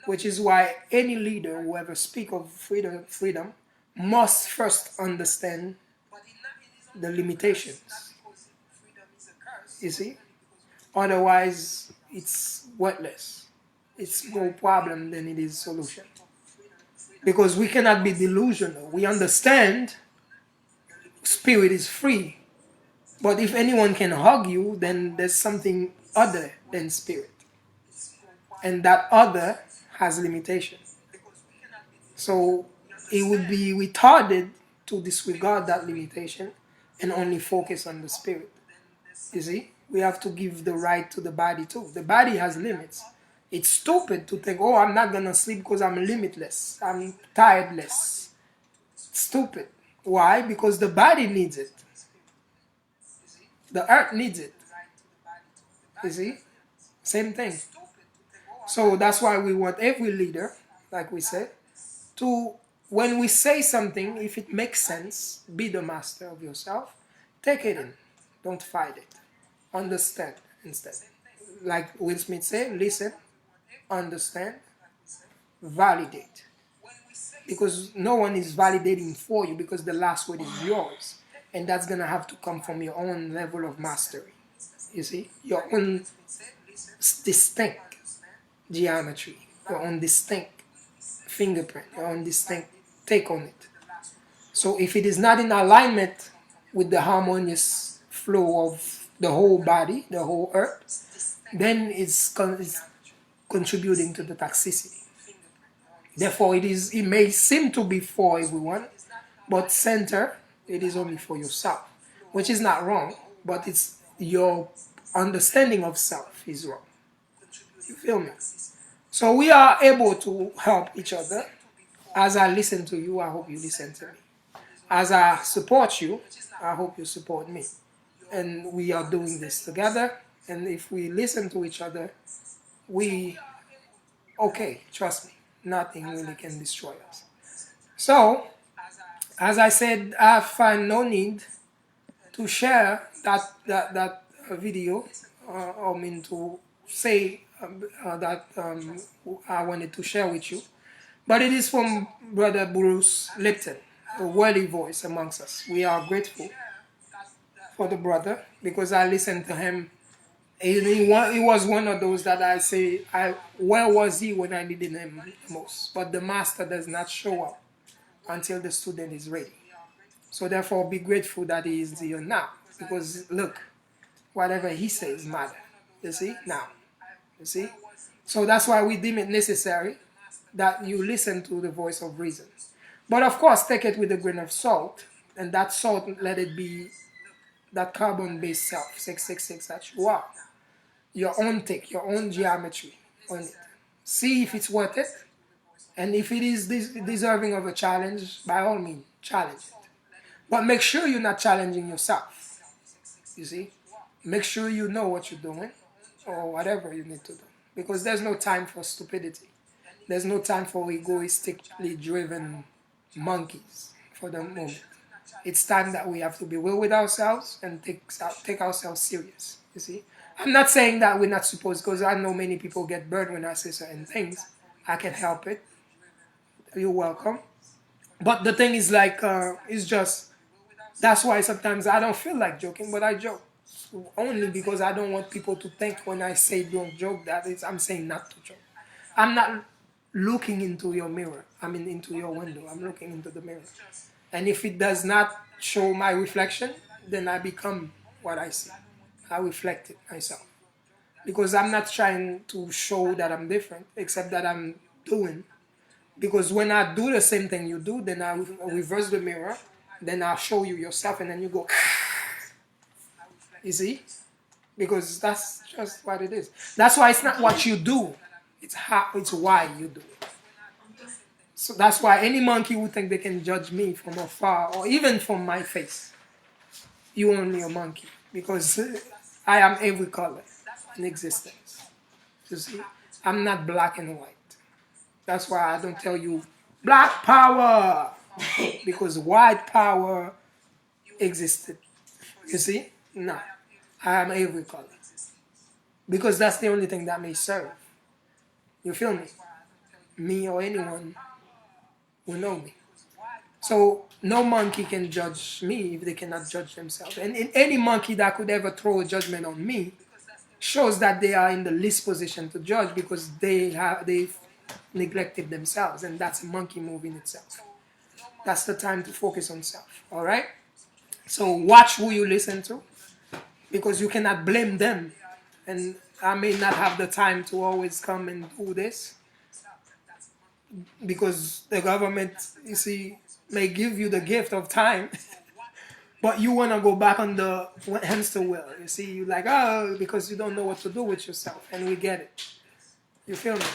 B: Which is why any leader who ever speak of freedom must first understand the limitations. You see? Otherwise, it's worthless. It's more problem than it is solution. Because we cannot be delusional. We understand spirit is free. But if anyone can hug you, then there's something other than spirit. And that other has limitation. So it would be retarded to disregard that limitation and only focus on the spirit. You see? We have to give the right to the body too. The body has limits. It's stupid to think, oh, I'm not going to sleep because I'm limitless. I'm tiredless. Stupid. Why? Because the body needs it. The earth needs it. You see? Same thing. So that's why we want every leader, like we said, to, when we say something, if it makes sense, be the master of yourself. Take it in. Don't fight it. Understand instead. Like Will Smith said, listen, understand, validate. Because no one is validating for you, because the last word is yours. And that's going to have to come from your own level of mastery. You see? Your own distinct geometry, your own distinct fingerprint, your own distinct take on it. So if it is not in alignment with the harmonious flow of the whole body, the whole earth, then it's contributing to the toxicity. Therefore, it may seem to be for everyone, but center, it is only for yourself, which is not wrong, but it's your understanding of self is wrong. You feel me? So we are able to help each other. As I listen to you, I hope you listen to me. As I support you, I hope you support me. And we are doing this together. And if we listen to each other, okay, trust me, nothing really can destroy us. So, as I said, I find no need to share that video, I mean to say that I wanted to share with you. But it is from Brother Bruce Lipton, a worthy voice amongst us. We are grateful for the brother because I listened to him. He was one of those that I say, where was he when I needed him most? But the master does not show up until the student is ready. So therefore, be grateful that he is here now. Because look, whatever he says matter. You see? Now. You see? So that's why we deem it necessary that you listen to the voice of reason. But of course, take it with a grain of salt. And that salt, let it be that carbon-based self, 666 that you are. Your own take, your own geometry on it. See if it's worth it. And if it is deserving of a challenge, by all means, challenge it. But make sure you're not challenging yourself. You see? Make sure you know what you're doing or whatever you need to do. Because there's no time for stupidity. There's no time for egoistically driven monkeys for the moment. It's time that we have to be real with ourselves and take ourselves serious. You see? I'm not saying that we're not supposed, because I know many people get burned when I say certain things. I can help it. You're welcome. But the thing is like, it's just, that's why sometimes I don't feel like joking, but I joke. Only because I don't want people to think when I say don't joke that I'm saying not to joke. I'm not looking into your mirror. I mean into your window. I'm looking into the mirror. And if it does not show my reflection, then I become what I see. I reflect it myself. Because I'm not trying to show that I'm different, except that I'm doing. Because when I do the same thing you do, then I reverse the mirror, then I'll show you yourself, and then you go, you see? Because that's just what it is. That's why it's not what you do, it's why you do it. So that's why any monkey would think they can judge me from afar, or even from my face. You only a monkey, because I am every color in existence. You see? I'm not black and white. That's why I don't tell you black power, because white power existed. You see? No. I am every color. Because that's the only thing that may serve. You feel me? Me or anyone who know me. So no monkey can judge me if they cannot judge themselves. And in any monkey that could ever throw a judgment on me shows that they are in the least position to judge, because they've neglected themselves, and that's a monkey move in itself. That's the time to focus on self. All right? So watch who you listen to, because you cannot blame them. And I may not have the time to always come and do this, because the government, you see, may give you the gift of time, but you want to go back on the hamster wheel. You see, you like, oh, because you don't know what to do with yourself, and we get it. You feel me?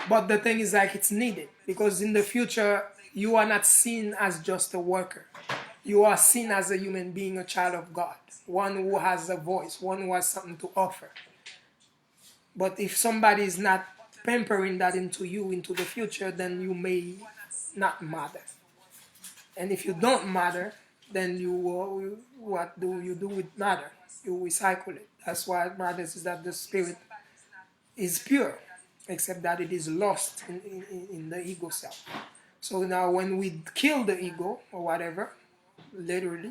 B: But the thing is, like, it's needed, because in the future, you are not seen as just a worker. You are seen as a human being, a child of God, one who has a voice, one who has something to offer. But if somebody is not pampering that into you into the future, then you may not matter. And if you don't matter, then what do you do with matter? You recycle it. That's why it matters, is that the spirit is pure, except that it is lost in the ego self. So now when we kill the ego or whatever, literally,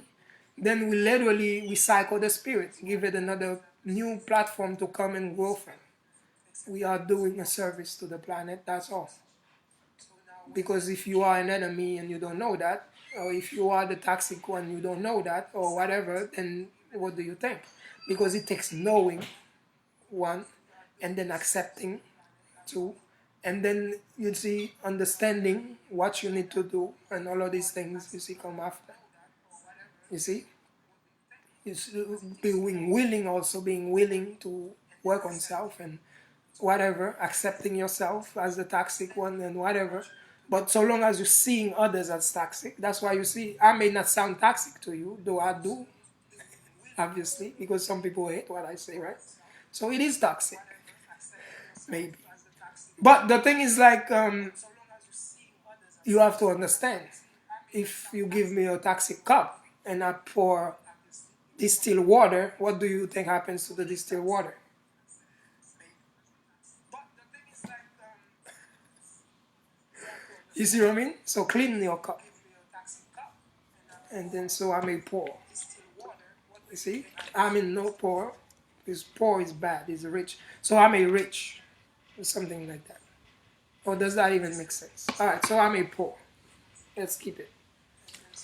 B: then we literally recycle the spirit, give it another new platform to come and grow from. We are doing a service to the planet, that's all. Because if you are an enemy and you don't know that, or if you are the toxic one, you don't know that, or whatever, then what do you think? Because it takes knowing, one, and then accepting, two, And then you see understanding what you need to do and all of these things you see come after. You see? It's being willing, also being willing to work on self and whatever, accepting yourself as the toxic one and whatever. But so long as you're seeing others as toxic, that's why you see, I may not sound toxic to you, though I do, obviously, because some people hate what I say, right? So it is toxic, maybe. But the thing is like, you have to understand, if you give me a toxic cup and I pour distilled water, what do you think happens to the distilled water? You see what I mean? So clean your cup. And then so I may pour. You see? I mean no pour. Because poor is bad, is rich. So I'm a rich. Or something like that. Or does that even make sense? Alright, so I'm a poor. Let's keep it.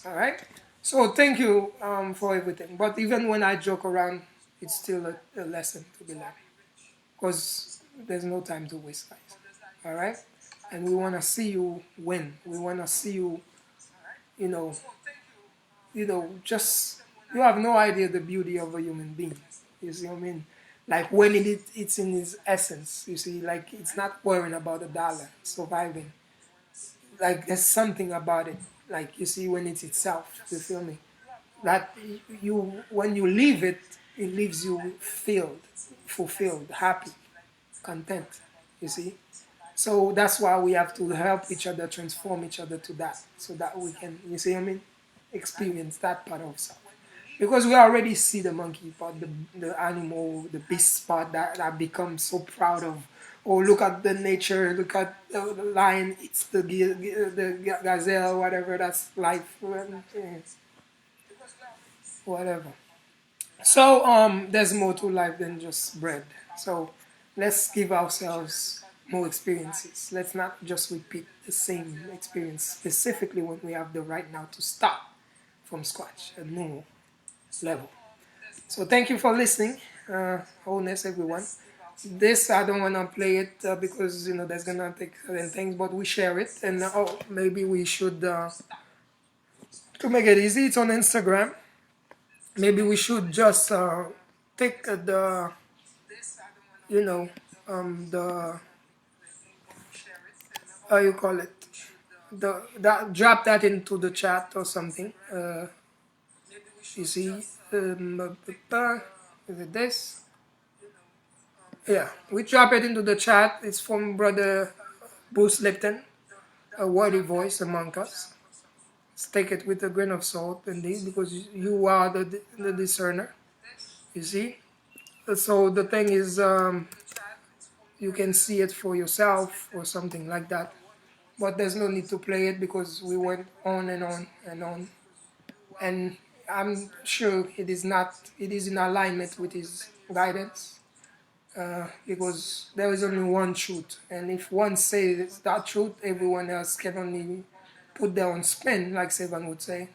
B: Alright? So thank you for everything. But even when I joke around, it's still a lesson to be learned. Because there's no time to waste, guys. Alright? And we want to see you win. We want to see you, you know, just, you have no idea the beauty of a human being. You see what I mean? Like when it's in its essence, you see, like it's not worrying about a dollar, surviving. Like there's something about it. Like you see when it's itself, you feel me? That you, when you leave it, it leaves you filled, fulfilled, happy, content, you see? So that's why we have to help each other, transform each other to that, so that we can, you see what I mean? Experience that part of self. Because we already see the monkey part, the animal, the beast part that becomes so proud of. Oh, look at the nature, look at the lion, it's the gazelle, whatever, that's life, whatever. So there's more to life than just bread. So let's give ourselves more experiences. Let's not just repeat the same experience, specifically when we have the right now to start from scratch, a new level. So thank you for listening, wholeness everyone. This I don't wanna play it because that's gonna take certain things, but we share it, and maybe we should to make it easy. It's on Instagram. Maybe we should just take the the how you call it, the that drop that into the chat or something. You see, is it this? Yeah, we drop it into the chat. It's from Brother Bruce Lipton, a worthy voice among us. Let's take it with a grain of salt, indeed, because you are the discerner. You see? So the thing is, you can see it for yourself or something like that. But there's no need to play it because we went on and on and on. And I'm sure it is not, it is in alignment with his guidance. Because there is only one truth, and if one says that truth, everyone else can only put their own spin, like Sevan would say.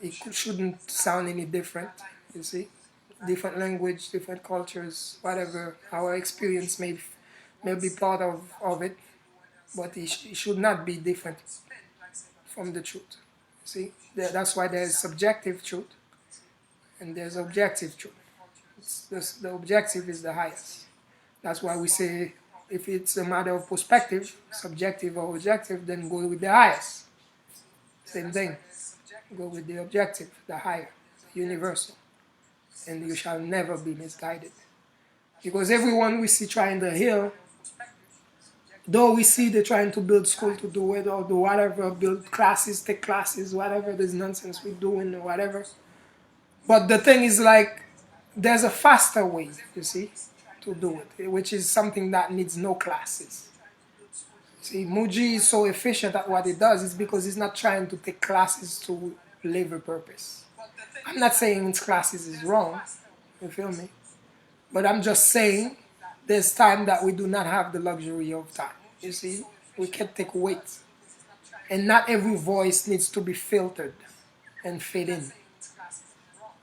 B: It shouldn't sound any different, you see. Different language, different cultures, whatever our experience may be part of it, but it should not be different from the truth. See, that's why there's subjective truth and there's objective truth. The objective is the highest. That's why we say if it's a matter of perspective, subjective or objective, then go with the highest. Same thing. Go with the objective, the higher, the universal. And you shall never be misguided. Because everyone we see trying to heal, though we see they're trying to build school to do it or do whatever, build classes, take classes, whatever this nonsense we're doing or whatever. But the thing is like, there's a faster way, you see, to do it, which is something that needs no classes. See, Muji is so efficient at what he does is because he's not trying to take classes to live a purpose. I'm not saying his classes is wrong, you feel me? But I'm just saying there's time that we do not have the luxury of time. You see, we can take weight. And not every voice needs to be filtered and fit in.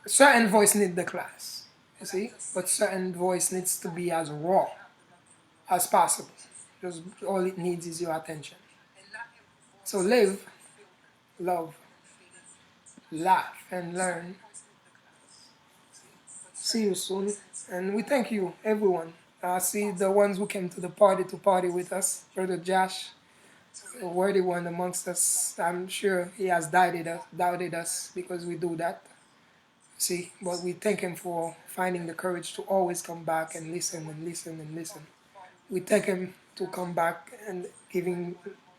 B: Certain voice need the class, you see, but certain voice needs to be as raw as possible. Just all it needs is your attention. So live, love, laugh, and learn. See you soon. And we thank you, everyone. See the ones who came to party with us. Brother Josh, a worthy one amongst us. I'm sure he has doubted us because we do that. See, but we thank him for finding the courage to always come back and listen and listen and listen. We thank him to come back and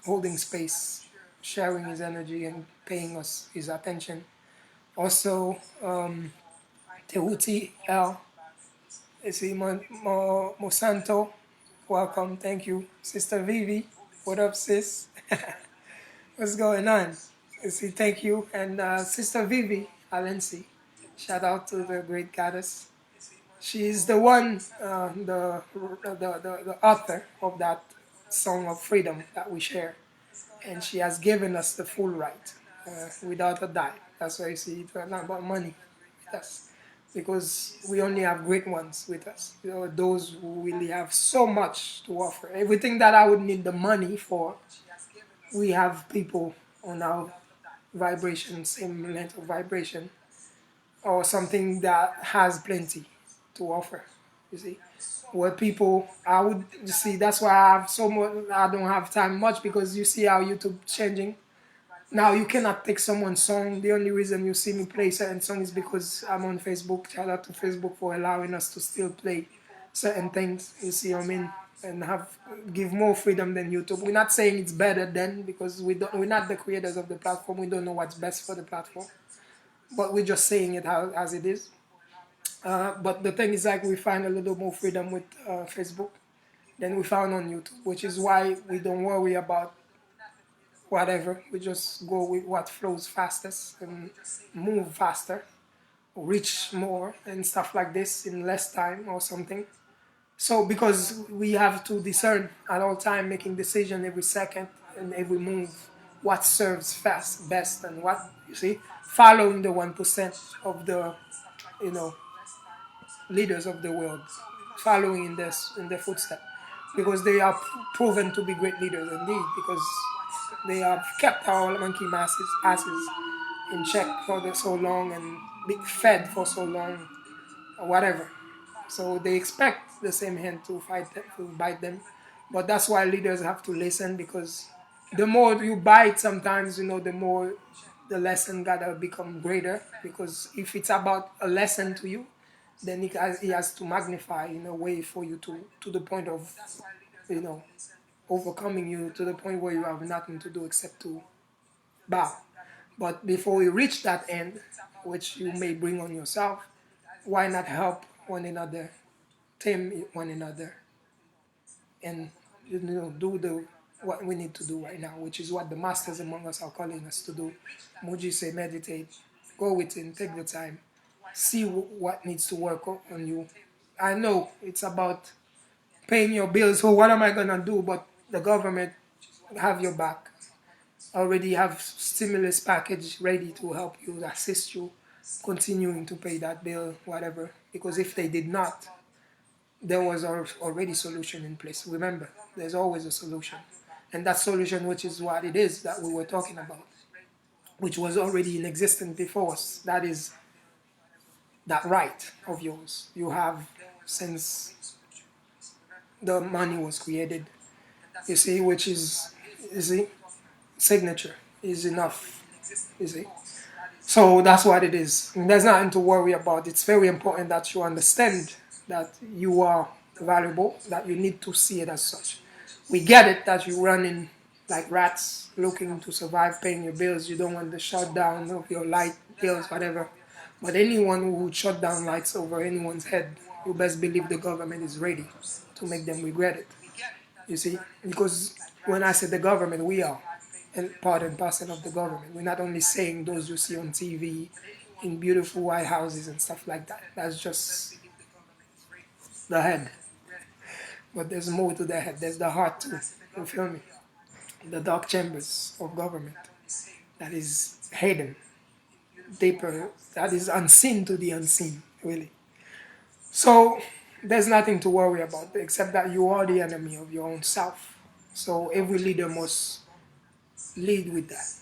B: holding space, sharing his energy and paying us his attention. Also, Tehuti L. See, Mosanto, welcome, thank you. Sister Vivi, what up, sis? What's going on? See, thank you. And Sister Vivi Alensi, shout out to the great goddess. She's the one, the author of that song of freedom that we share. And she has given us the full right without a dime. That's why you see it's not about money with us. Because we only have great ones with us. You know, those who really have so much to offer. Everything that I would need the money for, we have people on our vibration, same length of vibration, or something that has plenty to offer. You see, where people, I would you see. That's why I have so much. I don't have time much because you see how YouTube changing. Now you cannot take someone's song. The only reason you see me play certain songs is because I'm on Facebook. Shout out to Facebook for allowing us to still play certain things. You see what I mean? And give more freedom than YouTube. We're not saying it's better than because we're not the creators of the platform. We don't know what's best for the platform. But we're just saying it as it is. But the thing is like we find a little more freedom with Facebook than we found on YouTube, which is why we don't worry about whatever. We just go with what flows fastest and move faster, reach more and stuff like this in less time or something. So because we have to discern at all time, making decision every second and every move, what serves best and what you see, following the 1% of the you know leaders of the world, following in their footsteps, because they are proven to be great leaders indeed, because they have kept our monkey asses in check for so long and be fed for so long, or whatever. So they expect the same hand to bite them. But that's why leaders have to listen, because the more you bite, sometimes the more the lesson gotta become greater. Because if it's about a lesson to you, then he has to magnify in a way for you to the point of you know overcoming you to the point where you have nothing to do except to bow. But before you reach that end, which you may bring on yourself, why not help one another, tame one another, and do the what we need to do right now, which is what the masters among us are calling us to do. Muji say meditate, go within, take the time, see what needs to work on you. I know it's about paying your bills. So what am I gonna do? But the government have your back. Already have stimulus package ready to help you, assist you, continuing to pay that bill, whatever. Because if they did not, there was already solution in place. Remember, there's always a solution, and that solution, which is what it is that we were talking about, which was already in existence before us. That is that right of yours you have since the money was created. You see, which is signature is enough. You see. So that's what it is. And there's nothing to worry about. It's very important that you understand that you are valuable, that you need to see it as such. We get it that you run in like rats looking to survive, paying your bills. You don't want the shutdown of your light bills, whatever. But anyone who would shut down lights over anyone's head, you best believe the government is ready to make them regret it. You see? Because when I say the government, we are and part and parcel of the government. We're not only saying those you see on TV in beautiful white houses and stuff like that. That's just the head. But there's more to the head. There's the heart too. You feel me? The dark chambers of government. That is hidden, deeper. That is unseen to the unseen, really. So there's nothing to worry about except that you are the enemy of your own self. So every leader must lead with that.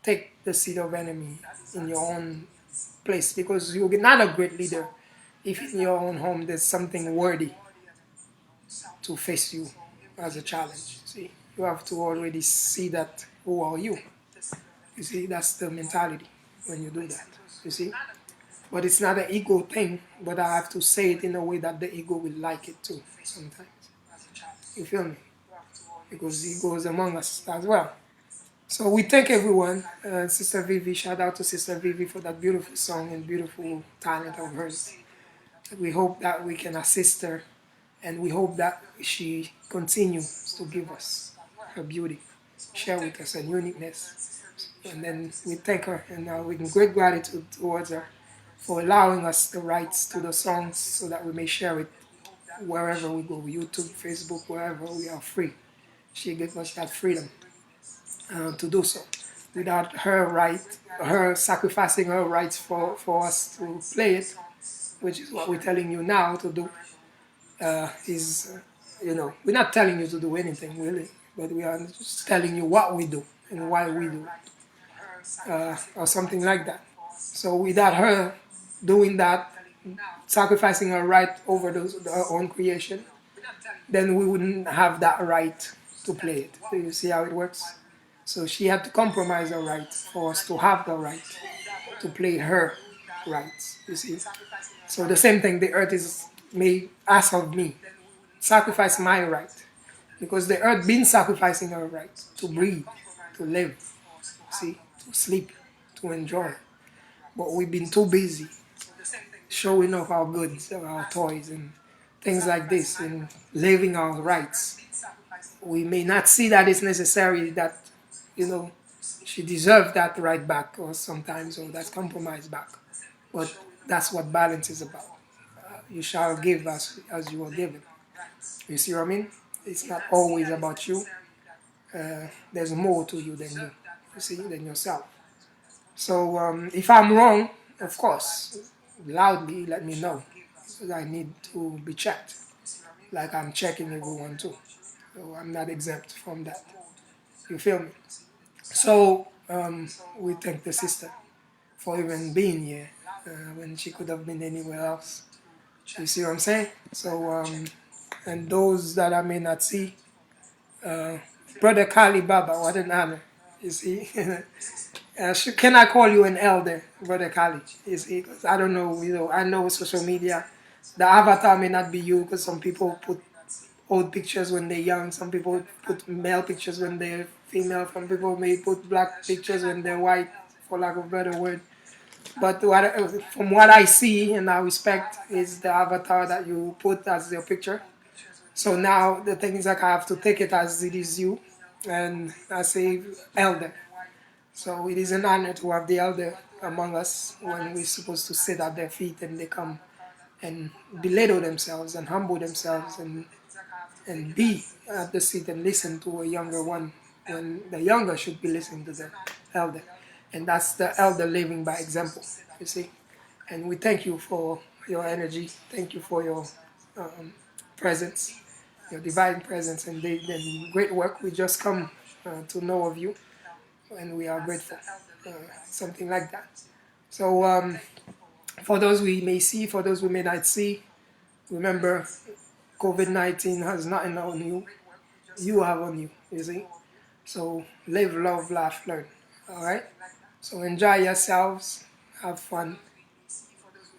B: Take the seat of enemy in your own place, because you're not a great leader if in your own home there's something worthy to face you as a challenge. See, you have to already see that who are you. You see, that's the mentality when you do that. You see, but it's not an ego thing. But I have to say it in a way that the ego will like it too. Sometimes, you feel me? Because ego is among us as well. So we thank everyone. Sister Vivi, shout out to Sister Vivi for that beautiful song and beautiful talent of hers. We hope that we can assist her, and we hope that she continues to give us her beauty, share with us her uniqueness. And then we thank her, and with great gratitude towards her for allowing us the rights to the songs so that we may share it wherever we go, YouTube, Facebook, wherever we are free. She gave us that freedom to do so. Without her right, her sacrificing her rights for us to play it, which is what we're telling you now to do, is, we're not telling you to do anything really, but we are just telling you what we do and why we do it, or something like that. So without her doing that, sacrificing her right over her own creation, then we wouldn't have that right to play it. Do you see how it works? So she had to compromise her right for us to have the right to play her rights, you see. So the same thing, the earth is may ask of me, sacrifice my right, because the earth been sacrificing her right to breathe, to live, see, to sleep, to enjoy. But we've been too busy showing off our goods, our toys, and things like this, and living our rights. We may not see that it's necessary that, you know, she deserves that right back, or sometimes, or that compromise back. But that's what balance is about. You shall give as you are given. You see what I mean? It's not always about you. There's more to you than you see, than yourself. So if I'm wrong, of course, loudly let me know, because I need to be checked, like I'm checking everyone too. So I'm not exempt from that. You feel me? So we thank the sister for even being here when she could have been anywhere else. You see what I'm saying? So and those that I may not see, uh, Brother Kali Baba, what an honor. You see, can I call you an elder, Brother Kali? You see, 'cause I don't know. I know social media, the avatar may not be you, because some people put old pictures when they're young. Some people put male pictures when they're female. Some people may put black pictures when they're white, for lack of a better word. But from what I see and I respect is the avatar that you put as your picture. So now the thing is, like, I have to take it as it is you, and I say elder. So it is an honor to have the elder among us when we're supposed to sit at their feet and they come and belittle themselves and humble themselves and be at the seat and listen to a younger one, when the younger should be listening to the elder. And that's the elder living by example, you see. And we thank you for your energy. Thank you for your presence, your divine presence, and the great work. We just come to know of you, and we are grateful. Something like that. So for those we may see, for those we may not see, remember, COVID-19 has nothing on you. You have on you, you see. So live, love, laugh, learn. All right. So enjoy yourselves, have fun.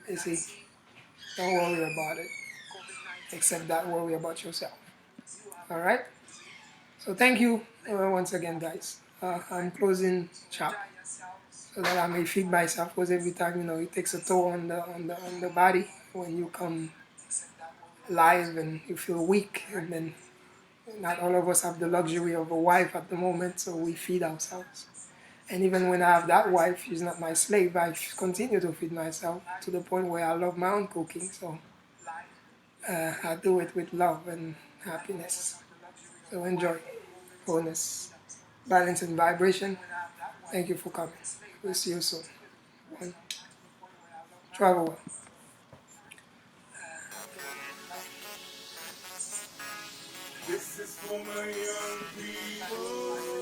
B: You see, don't worry about it, except that worry about yourself. All right. So thank you once again, guys. I'm closing shop so that I may feed myself, because every time, it takes a toll on the body when you come live and you feel weak, and then not all of us have the luxury of a wife at the moment, so we feed ourselves. And even when I have that wife, she's not my slave. I continue to feed myself to the point where I love my own cooking. So I do it with love and happiness. So enjoy, wholeness, balance, and vibration. Thank you for coming. We'll see you soon. One. Travel well.
D: This is for my young people.